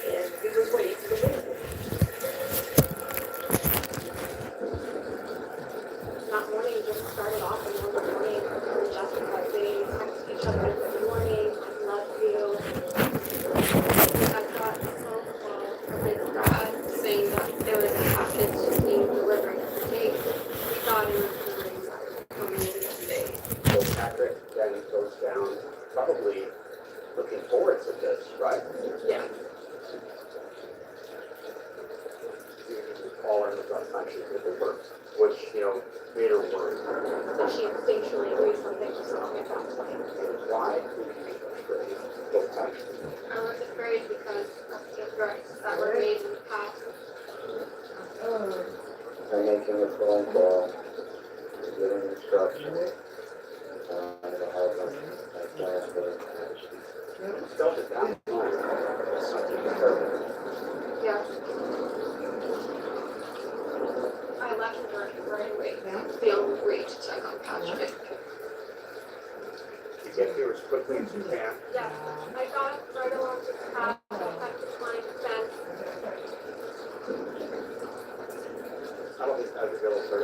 And we was waiting for the win. That morning just started off in the morning with Jessica. They text each other good morning, I love you. I got a phone call from his dad saying that there was a package being delivered today. We thought it was delivering coming in today. So Patrick then goes down, probably looking forward to this, right? Yeah. All in the front country with the work, which, made her worry. So she instinctually knew something was wrong at that point. Why did you make her afraid? Both times. I was afraid because of the threats that were made in the past. I'm making a phone call, giving instructions, and the husband, I plan for it. Felt at that time, something disturbing. Yeah. I left work right away, feeling great to check on Patrick. You get here as quickly as you can. Yeah, I got right along to the path, I had to climb the fence. I don't think I would go for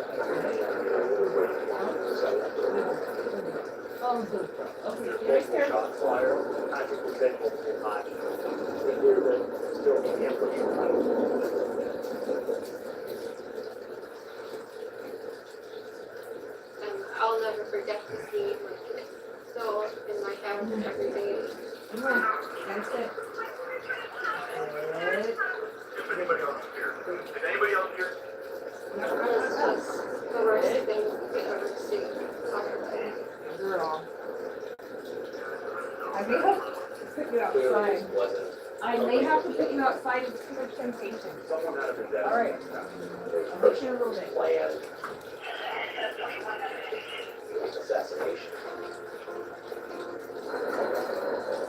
There's a shot flyer. Patrick was in multiple times. We hear that still can't push your And I'll never forget to see my kid. So in my head every day. That's it. Anybody else here? Is anybody else here? It's just the worst thing you could ever see. Girl. I may have to put you outside. I may have to put you outside. It's too much temptation. Someone out of the desk. All right. I'll let you in a little bit. Plan. Assassination.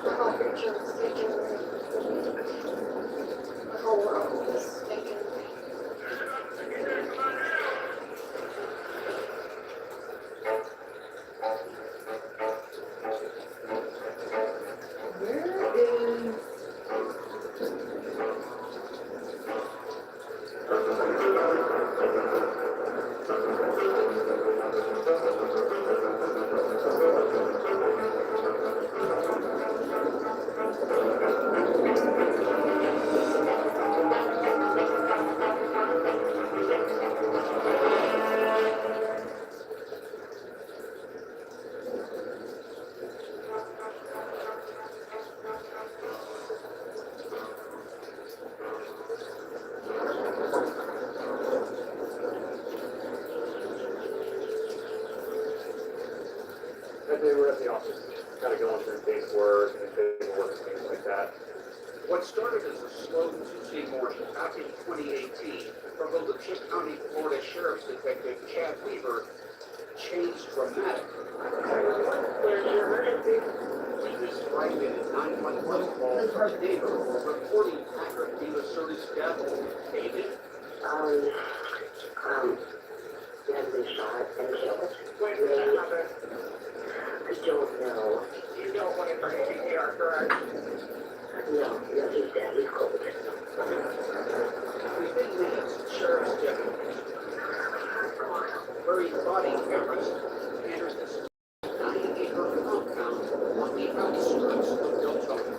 The whole picture was taken away. The whole world was taken away. Where is... They were at the office, kind of going through paperwork and paperwork and things like that. What started as a slow Tuesday morning back in 2018 for Volusia County, Florida Sheriff's Detective Chad Weaver changed dramatically. Where's your emergency? When this private 911 call from a neighbor reporting Patrick Villasota's death, David. He has been shot and killed. Wait, what happened? I don't know. You don't want to bring CPR, correct? No, he's dead. He's cold. Within minutes, sheriff's deputies buried body cameras entered this 9-acre compound on the outskirts of Deltona.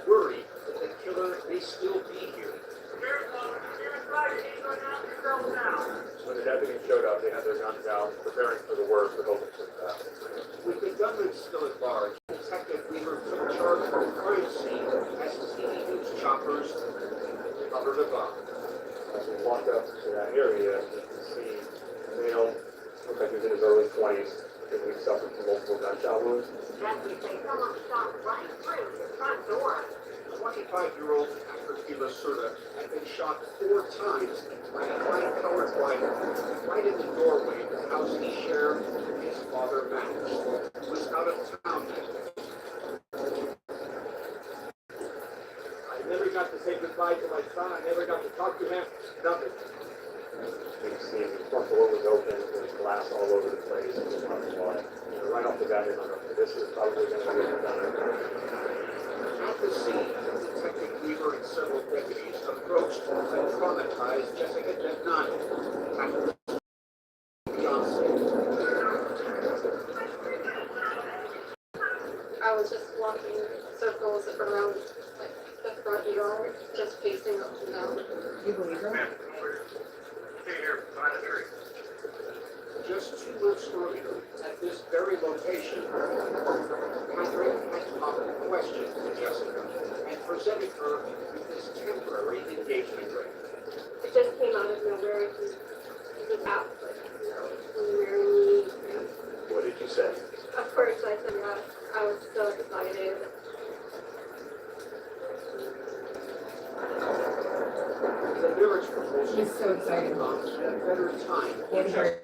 Worried that the killer may still be here. When the deputies showed up, they had their guns out, preparing for the worst, but hoping for the best. With the gunman still at large, Detective Weaver took charge of the crime scene as TV news choppers covered a bomb. As we walk up to that area, you can see a male, looks like he's in his early 20s, and he suffered from multiple gunshot wounds. Deputies say someone shot right through his front door. 25-year-old Patrick Lacerda had been shot 4 times by a high-powered rifle right in the doorway of the house he shared with his father, Max, who was out of town that day. I never got to say goodbye to my son. I never got to talk to him. Nothing. You can see the front door was open. There was glass all over the place. It was nothing like. Right off the bat, you're like, this is probably going to be a gunner. At the scene, Detective Weaver and several deputies approached and traumatized Jessica Devnani. I was just walking circles around like the front yard, just pacing up and down. You believe her? Stay here behind the tree. Just 2 months earlier, at this very location, Patrick had popped a question to Jessica and presented her with this temporary engagement ring. It just came out of nowhere. He was out, like, you know, will you marry me? And What did you say? of course I said yes. I was so excited. The marriage proposal She's so excited. comes at a better time. Get her.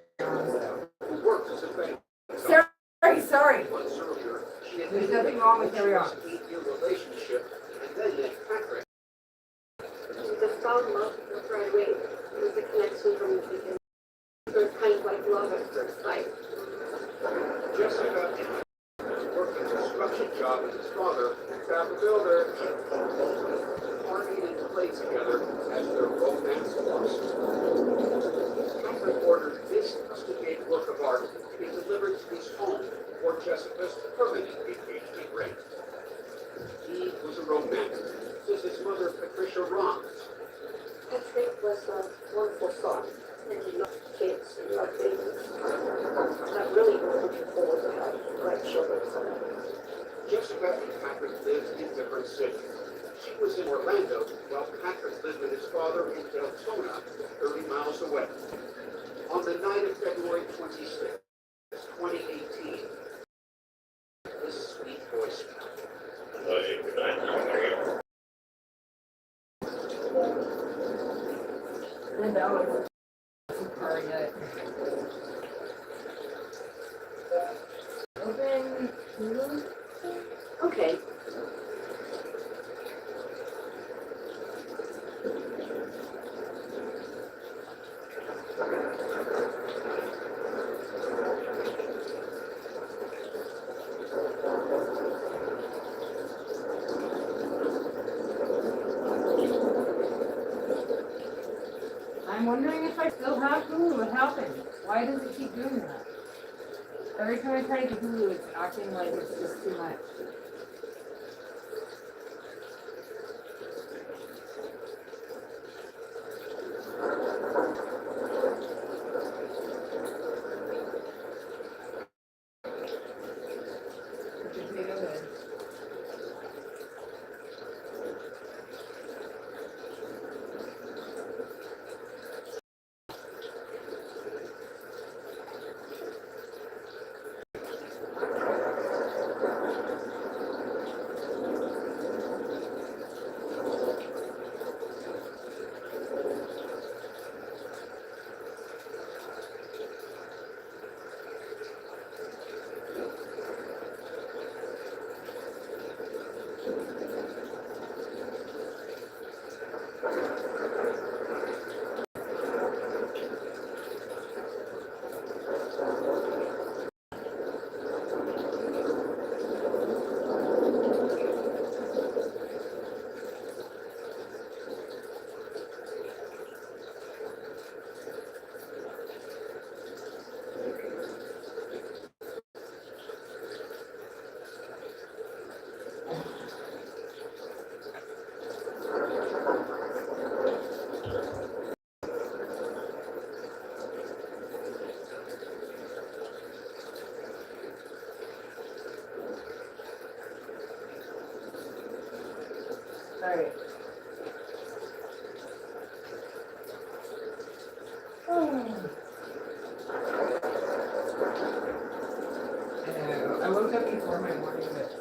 Who worked as a bank. Sorry. Months earlier, she had There's been nothing wrong with carry on. an 8-year relationship and then met Patrick. We just fell in love right away. It was a connection from the beginning. It was kind of like love at first sight. Jessica worked a construction job with his father, Fab the Builder, partied and played together as their romance blossomed. Patrick ordered this custom-made work of art to be delivered to his home for Jessica's permanent engagement ring. He was a romantic, says his mother, Patricia Rant. Patrick was a wonderful son, and he loved kids and loved babies. And I really was looking forward to having grandchildren someday. Jessica and Patrick lived in different cities. She was in Orlando, while Patrick lived with his father in Deltona, 30 miles away. On the night of February 26, 2018, this sweet voicemail. Good night. How are you? Linda, sorry, open. Okay. I'm wondering if I still have Hulu. What happened? Why does it keep doing that? Every time I try to get Hulu, it's acting like it's just too much. Potato head. Alright. I woke up before my morning, but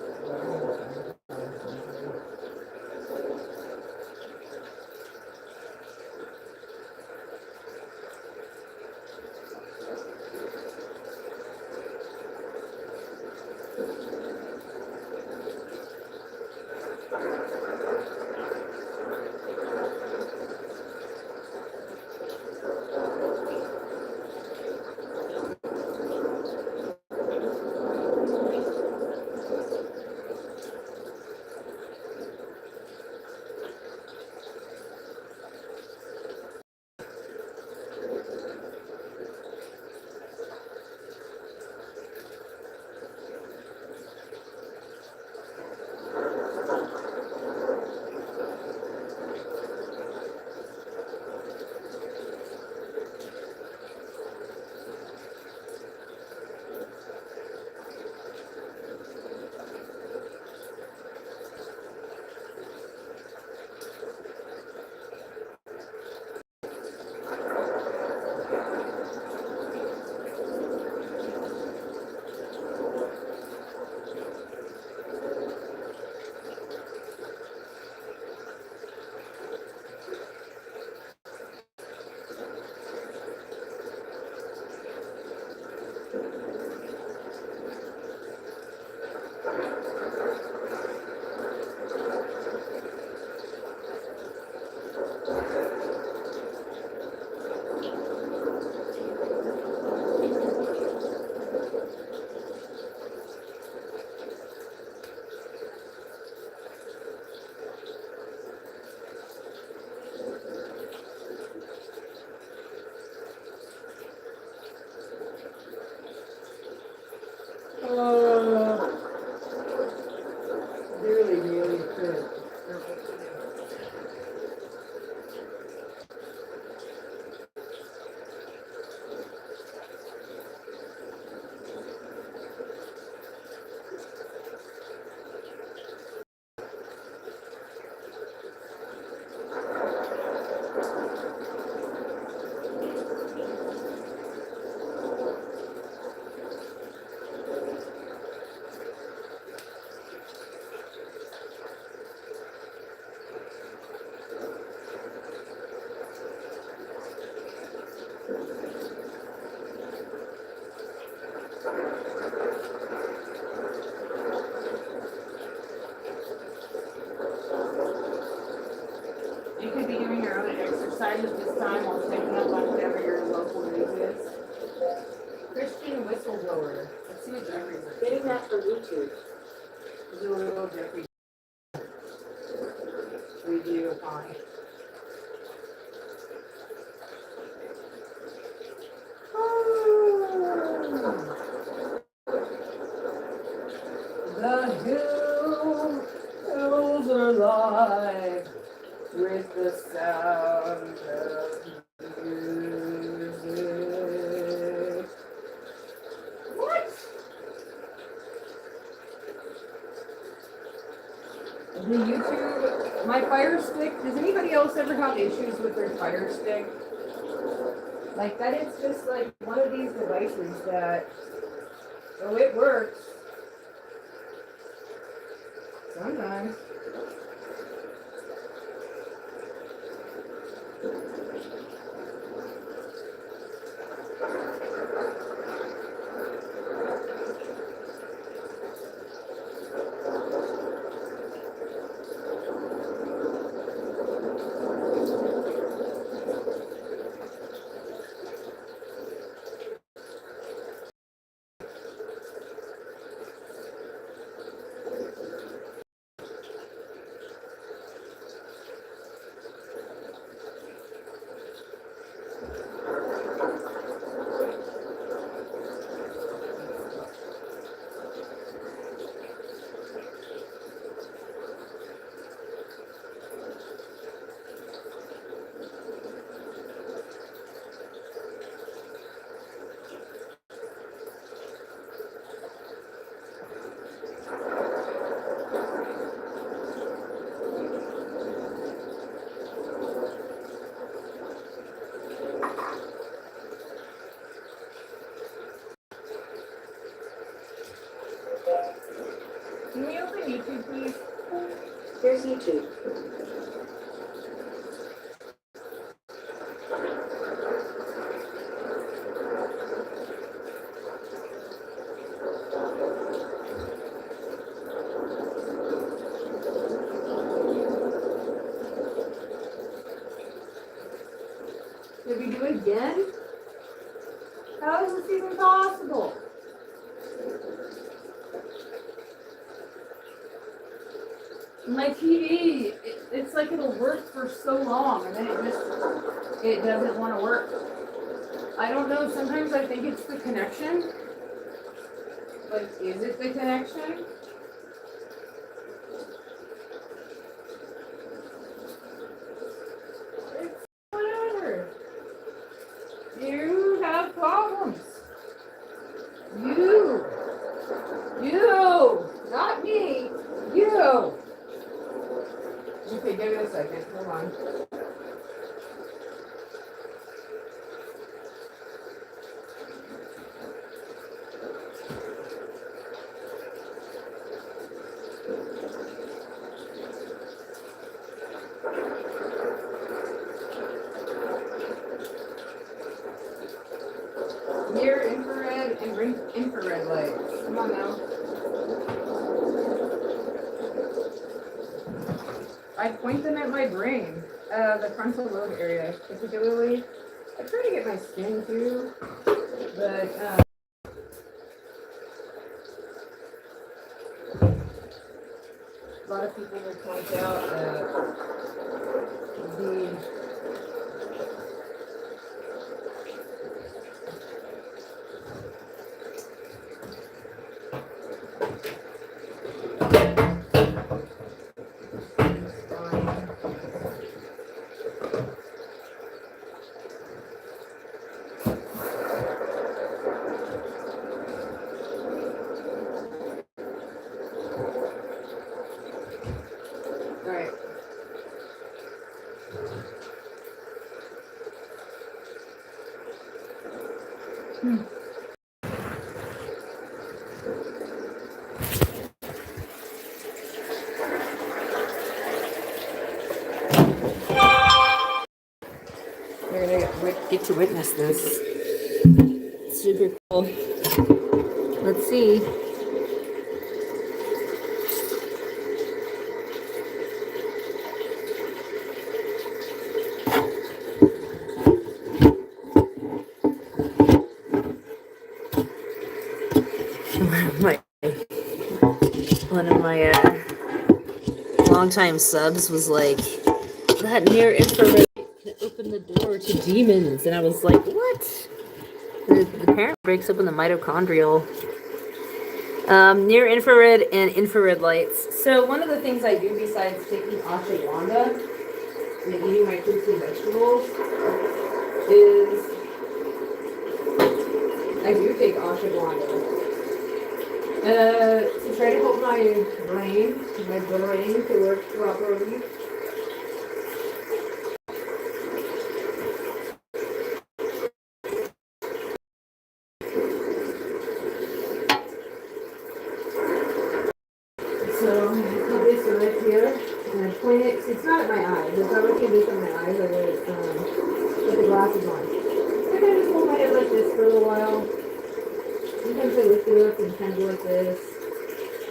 really, really good. You could be doing your own exercise at this time while checking up on whatever your local news is. Christian whistleblower. Let's see what Jeffrey's like. Getting that from YouTube. Do a little Jeffrey review upon it. The hills are alive with the sound of music. What? The YouTube, my Fire Stick, does anybody else ever have issues with their Fire Stick? Like that it's just like one of these devices that, oh, it works. Sometimes. Can we open YouTube, please? Here's YouTube. Did we do it again? How is this even possible? My TV, it's like it'll work for so long and then it doesn't want to work. I don't know, sometimes I think it's the connection. Like, is it the connection? It's whatever. You have problems. You, not me, you. Okay, give it a second, hold on. Near infrared and infrared lights. Come on now. I point them at my brain, the frontal lobe area, particularly. I try to get my skin too, but a lot of people will point out that the Alright. We're gonna get to witness this. Super cool. Let's see. One of my longtime subs was like, that near infrared can open the door to demons, and I was like, what? The parent breaks open the mitochondrial. Near infrared and infrared lights. So one of the things I do besides taking ashwagandha and eating my fruits and vegetables is I do take ashwagandha. To try to help my brain to work properly. So I put this right here and I point it. It's not at my eyes. If I were to do this on my eyes, I would put the glasses on. And I just hold my head like this for a little while. Sometimes I lift it up and kind of go like this.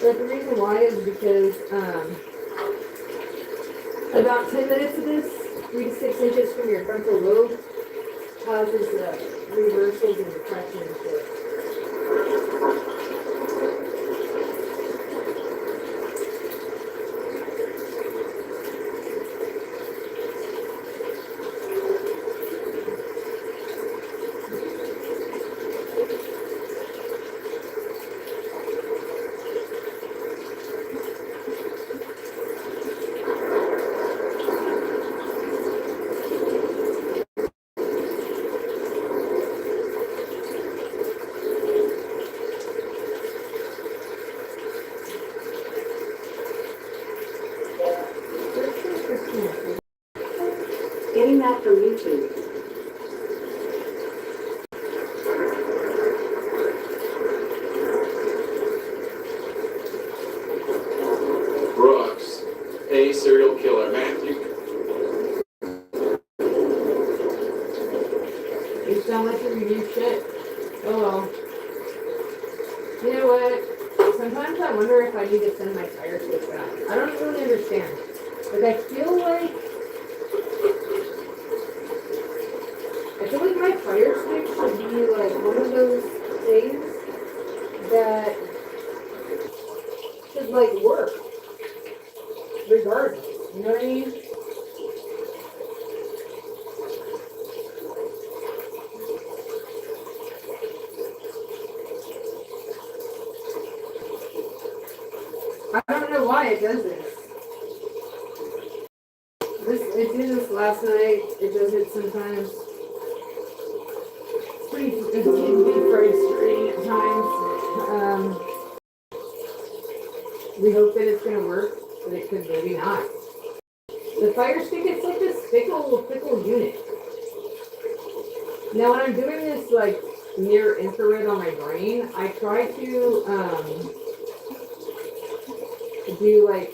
But the reason why is because about 10 minutes of this, 3 to 6 inches from your frontal lobe, causes reversals and depression and shit. Getting that from YouTube. a serial killer. Man, You sound like you review shit. Oh well. You know what? Sometimes I wonder if I need to send my fire stick back. I don't really understand. Like I feel like my fire stick should be like one of those things that should like work regardless. You know what I mean? I don't know why it does this. It did this last night. It does it sometimes. It can be frustrating at times. We hope that it's gonna work, but it could maybe not. The fire stick, it's like this fickle unit. Now when I'm doing this like near infrared on my brain, I try to do like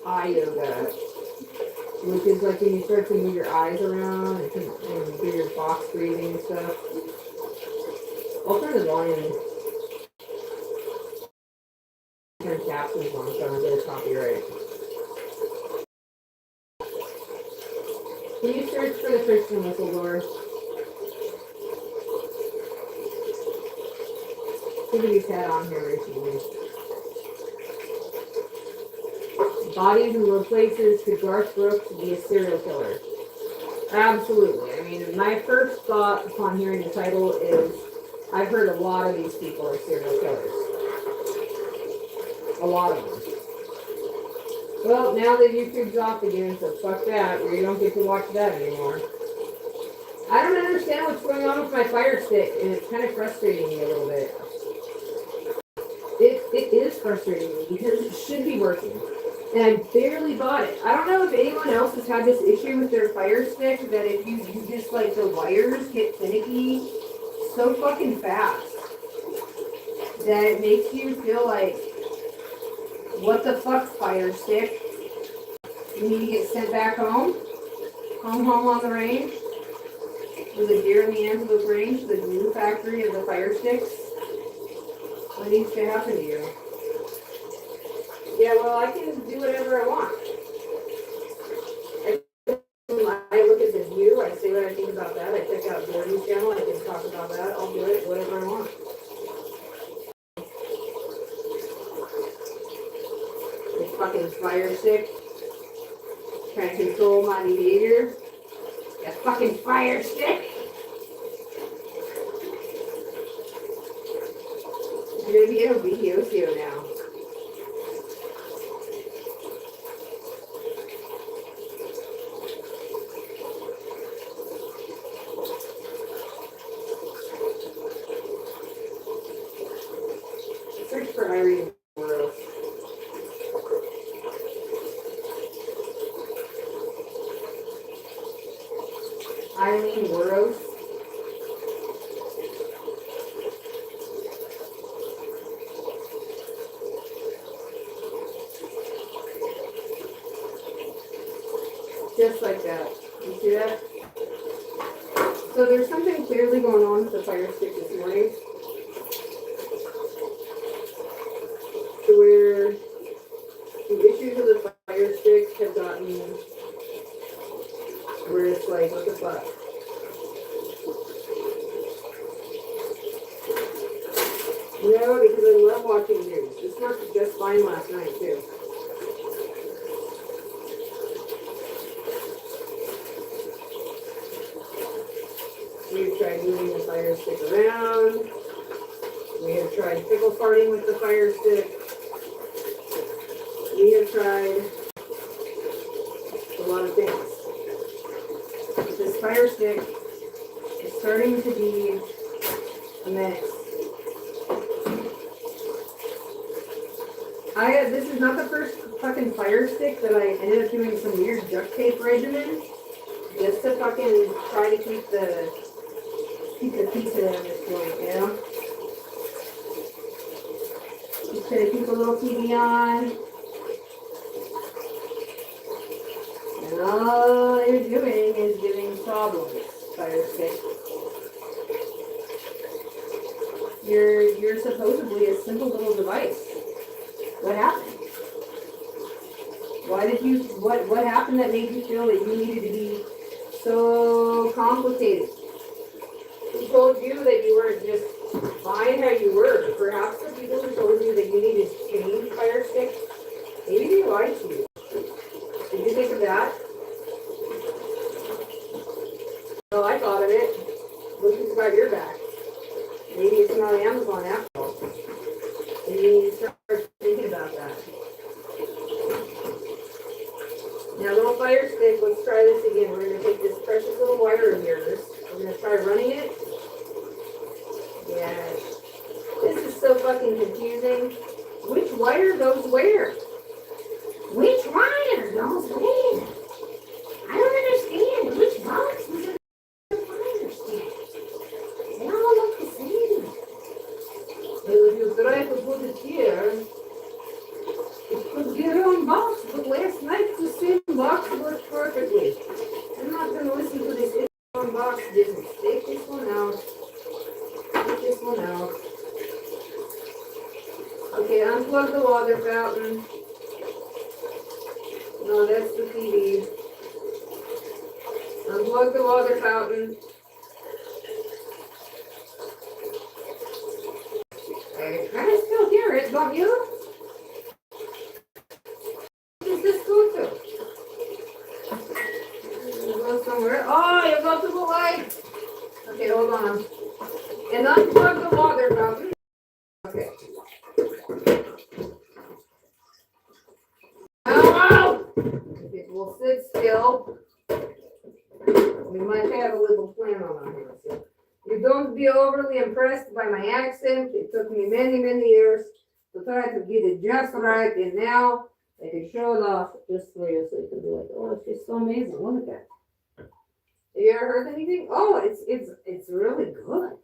eye yoga, which is like when you start to move your eyes around and do your box breathing and stuff. I'll turn the volume. Turn captions on so I don't get a copyright. Can you search for the Christian whistleblower? Somebody's had on here recently. Bodies in low places, could Garth Brooks be a serial killer? Absolutely. I mean, my first thought upon hearing the title is I've heard a lot of these people are serial killers. A lot of them. Well, now that YouTube's off again, so fuck that. We don't get to watch that anymore. I don't understand what's going on with my fire stick, and it's kind of frustrating me a little bit. It is frustrating me because it should be working. And I barely bought it. I don't know if anyone else has had this issue with their fire stick, that if you just like the wires get finicky so fucking fast that it makes you feel like, what the fuck, fire stick? You need to get sent back home? Home on the range? With a deer in the Antelope Range, the glue factory of the fire sticks? What needs to happen to you? Yeah, well, I can do whatever I want. I look at the view, I say what I think about that, I check out Jordan's channel, I can talk about that, I'll do it, whatever I want. This fucking fire stick, trying to control my behavior. That fucking fire stick! You're gonna be in a video here now. Search for Irene World. Eileen Wuros. Just like that. You see that? So there's something clearly going on with the fire stick this morning. To where the issues of the fire stick have gotten where it's like, what the fuck? No, because I love watching news. This worked just fine last night, too. We've tried moving the fire stick around. We have tried pickle farting with the fire stick. We have tried a lot of things. But this fire stick is starting to be a menace. This is not the first fucking fire stick that I ended up doing some weird duct tape regimen just to fucking try to keep the pizza at this point, you know? Just gonna keep a little TV on. And all you're doing is giving problems, fire stick. You're supposedly a simple little device. What happened? What happened that made you feel that you needed to be so complicated? Who told you that you were just fine how you were? Perhaps the people who told you that you needed to change, fire stick, maybe they lied to you. Did you think of that? Well, I thought of it. Look who's got your back. Maybe it's not Amazon after all. Maybe you need to start thinking about that. Now, little fire stick, let's try this again. We're going to take this precious little wire of yours. We're going to try running it. Yes. This is so fucking confusing. Which wire goes where? Which wire goes where? I don't understand. Which box is it? Fire stick. They all look the same. Well, if you try to put it here, it could be a wrong box, but last night the same box worked perfectly. I'm not going to listen to this wrong box business. Take this one out. Take this one out. Okay, unplug the water fountain. No, that's the TV. Unplug the water fountain. I kind of still hear it, don't you? Where does this go to? Go somewhere. Oh, you go to the light. Okay, hold on. And unplug the water fountain. Okay. Ow! If it will sit still, we might have a little plan on here. So you don't be overly impressed by my accent. It took me many, many years to try to get it just right, and now I can show it off just for you, so you can be like, oh, it's just so amazing. Look at that. Have you ever heard anything? Oh, it's really good.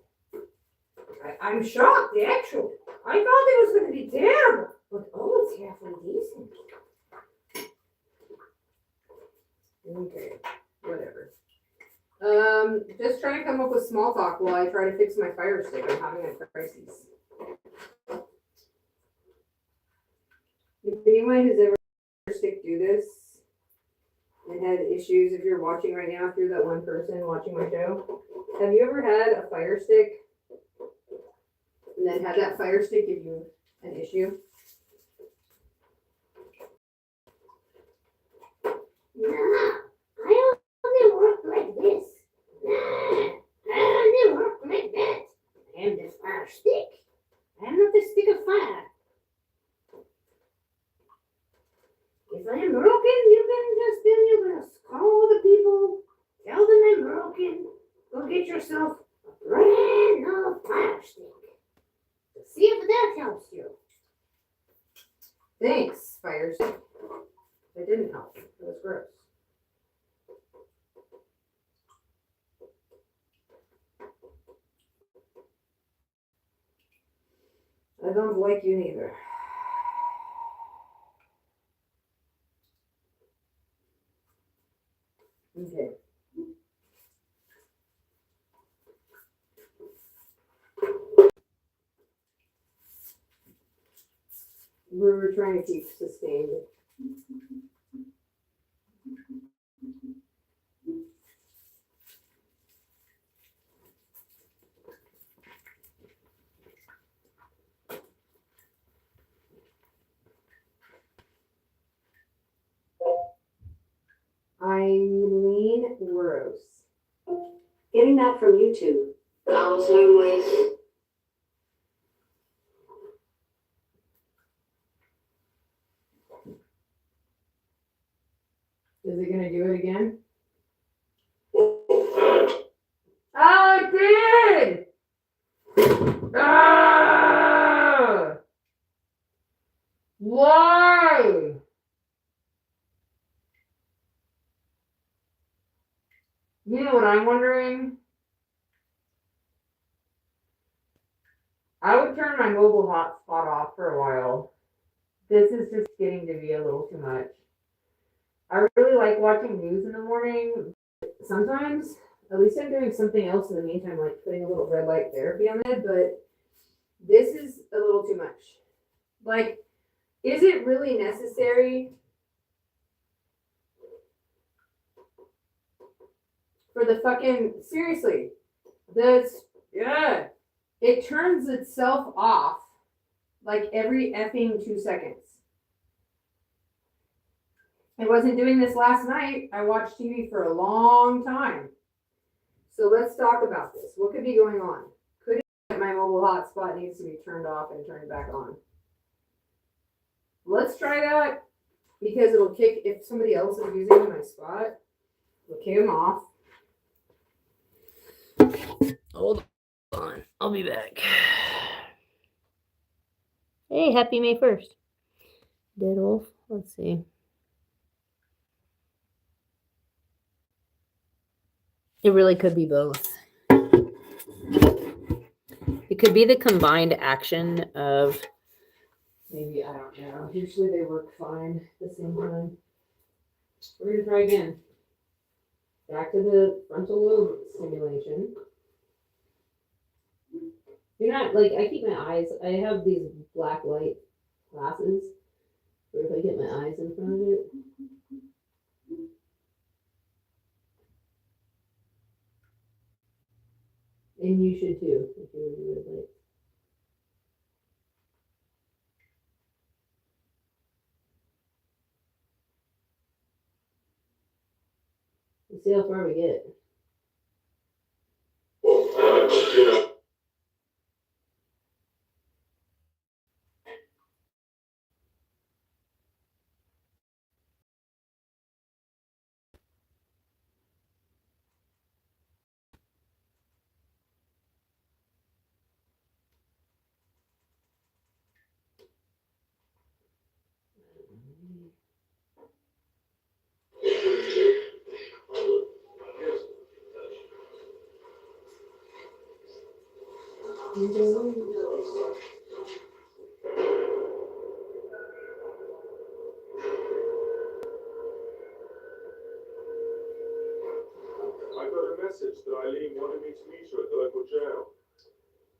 I'm shocked, actually. I thought it was going to be terrible, but oh, it's halfway decent. Okay, whatever. Just trying to come up with small talk while I try to fix my fire stick. I'm having a crisis. If anyone has ever stick do this and had issues, if you're watching right now, if you're that one person watching my show, have you ever had a fire stick and then had that fire stick give you an issue? Nah, I only work like this. Nah, I only work like that. I am the fire stick. I am not the stick of fire. If I am broken, you're gonna call the people, tell them I'm broken. Go get yourself a brand new fire stick. See if that helps you. Thanks, fire stick. It didn't help. It was gross. I don't like you neither. Okay. We were trying to keep sustained. Eileen Rose. Getting that from YouTube. Same ways. Is it gonna do it again? Oh, it did! Ah! Why? You know what I'm wondering? I would turn my mobile hotspot off for a while. This is just getting to be a little too much. I really like watching news in the morning. Sometimes, at least I'm doing something else in the meantime, like putting a little red light therapy on it, but this is a little too much. Like, is it really necessary for the fucking, seriously, yeah, it turns itself off like every effing 2 seconds. I wasn't doing this last night. I watched TV for a long time. So let's talk about this. What could be going on? Could it be that my mobile hotspot needs to be turned off and turned back on? Let's try that because it'll kick, if somebody else is using my spot, it'll kick them off. Hold on. I'll be back. Hey, happy May 1st. Dead wolf. Let's see. It really could be both. It could be the combined action of maybe, I don't know. Usually they work fine at the same time. We're going to try again. Back to the frontal lobe stimulation. You're not, like, I keep my eyes, I have these black light glasses. Where if I get my eyes in front of it. And you should too, if you would like. Let's see how far we get. I got a message that Eileen wanted me to meet her at the local jail.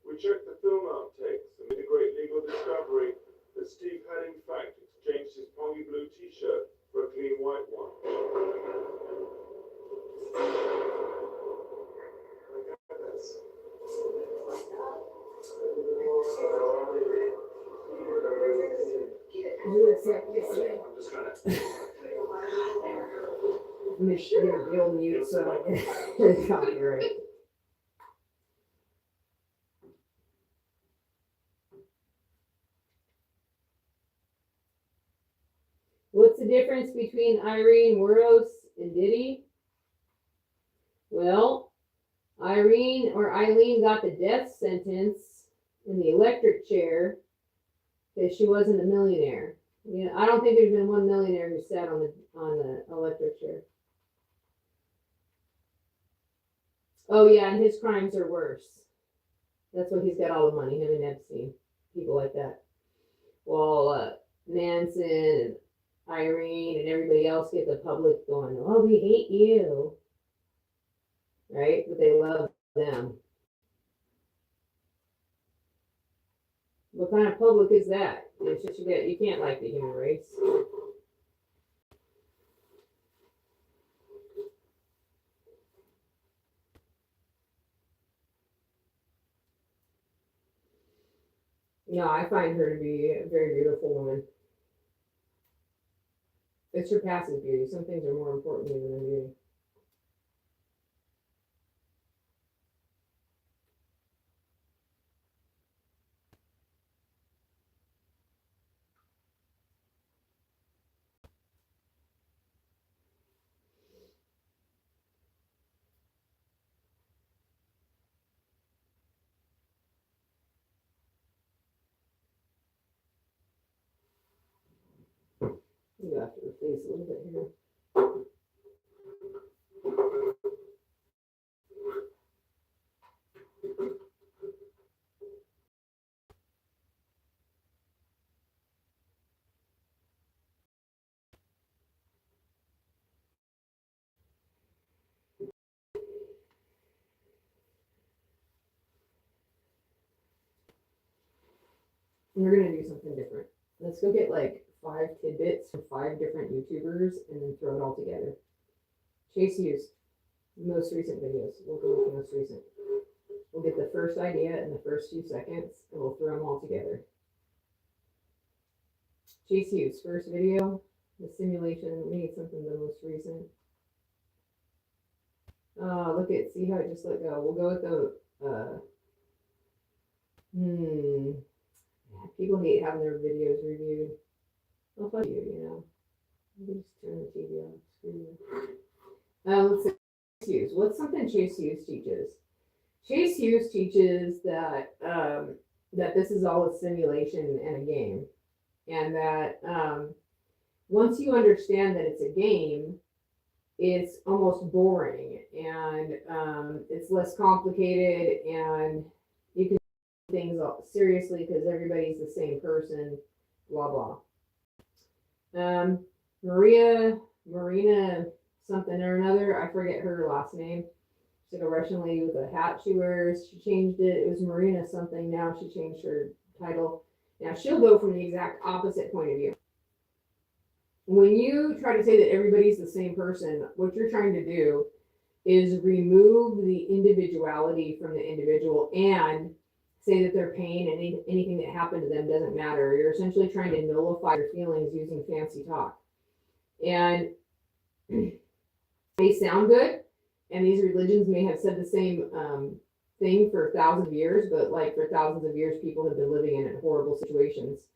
We checked the film outtakes and made a great legal discovery that Steve had in fact exchanged his pongy blue t-shirt for a clean white one. I'm just gonna. You'll mute so I get copyright. What's the difference between Irene Wuros and Diddy? Well, Irene or Eileen got the death sentence in the electric chair because she wasn't a millionaire. You know, I don't think there's been one millionaire who sat on the electric chair. Oh yeah, and his crimes are worse. That's why he's got all the money, him and Epstein, people like that. Well, Manson and Irene and everybody else get the public going, oh, we hate you. Right? But they love them. What kind of public is that? It's just you can't like the human race. No, I find her to be a very beautiful woman. It surpasses beauty. Some things are more important even than beauty. You have to replace a little bit here. we're gonna do something different. Let's go get like 5 tidbits from 5 different YouTubers and then throw it all together. Chase Hughes, most recent videos. We'll go with the most recent. We'll get the first idea in the first few seconds and we'll throw them all together. Chase Hughes, first video, the simulation. We need something the most recent. Look at, see how it just let go. We'll go with the, people hate having their videos reviewed. Well, fuck you, you know. You can just turn the TV off. Screw you. Let's see. Chase Hughes. What's something Chase Hughes teaches? Chase Hughes teaches that that this is all a simulation and a game, and that once you understand that it's a game, it's almost boring and it's less complicated, and you can take things seriously because everybody's the same person. Blah blah. Marina something or another. I forget her last name. She's like a Russian lady with a hat she wears. She changed it. It was Marina something. Now she changed her title. Now she'll go from the exact opposite point of view. When you try to say that everybody's the same person, what you're trying to do is remove the individuality from the individual and say that their pain and anything that happened to them doesn't matter. You're essentially trying to nullify their feelings using fancy talk. And they sound good, and these religions may have said the same thing for thousands of years, but like for thousands of years, people have been living in horrible situations.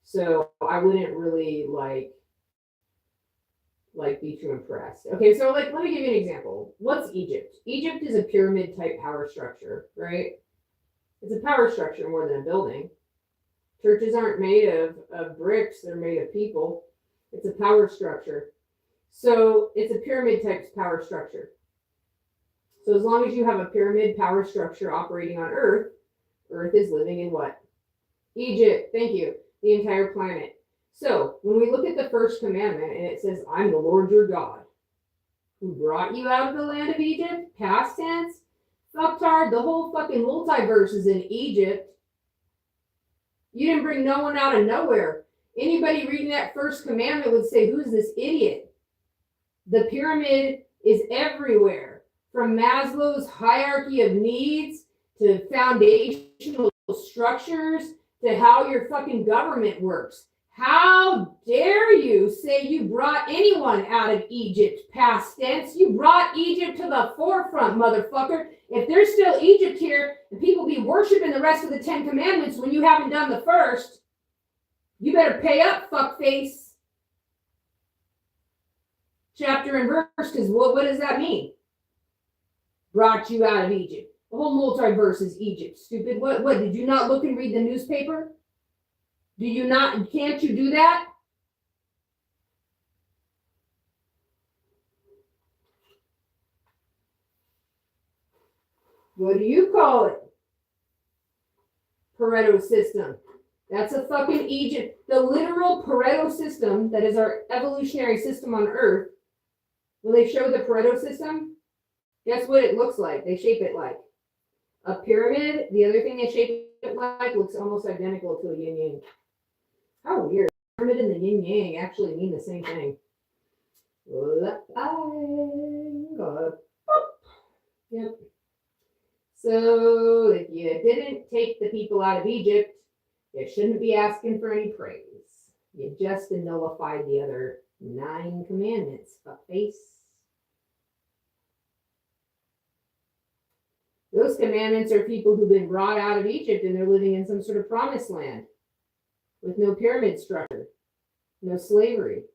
So I wouldn't really like be too impressed. Okay, so like let me give you an example. What's Egypt? Egypt is a pyramid type power structure, right? It's a power structure more than a building. Churches aren't made of bricks, they're made of people. It's a power structure. So it's a pyramid type power structure. So as long as you have a pyramid power structure operating on Earth, Earth is living in what? Egypt, thank you, the entire planet. So when we look at the first commandment and it says, I'm the Lord your God, who brought you out of the land of Egypt, past tense, fucktard, the whole fucking multiverse is in Egypt. You didn't bring no one out of nowhere. Anybody reading that first commandment would say, who's this idiot? The pyramid is everywhere, from Maslow's hierarchy of needs to foundational structures to how your fucking government works. How dare you say you brought anyone out of Egypt, past tense? You brought Egypt to the forefront, motherfucker. If there's still Egypt here and people be worshiping the rest of the 10 commandments when you haven't done the first, you better pay up, fuckface. Chapter and verse, because what does that mean? Brought you out of Egypt. The whole multiverse is Egypt, stupid. What, did you not look and read the newspaper? Do you not, can't you do that? What do you call it? Pareto system. That's a fucking Egypt. The literal Pareto system that is our evolutionary system on Earth. When they show the Pareto system, guess what it looks like? They shape it like a pyramid. The other thing they shape it like looks almost identical to a yin yang. How weird. The pyramid and the yin yang actually mean the same thing. Yep. So if you didn't take the people out of Egypt, you shouldn't be asking for any praise. You just nullified the other 9 commandments, fuckface. Those commandments are people who've been brought out of Egypt and they're living in some sort of promised land with no pyramid structure, no slavery.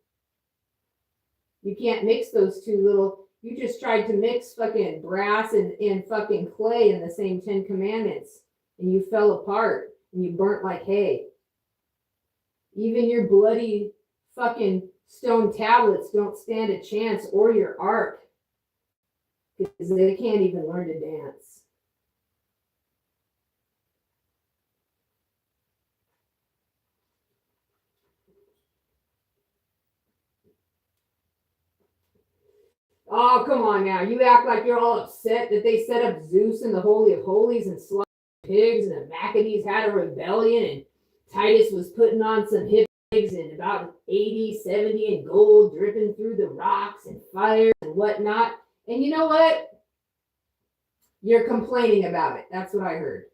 You can't mix those two little, you just tried to mix fucking brass and fucking clay in the same 10 commandments and you fell apart and you burnt like hay. Even your bloody fucking stone tablets don't stand a chance, or your ark, because they can't even learn to dance. Oh, come on now. You act like you're all upset that they set up Zeus in the Holy of Holies and slaughtered pigs and the Maccabees had a rebellion and Titus was putting on some hip legs and about 80, 70 and gold dripping through the rocks and fire and whatnot. And you know what? You're complaining about it. That's what I heard.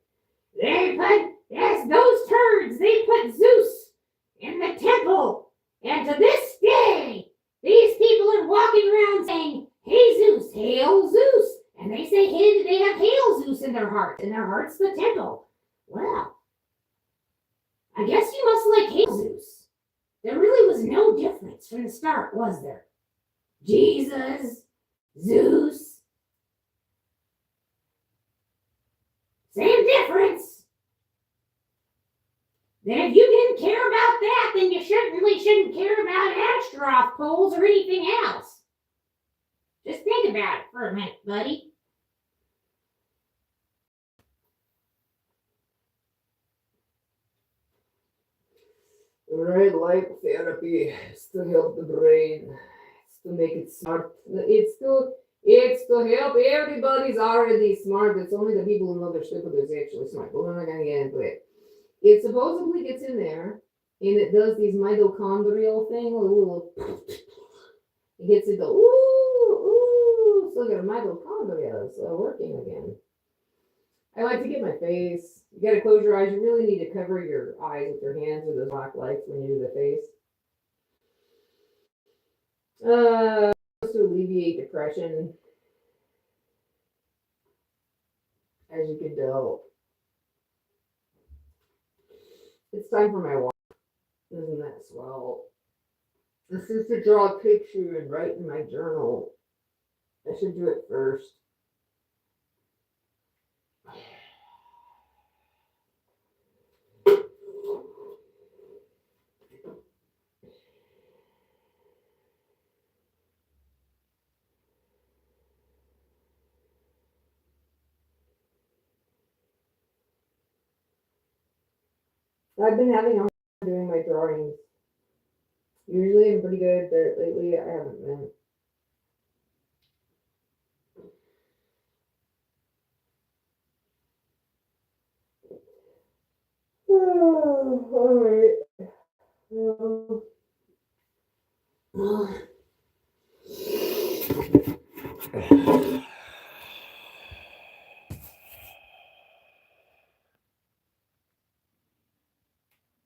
Yes, those turds, they put Zeus in the temple. And to this day, these people are walking around saying, "Hey Zeus, hail Zeus." And they say, hey, they have hail Zeus in their heart, and their heart's the temple. Well, I guess you must like hail Zeus. There really was no difference from the start, was there? Jesus, Zeus, same difference. Then if you didn't care about that, then you certainly shouldn't care about Ashtaroth poles or anything else. Just think about it for a minute, buddy. Red light therapy is to help the brain. It's to make it smart. It's to help everybody's already smart. It's only the people who know their stupid is actually smart. But we're not gonna get into it. It supposedly gets in there and it does these mitochondrial thing. It gets it go, ooh, so your mitochondria is working again. I like to get my face. You gotta close your eyes. You really need to cover your eyes with your hands with those black lights when you do the face. To alleviate depression, as you can tell. It's time for my walk. Isn't that swell? This is to draw a picture and write in my journal. I should do it first. I've been having a hard time doing my drawings. Usually I'm pretty good, but lately I haven't been. Oh, all right.